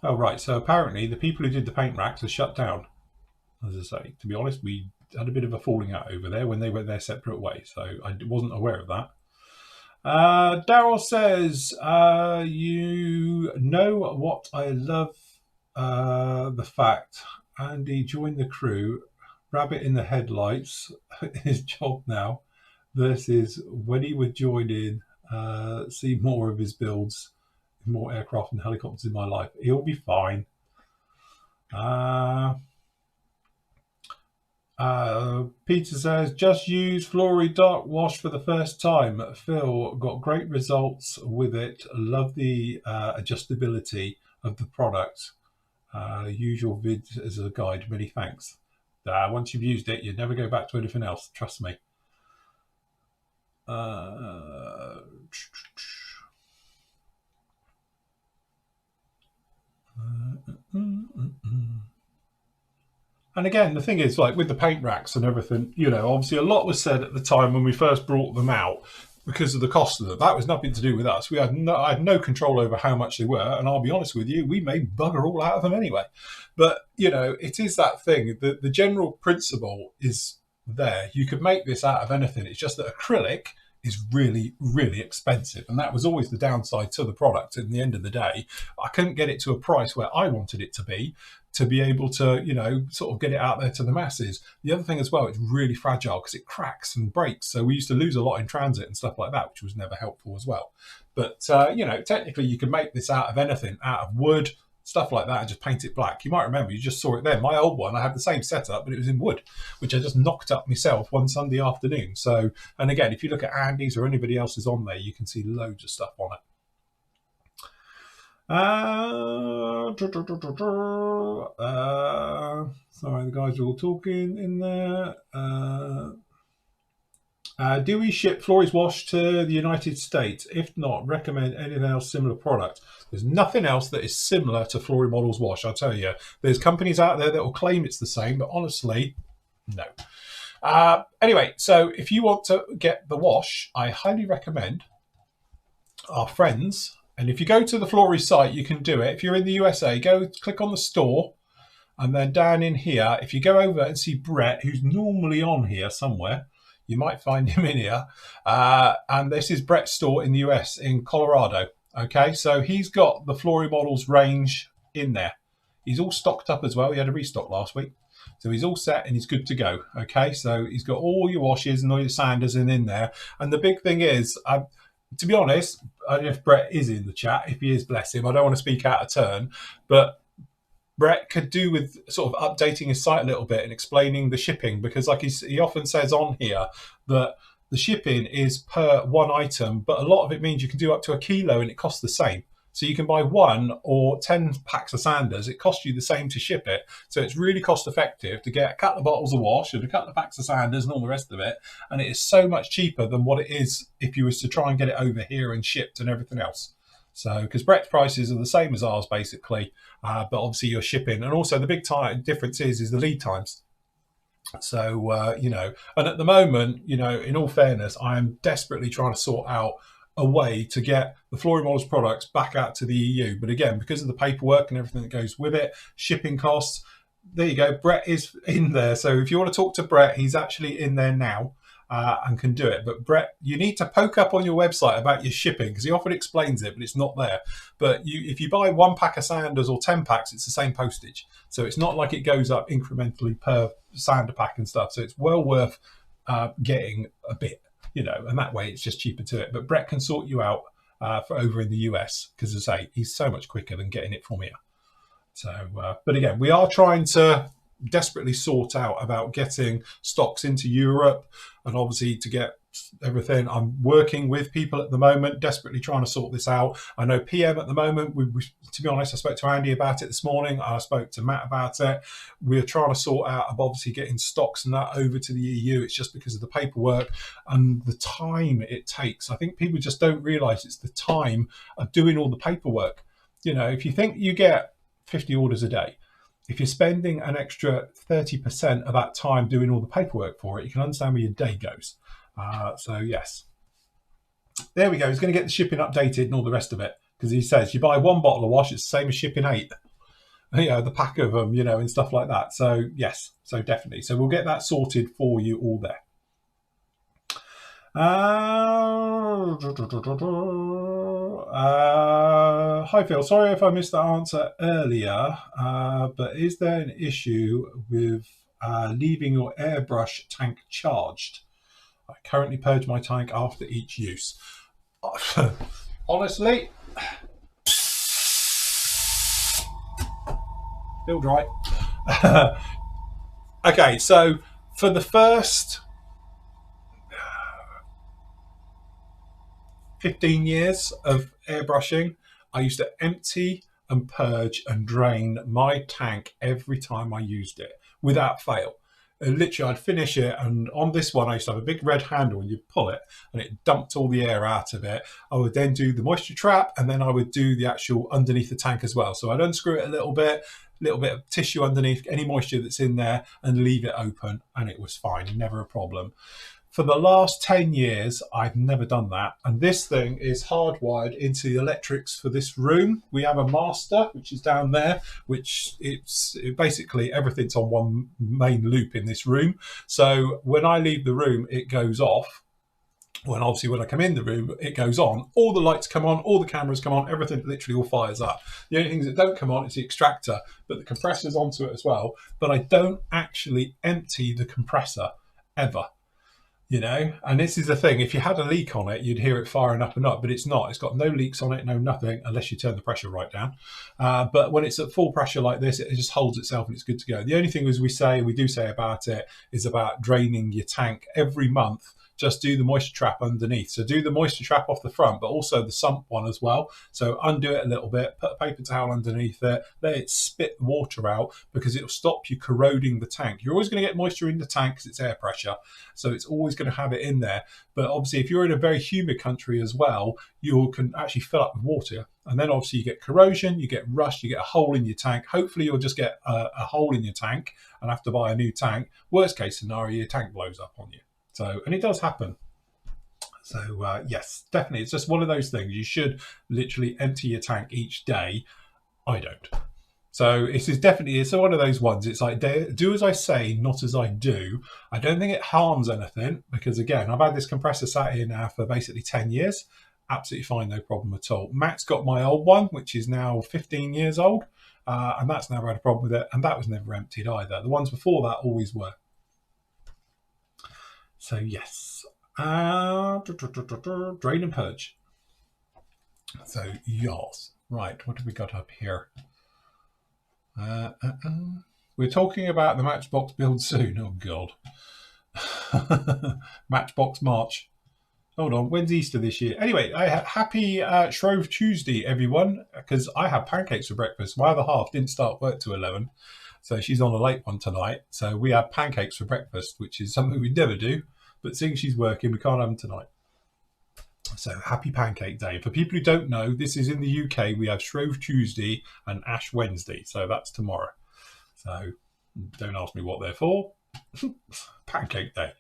Oh, right. So apparently the people who did the paint racks are shut down. As I say, to be honest, we had a bit of a falling out over there when they went their separate ways. So I wasn't aware of that. Daryl says, you know what I love the fact Andy joined the crew, rabbit in the headlights, his job now, versus when he would join in, see more of his builds, more aircraft and helicopters in my life. He'll be fine. Peter says, just use Flory Dark Wash for the first time. Phil got great results with it. Love the adjustability of the product. Usual vid as a guide. Many thanks. Once you've used it, you'd never go back to anything else. Trust me. And again, the thing is, like with the paint racks and everything, you know, obviously a lot was said at the time when we first brought them out because of the cost of them. That was nothing to do with us. I had no control over how much they were, and I'll be honest with you, we made bugger all out of them anyway. But you know, it is that thing. The general principle is there. You could make this out of anything. It's just that acrylic is really, really expensive, and that was always the downside to the product. At the end of the day, I couldn't get it to a price where I wanted it to be able to, you know, sort of get it out there to the masses. The other thing as well, it's really fragile because it cracks and breaks. So we used to lose a lot in transit and stuff like that, which was never helpful as well. But, you know, technically you can make this out of anything, out of wood, stuff like that, and just paint it black. You might remember, you just saw it there. My old one, I had the same setup, but it was in wood, which I just knocked up myself one Sunday afternoon. So, and again, if you look at Andy's or anybody else's on there, you can see loads of stuff on it. Sorry, the guys are all talking in there. Do we ship Flory's Wash to the United States? If not, recommend anything else similar product. There's nothing else that is similar to Flory Models Wash, I'll tell you. There's companies out there that will claim it's the same, but honestly, no. Anyway, so if you want to get the wash, I highly recommend our friends. And if you go to the Flory site, you can do it. If you're in the USA, go click on the store. And then down in here, if you go over and see Brett, who's normally on here somewhere, you might find him in here. And this is Brett's store in the US, in Colorado. Okay, so he's got the Flory Models range in there. He's all stocked up as well. He had a restock last week. So he's all set and he's good to go. Okay, so he's got all your washes and all your sanders in there. And the big thing is, to be honest, I don't know if Brett is in the chat. If he is, bless him. I don't want to speak out of turn, but Brett could do with sort of updating his site a little bit and explaining the shipping, because like he often says on here that the shipping is per one item, but a lot of it means you can do up to 1 kilo and it costs the same. So you can buy 1 or 10 packs of sanders. It costs you the same to ship it. So it's really cost effective to get a couple of bottles of wash and a couple of packs of sanders and all the rest of it. And it is so much cheaper than what it is if you was to try and get it over here and shipped and everything else. So, because Brett's prices are the same as ours, basically, but obviously you're shipping. And also the big difference is the lead times. So, and at the moment, in all fairness, I am desperately trying to sort out a way to get the Flory Models products back out to the EU. But again, because of the paperwork and everything that goes with it, shipping costs, there you go. Brett is in there. So if you want to talk to Brett, he's actually in there now. And can do it. But Brett, you need to poke up on your website about your shipping, because he often explains it, but it's not there. But if you buy 1 pack of sanders or 10 packs, it's the same postage. So it's not like it goes up incrementally per sander pack and stuff. So it's well worth getting a bit, and that way it's just cheaper to it. But Brett can sort you out for over in the US, because as I say, he's so much quicker than getting it from here. So, but again, we are trying to desperately sort out about getting stocks into Europe, and obviously to get everything. I'm working with people at the moment, desperately trying to sort this out. I know PM at the moment, to be honest, I spoke to Andy about it this morning. I spoke to Matt about it. We're trying to sort out of obviously getting stocks and that over to the EU. It's just because of the paperwork and the time it takes. I think people just don't realise it's the time of doing all the paperwork. If you think you get 50 orders a day, if you're spending an extra 30% of that time doing all the paperwork for it, you can understand where your day goes. So yes, there we go. He's going to get the shipping updated and all the rest of it, because he says you buy 1 bottle of wash, it's the same as shipping 8. The pack of them, and stuff like that. So yes, so definitely. So we'll get that sorted for you all there. Hi Phil, sorry if I missed that answer earlier, but is there an issue with leaving your airbrush tank charged? I currently purge my tank after each use. Honestly, still dry. Okay, so for the first 15 years of airbrushing, I used to empty and purge and drain my tank every time I used it, without fail. Literally, I'd finish it, and on this one, I used to have a big red handle, and you'd pull it, and it dumped all the air out of it. I would then do the moisture trap, and then I would do the actual underneath the tank as well. So I'd unscrew it a little bit of tissue underneath any moisture that's in there, and leave it open, and it was fine, never a problem. For the last 10 years, I've never done that. And this thing is hardwired into the electrics for this room. We have a master, which is down there, which basically everything's on one main loop in this room. So when I leave the room, it goes off. When I come in the room, it goes on. All the lights come on, all the cameras come on, everything literally all fires up. The only things that don't come on is the extractor, but the compressor's onto it as well. But I don't actually empty the compressor ever. And this is the thing, if you had a leak on it, you'd hear it firing up and up, but it's not. It's got no leaks on it, no nothing, unless you turn the pressure right down. But when it's at full pressure like this, it just holds itself and it's good to go. The only thing we do say about it is about draining your tank every month. Just do the moisture trap underneath. So do the moisture trap off the front, but also the sump one as well. So undo it a little bit, put a paper towel underneath it, let it spit the water out, because it'll stop you corroding the tank. You're always going to get moisture in the tank because it's air pressure. So it's always going to have it in there. But obviously, if you're in a very humid country as well, you can actually fill up with water. And then obviously you get corrosion, you get rust, you get a hole in your tank. Hopefully you'll just get a hole in your tank and have to buy a new tank. Worst case scenario, your tank blows up on you. So, and it does happen. So yes, definitely, it's just one of those things. You should literally empty your tank each day. I don't. So it's one of those ones. It's like do as I say, not as I do. I don't think it harms anything because again, I've had this compressor sat here now for basically 10 years. Absolutely fine, no problem at all. Matt's got my old one, which is now 15 years old, and that's never had a problem with it, and that was never emptied either. The ones before that always were. So yes, drain and purge. So yes, right. What have we got up here? We're talking about the Matchbox build soon. Oh God, Matchbox March. Hold on, when's Easter this year? Anyway, happy Shrove Tuesday, everyone, because I had pancakes for breakfast. My other half didn't start work till 11, so she's on a late one tonight. So we had pancakes for breakfast, which is something we never do. But seeing she's working, we can't have them tonight. So happy Pancake Day. For people who don't know, this is in the UK. We have Shrove Tuesday and Ash Wednesday. So that's tomorrow. So don't ask me what they're for. Pancake Day.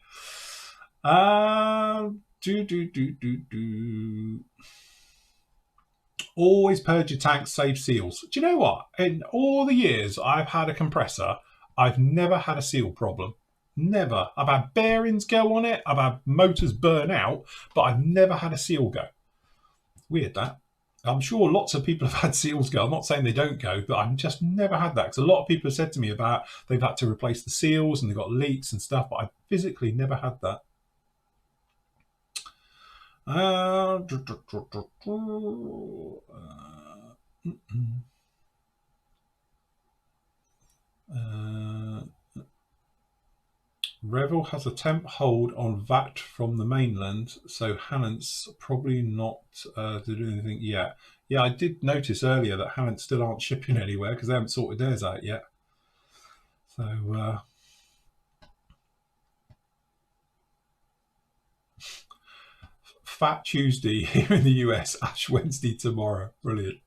Always purge your tanks, save seals. Do you know what? In all the years I've had a compressor, I've never had a seal problem. Never. I've had bearings go on it. I've had motors burn out, but I've never had a seal go. Weird that. I'm sure lots of people have had seals go. I'm not saying they don't go, but I've just never had that. Because a lot of people have said to me about they've had to replace the seals and they've got leaks and stuff, but I've physically never had that. Revel has a temp hold on VAT from the mainland, so Hannant's probably not doing anything yet. Yeah, I did notice earlier that Hannant still aren't shipping anywhere because they haven't sorted theirs out yet. So Fat Tuesday here in the US, Ash Wednesday tomorrow. Brilliant.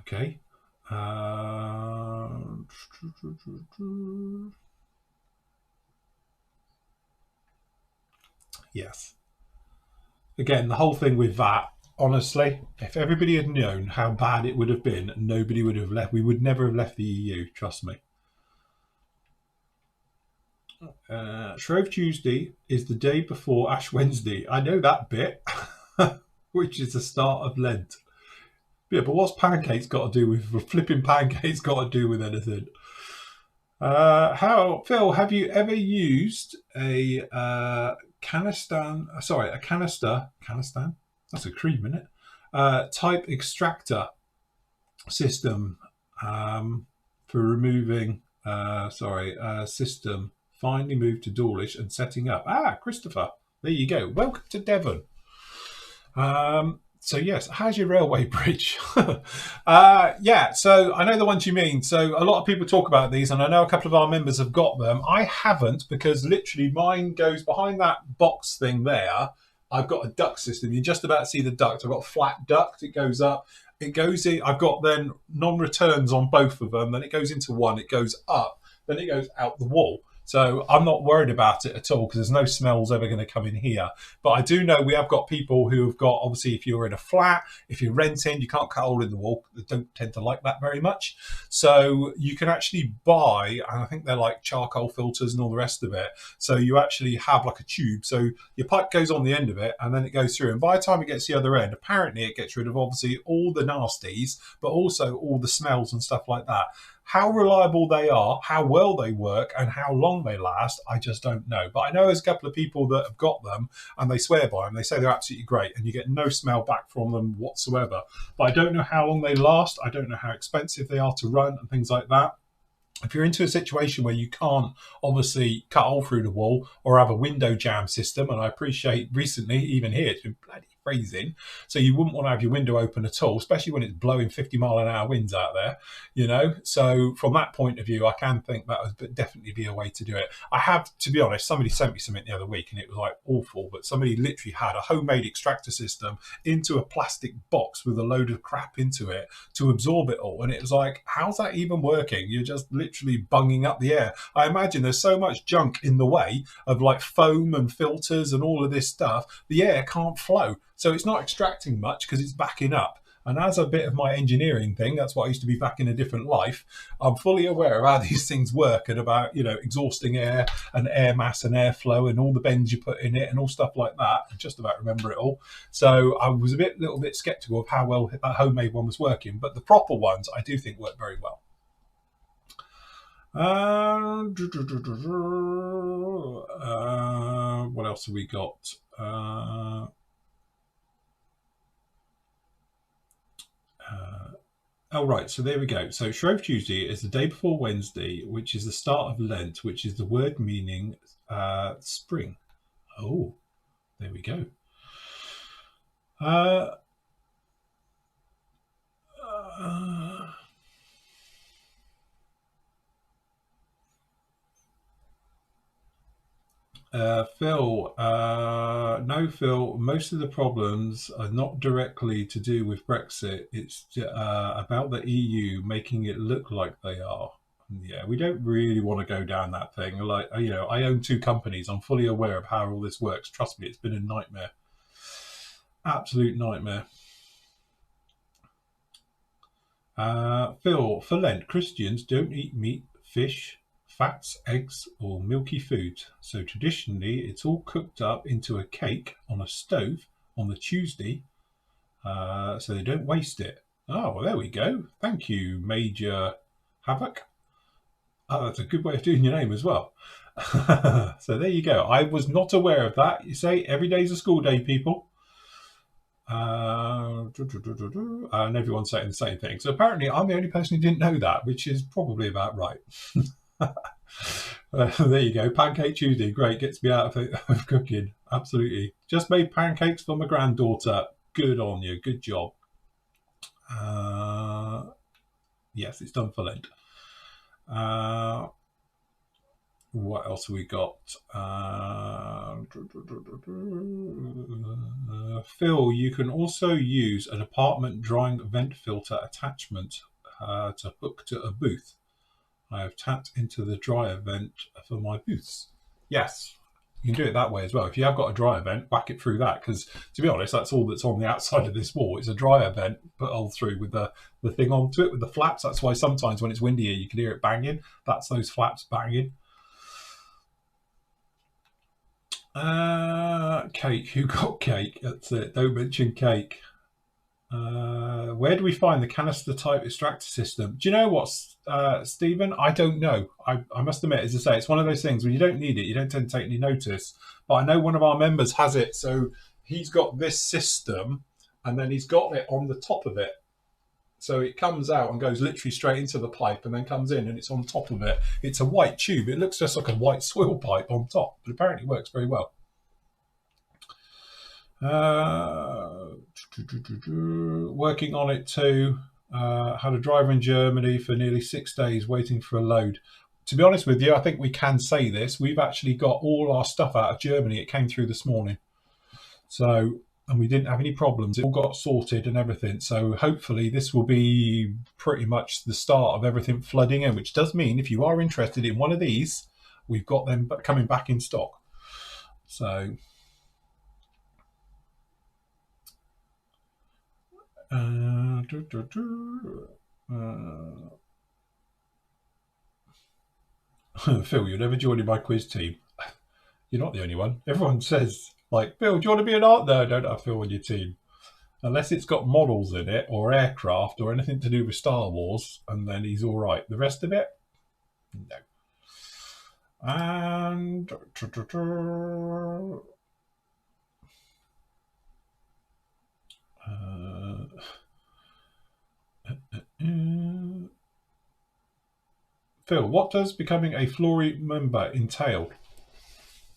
Okay. Yes. Again, the whole thing with that, honestly, if everybody had known how bad it would have been, nobody would have left. We would never have left the EU, trust me. Shrove Tuesday is the day before Ash Wednesday. I know that bit, which is the start of Lent. Yeah, but what's pancakes got to do with flipping pancakes? Got to do with anything? Phil? Have you ever used a canister? That's a cream, isn't it? Type extractor system for removing. System. Finally moved to Dawlish and setting up. Christopher, there you go. Welcome to Devon. So yes, how's your railway bridge? Yeah, so I know the ones you mean. So a lot of people talk about these, and I know a couple of our members have got them. I haven't, because literally mine goes behind that box thing there. I've got a duct system. You just about see the duct. I've got a flat duct. It goes up. It goes in. I've got then non-returns on both of them. Then it goes into one. It goes up. Then it goes out the wall. So I'm not worried about it at all because there's no smells ever going to come in here. But I do know we have got people who have got, obviously, if you're in a flat, if you're renting, you can't cut a hole in the wall. They don't tend to like that very much. So you can actually buy, and I think they're like charcoal filters and all the rest of it. So you actually have like a tube. So your pipe goes on the end of it and then it goes through. And by the time it gets to the other end, apparently it gets rid of obviously all the nasties, but also all the smells and stuff like that. How reliable they are, how well they work, and how long they last, I just don't know. But I know there's a couple of people that have got them and they swear by them. They say they're absolutely great and you get no smell back from them whatsoever. But I don't know how long they last. I don't know how expensive they are to run and things like that. If you're into a situation where you can't obviously cut a hole through the wall or have a window jam system, and I appreciate recently, even here, it's been bloody freezing. So you wouldn't want to have your window open at all, especially when it's blowing 50-mile-an-hour winds out there, So from that point of view, I can think that would definitely be a way to do it. I have, to be honest, somebody sent me something the other week and it was like awful, but somebody literally had a homemade extractor system into a plastic box with a load of crap into it to absorb it all. And it was like, how's that even working? You're just literally bunging up the air. I imagine there's so much junk in the way of like foam and filters and all of this stuff, the air can't flow. So it's not extracting much because it's backing up. And as a bit of my engineering thing, that's what I used to be back in a different life, I'm fully aware of how these things work and about, exhausting air and air mass and airflow and all the bends you put in it and all stuff like that. I just about remember it all. So I was a little bit skeptical of how well that homemade one was working, but the proper ones I do think work very well. What else have we got? Right, so there we go. So Shrove Tuesday is the day before Wednesday, which is the start of Lent, which is the word meaning spring. Oh, there we go. Phil, no, Phil, most of the problems are not directly to do with Brexit. It's about the EU making it look like they are. Yeah, we don't really want to go down that thing. Like, I own 2 companies. I'm fully aware of how all this works. Trust me, it's been a nightmare. Absolute nightmare. Phil, for Lent, Christians don't eat meat, fish, fats, eggs, or milky food. So traditionally, it's all cooked up into a cake on a stove on the Tuesday, so they don't waste it. Oh, well, there we go. Thank you, Major Havoc. Oh, that's a good way of doing your name as well. So there you go. I was not aware of that. You say every day's a school day, people. And everyone's saying the same thing. So apparently I'm the only person who didn't know that, which is probably about right. There you go. Pancake Tuesday. Great. Gets me out of cooking. Absolutely. Just made pancakes for my granddaughter. Good on you. Good job. Yes, it's done for Lent. What else have we got? Phil, you can also use an apartment drying vent filter attachment to hook to a booth. I have tapped into the dryer vent for my booths. Yes, you can do it that way as well. If you have got a dryer vent, whack it through that, because to be honest, that's all that's on the outside of this wall. It's a dryer vent put all through with the thing onto it, with the flaps. That's why sometimes when it's windier, you can hear it banging. That's those flaps banging. Cake. Who got cake? That's it. Don't mention cake. Where do we find the canister type extractor system? Do you know what, Stephen? I don't know. I must admit, as I say, it's one of those things when you don't need it, you don't tend to take any notice. But I know one of our members has it, so he's got this system, and then he's got it on the top of it. So it comes out and goes literally straight into the pipe, and then comes in, and it's on top of it. It's a white tube. It looks just like a white swill pipe on top, but apparently works very well. Working on it too. Had a driver in Germany for nearly 6 days waiting for a load. To be honest with you, I think we can say this. We've actually got all our stuff out of Germany. It came through this morning. So, and we didn't have any problems. It all got sorted and everything. So hopefully this will be pretty much the start of everything flooding in, which does mean if you are interested in one of these, we've got them coming back in stock. So... Phil, you're never joining my quiz team. You're not the only one. Everyone says, like, Phil, do you want to be an art? No, don't have Phil on your team. Unless it's got models in it, or aircraft, or anything to do with Star Wars, and then he's all right. The rest of it, no. And... Phil, what does becoming a Flory member entail?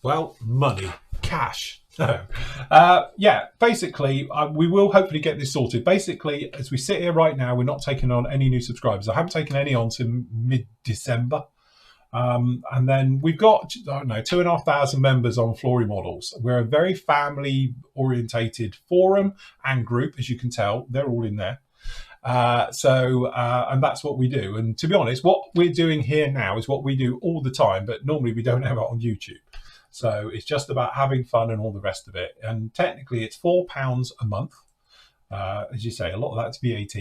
Well, money. cash. No. Yeah, basically, we will hopefully get this sorted. Basically, as we sit here right now, we're not taking on any new subscribers. I haven't taken any on to mid-December. And then we've got, I don't know, 2,500 members on Flory Models. We're a very family-orientated forum and group, as you can tell. They're all in there. And that's what we do. And to be honest, what we're doing here now is what we do all the time, but normally we don't have it on YouTube. So it's just about having fun and all the rest of it. And technically it's £4 a month. As you say, a lot of that's VAT.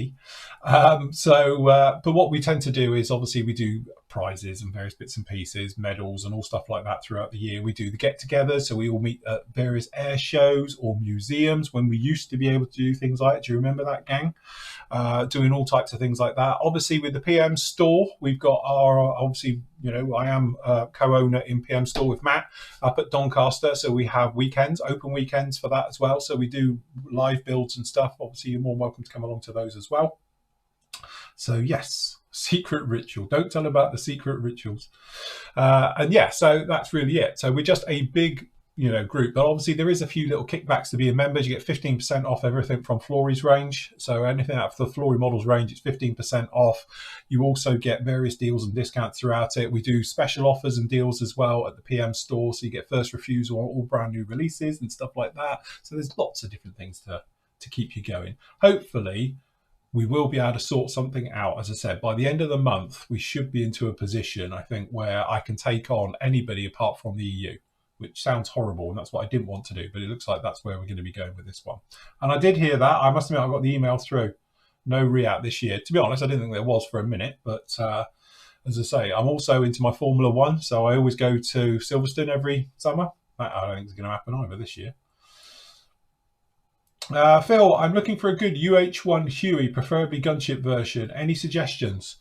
But what we tend to do is obviously we do prizes and various bits and pieces, medals and all stuff like that throughout the year. We do the get-together, so we all meet at various air shows or museums when we used to be able to do things like that. Do you remember that, gang? Doing all types of things like that. Obviously, with the PM store, we've got our, obviously, you know, I am a co-owner in PM store with Matt up at Doncaster. So we have weekends, open weekends for that as well. So we do live builds and stuff. Obviously, you're more welcome to come along to those as well. So yes, secret ritual. Don't tell about the secret rituals. And yeah, so that's really it. So we're just a big, you know, group, but obviously there is a few little kickbacks to being members. You get 15% off everything from Flory's range. So anything out of the Flory Models range, it's 15% off. You also get various deals and discounts throughout it. We do special offers and deals as well at the PM store. So you get first refusal on all brand new releases and stuff like that. So there's lots of different things to keep you going. Hopefully we will be able to sort something out. As I said, by the end of the month, we should be into a position, I think, where I can take on anybody apart from the EU, which sounds horrible, and that's what I didn't want to do, but it looks like that's where we're going to be going with this one. And I did hear that. I must admit, I got the email through. No re-out this year. To be honest, I didn't think there was for a minute, but as I say, I'm also into my Formula One, so I always go to Silverstone every summer. That I don't think is going to happen either this year. Phil, I'm looking for a good UH1 Huey, preferably gunship version. Any suggestions?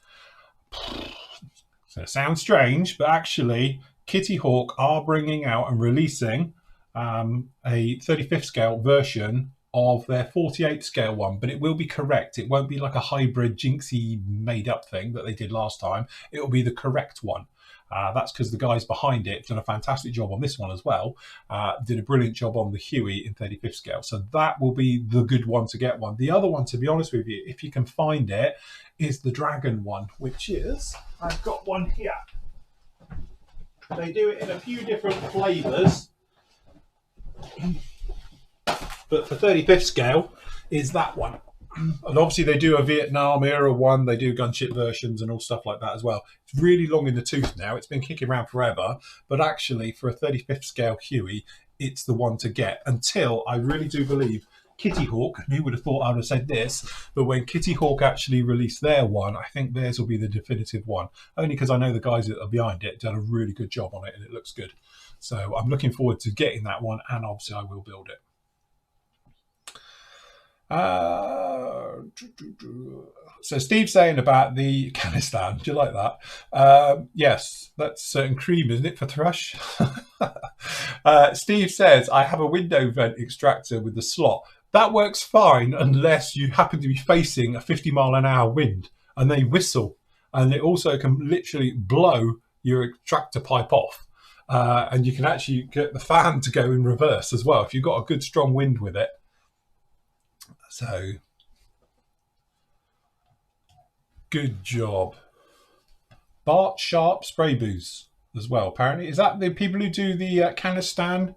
So it sounds strange, but actually Kitty Hawk are bringing out and releasing a 35th scale version of their 48 scale one, but it will be correct. It won't be like a hybrid jinxy made up thing that they did last time. It will be the correct one. That's because the guys behind it have done a fantastic job on this one as well. Did a brilliant job on the Huey in 35th scale. So that will be the good one to get one. The other one, to be honest with you, if you can find it, is the Dragon one, which is, I've got one here. They do it in a few different flavours. But for 35th scale is that one. And obviously they do a Vietnam era one, they do gunship versions and all stuff like that as well. It's really long in the tooth now. It's been kicking around forever. But actually for a 35th scale Huey, it's the one to get until I really do believe Kitty Hawk, who would have thought I would have said this, but when Kitty Hawk actually released their one, I think theirs will be the definitive one. Only because I know the guys that are behind it done a really good job on it and it looks good. So I'm looking forward to getting that one, and obviously I will build it. So Steve's saying about the canistan. Do you like that? Yes, that's certain cream, isn't it, for thrush? Steve says, I have a window vent extractor with the slot. That works fine unless you happen to be facing a 50-mile-an-hour wind and they whistle. And it also can literally blow your extractor pipe off. And you can actually get the fan to go in reverse as well if you've got a good strong wind with it. So, good job. Bart Sharp spray booze as well, apparently. Is that the people who do the canistan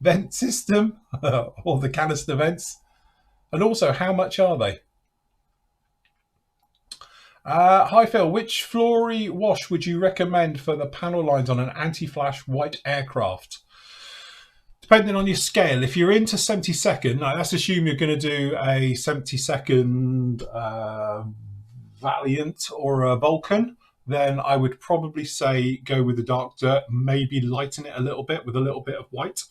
vent system or the canister vents? And also, how much are they? Hi Phil, which Flory wash would you recommend for the panel lines on an anti-flash white aircraft? Depending on your scale, if you're into 72nd, let's assume you're going to do a 72nd Valiant or a Vulcan, then I would probably say go with the dark dirt, maybe lighten it a little bit with a little bit of white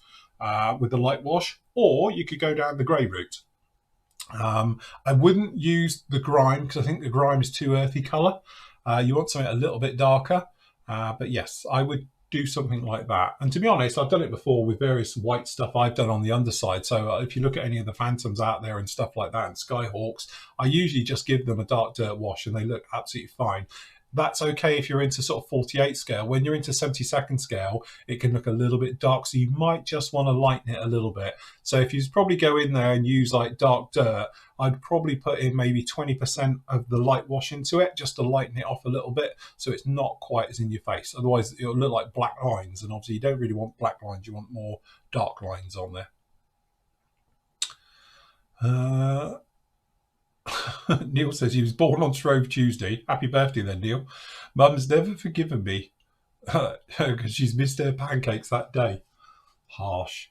with the light wash, or you could go down the grey route. I wouldn't use the grime because I think the grime is too earthy colour. You want something a little bit darker, but yes, I would do something like that. And to be honest, I've done it before with various white stuff I've done on the underside. So if you look at any of the Phantoms out there and stuff like that and Skyhawks, I usually just give them a dark dirt wash and they look absolutely fine. That's okay if you're into sort of 48 scale. When you're into 72nd scale, it can look a little bit dark, so you might just want to lighten it a little bit. So if you probably go in there and use like dark dirt, I'd probably put in maybe 20% of the light wash into it just to lighten it off a little bit, so it's not quite as in your face. Otherwise, it'll look like black lines, and obviously you don't really want black lines. You want more dark lines on there. Neil says he was born on Shrove Tuesday. Happy birthday then, Neil. Mum's never forgiven me because she's missed her pancakes that day. Harsh.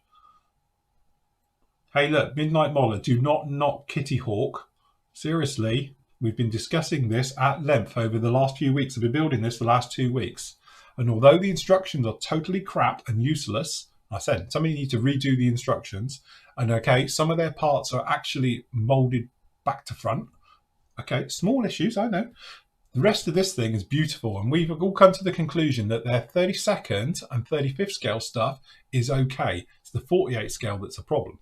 Hey, look, Midnight Moller, do not knock Kitty Hawk. Seriously, we've been discussing this at length over the last few weeks. I've been building this the last 2 weeks. And although the instructions are totally crap and useless, I said, somebody needs to redo the instructions. And okay, some of their parts are actually molded back to front. Okay, small issues, I know. The rest of this thing is beautiful, and we've all come to the conclusion that their 32nd and 35th scale stuff is okay. It's the 48 scale that's a problem.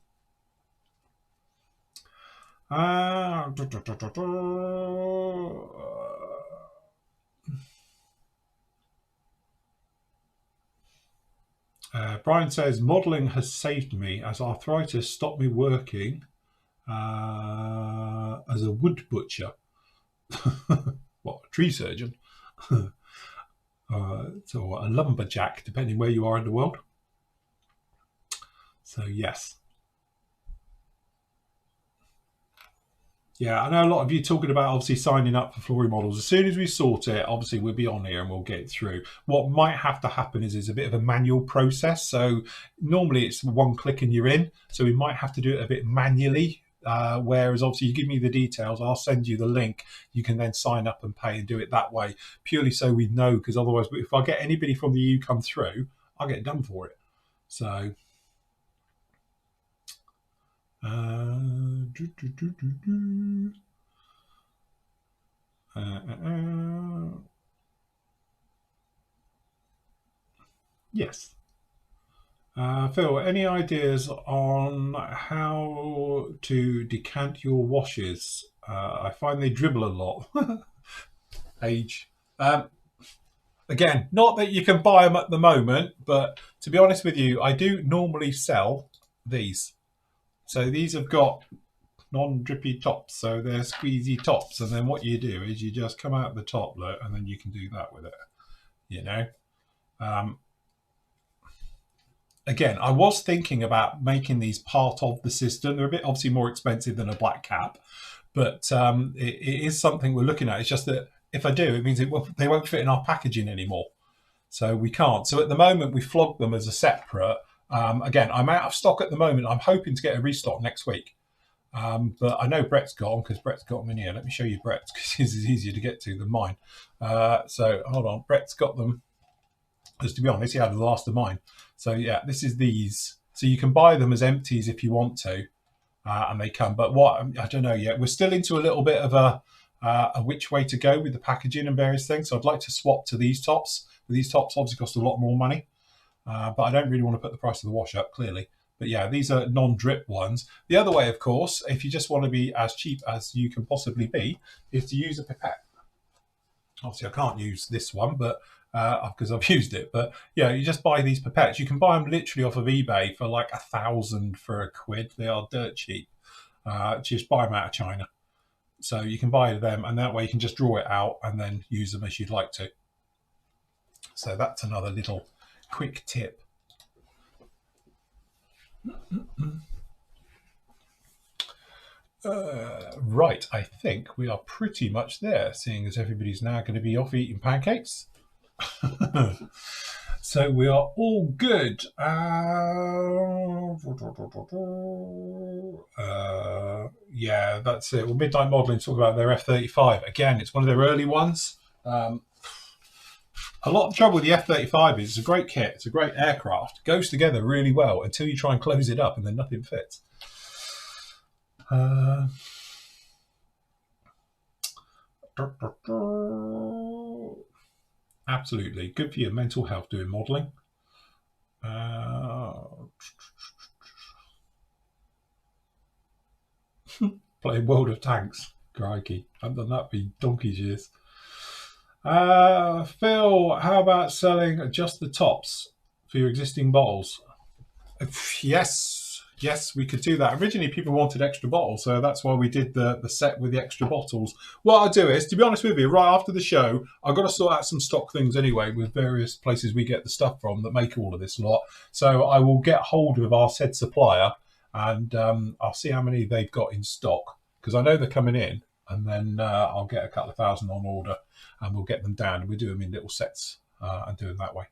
Brian says, modelling has saved me as arthritis stopped me working as a wood butcher. What, a tree surgeon? So a lumberjack, depending where you are in the world. So yes. Yeah, I know a lot of you talking about obviously signing up for flooring models. As soon as we sort it, obviously we'll be on here and we'll get it through. What might have to happen is a bit of a manual process. So normally it's one click and you're in. So we might have to do it a bit manually. Whereas obviously you give me the details, I'll send you the link. You can then sign up and pay and do it that way, purely so we know, because otherwise if I get anybody from the EU come through, I'll get done for it. So yes. Phil, any ideas on how to decant your washes? I find they dribble a lot. Age. Again, not that you can buy them at the moment, but to be honest with you, I do normally sell these. So these have got non-drippy tops, so they're squeezy tops. And then what you do is you just come out the top, look, and then you can do that with it, you know. Again, I was thinking about making these part of the system. They're a bit obviously more expensive than a black cap, but it is something we're looking at. It's just that if I do, it means they won't fit in our packaging anymore. So we can't. So at the moment, we flog them as a separate. Again, I'm out of stock at the moment. I'm hoping to get a restock next week. But I know Brett's got them because Brett's got them in here. Let me show you Brett's because his is easier to get to than mine. So hold on. Brett's got them. Because to be honest, he had the last of mine. So yeah, this is these. So you can buy them as empties if you want to. And they come. But what, I don't know yet. We're still into a little bit of a which way to go with the packaging and various things. So I'd like to swap to these tops. But these tops obviously cost a lot more money. But I don't really want to put the price of the wash up, clearly. But yeah, these are non-drip ones. The other way, of course, if you just want to be as cheap as you can possibly be, is to use a pipette. Obviously, I can't use this one, but because I've used it. But yeah, you just buy these pipettes. You can buy them literally off of eBay for like 1,000 for £1. They are dirt cheap. Just buy them out of China. So you can buy them, and that way you can just draw it out and then use them as you'd like to. So that's another little quick tip. Right, I think we are pretty much there, seeing as everybody's now going to be off eating pancakes. So we are all good. Yeah, that's it. Well, Midnight Modelling talk about their F-35. Again, it's one of their early ones. A lot of trouble with the F-35 is it's a great kit. It's a great aircraft. It goes together really well until you try and close it up and then nothing fits. Absolutely. Good for your mental health doing modelling. Playing World of Tanks. Crikey. I haven't done that for donkey's years. Phil, how about selling just the tops for your existing bottles? Yes, we could do that. Originally, people wanted extra bottles, so that's why we did the set with the extra bottles. What I'll do is, to be honest with you, right after the show, I've got to sort out some stock things anyway with various places we get the stuff from that make all of this lot. So I will get hold of our said supplier and I'll see how many they've got in stock because I know they're coming in, and then I'll get a couple of thousand on order and we'll get them down. We do them in little sets and do it that way.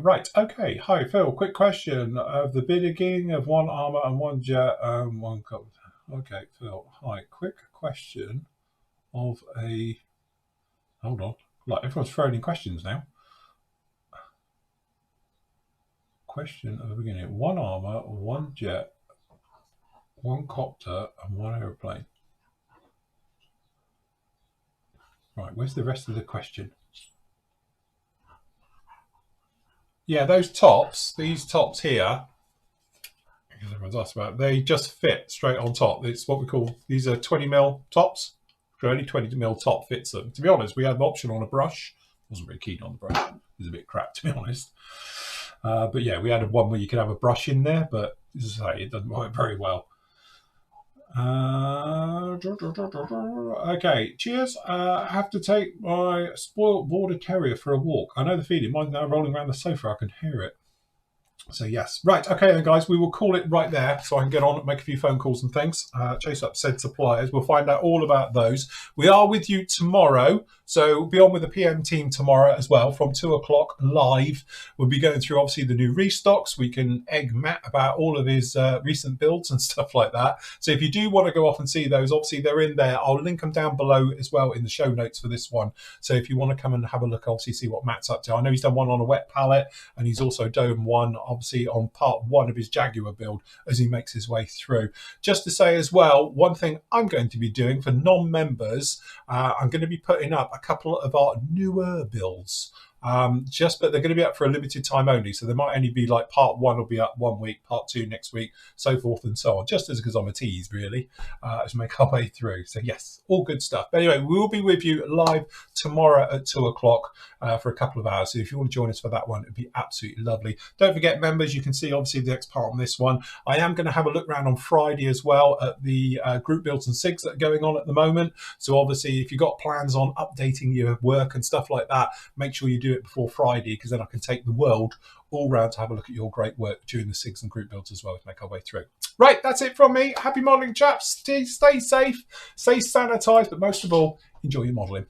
Right, okay. Hi, Phil. Quick question of the bidding of one armor and one jet, one cup. Okay, Phil. Hi, quick question of a. Hold on. Like everyone's throwing in questions now. Question of the beginning: one armor, one jet, one copter, and one aeroplane. Right, where's the rest of the question? Yeah, those tops, these tops here, because everyone's asked about, they just fit straight on top. It's what we call, these are 20mm tops. Only 20mm top fits them. To be honest, we had an option on a brush. Wasn't very keen on the brush. It was a bit crap, to be honest. But yeah, we had one where you could have a brush in there, but as I say, it doesn't work very well. Okay, cheers. I have to take my spoiled border terrier for a walk. I know the feeling. Mine's now rolling around the sofa. I can hear it. So yes. Right, okay then guys, we will call it right there so I can get on and make a few phone calls and things. Chase up said suppliers. We'll find out all about those. We are with you tomorrow. So we'll be on with the PM team tomorrow as well from 2 o'clock live. We'll be going through obviously the new restocks. We can egg Matt about all of his recent builds and stuff like that. So if you do want to go off and see those, obviously they're in there. I'll link them down below as well in the show notes for this one. So if you want to come and have a look, obviously see what Matt's up to. I know he's done one on a wet pallet and he's also done one obviously on part one of his Jaguar build as he makes his way through. Just to say as well, one thing I'm going to be doing for non-members, I'm going to be putting up a couple of our newer builds. But they're going to be up for a limited time only. So there might only be like part one will be up 1 week, part two next week, so forth and so on. Just as because I'm a tease, really, as we make our way through. So yes, all good stuff. But anyway, we will be with you live tomorrow at 2 o'clock for a couple of hours. So if you want to join us for that one, it'd be absolutely lovely. Don't forget, members, you can see obviously the next part on this one. I am going to have a look around on Friday as well at the group builds and SIGs that are going on at the moment. So obviously, if you've got plans on updating your work and stuff like that, make sure you do it before Friday, because then I can take the world all round to have a look at your great work during the SIGs and group builds as well to make our way through. Right, that's it from me. Happy modelling, chaps. Stay safe, stay sanitised, but most of all, enjoy your modelling.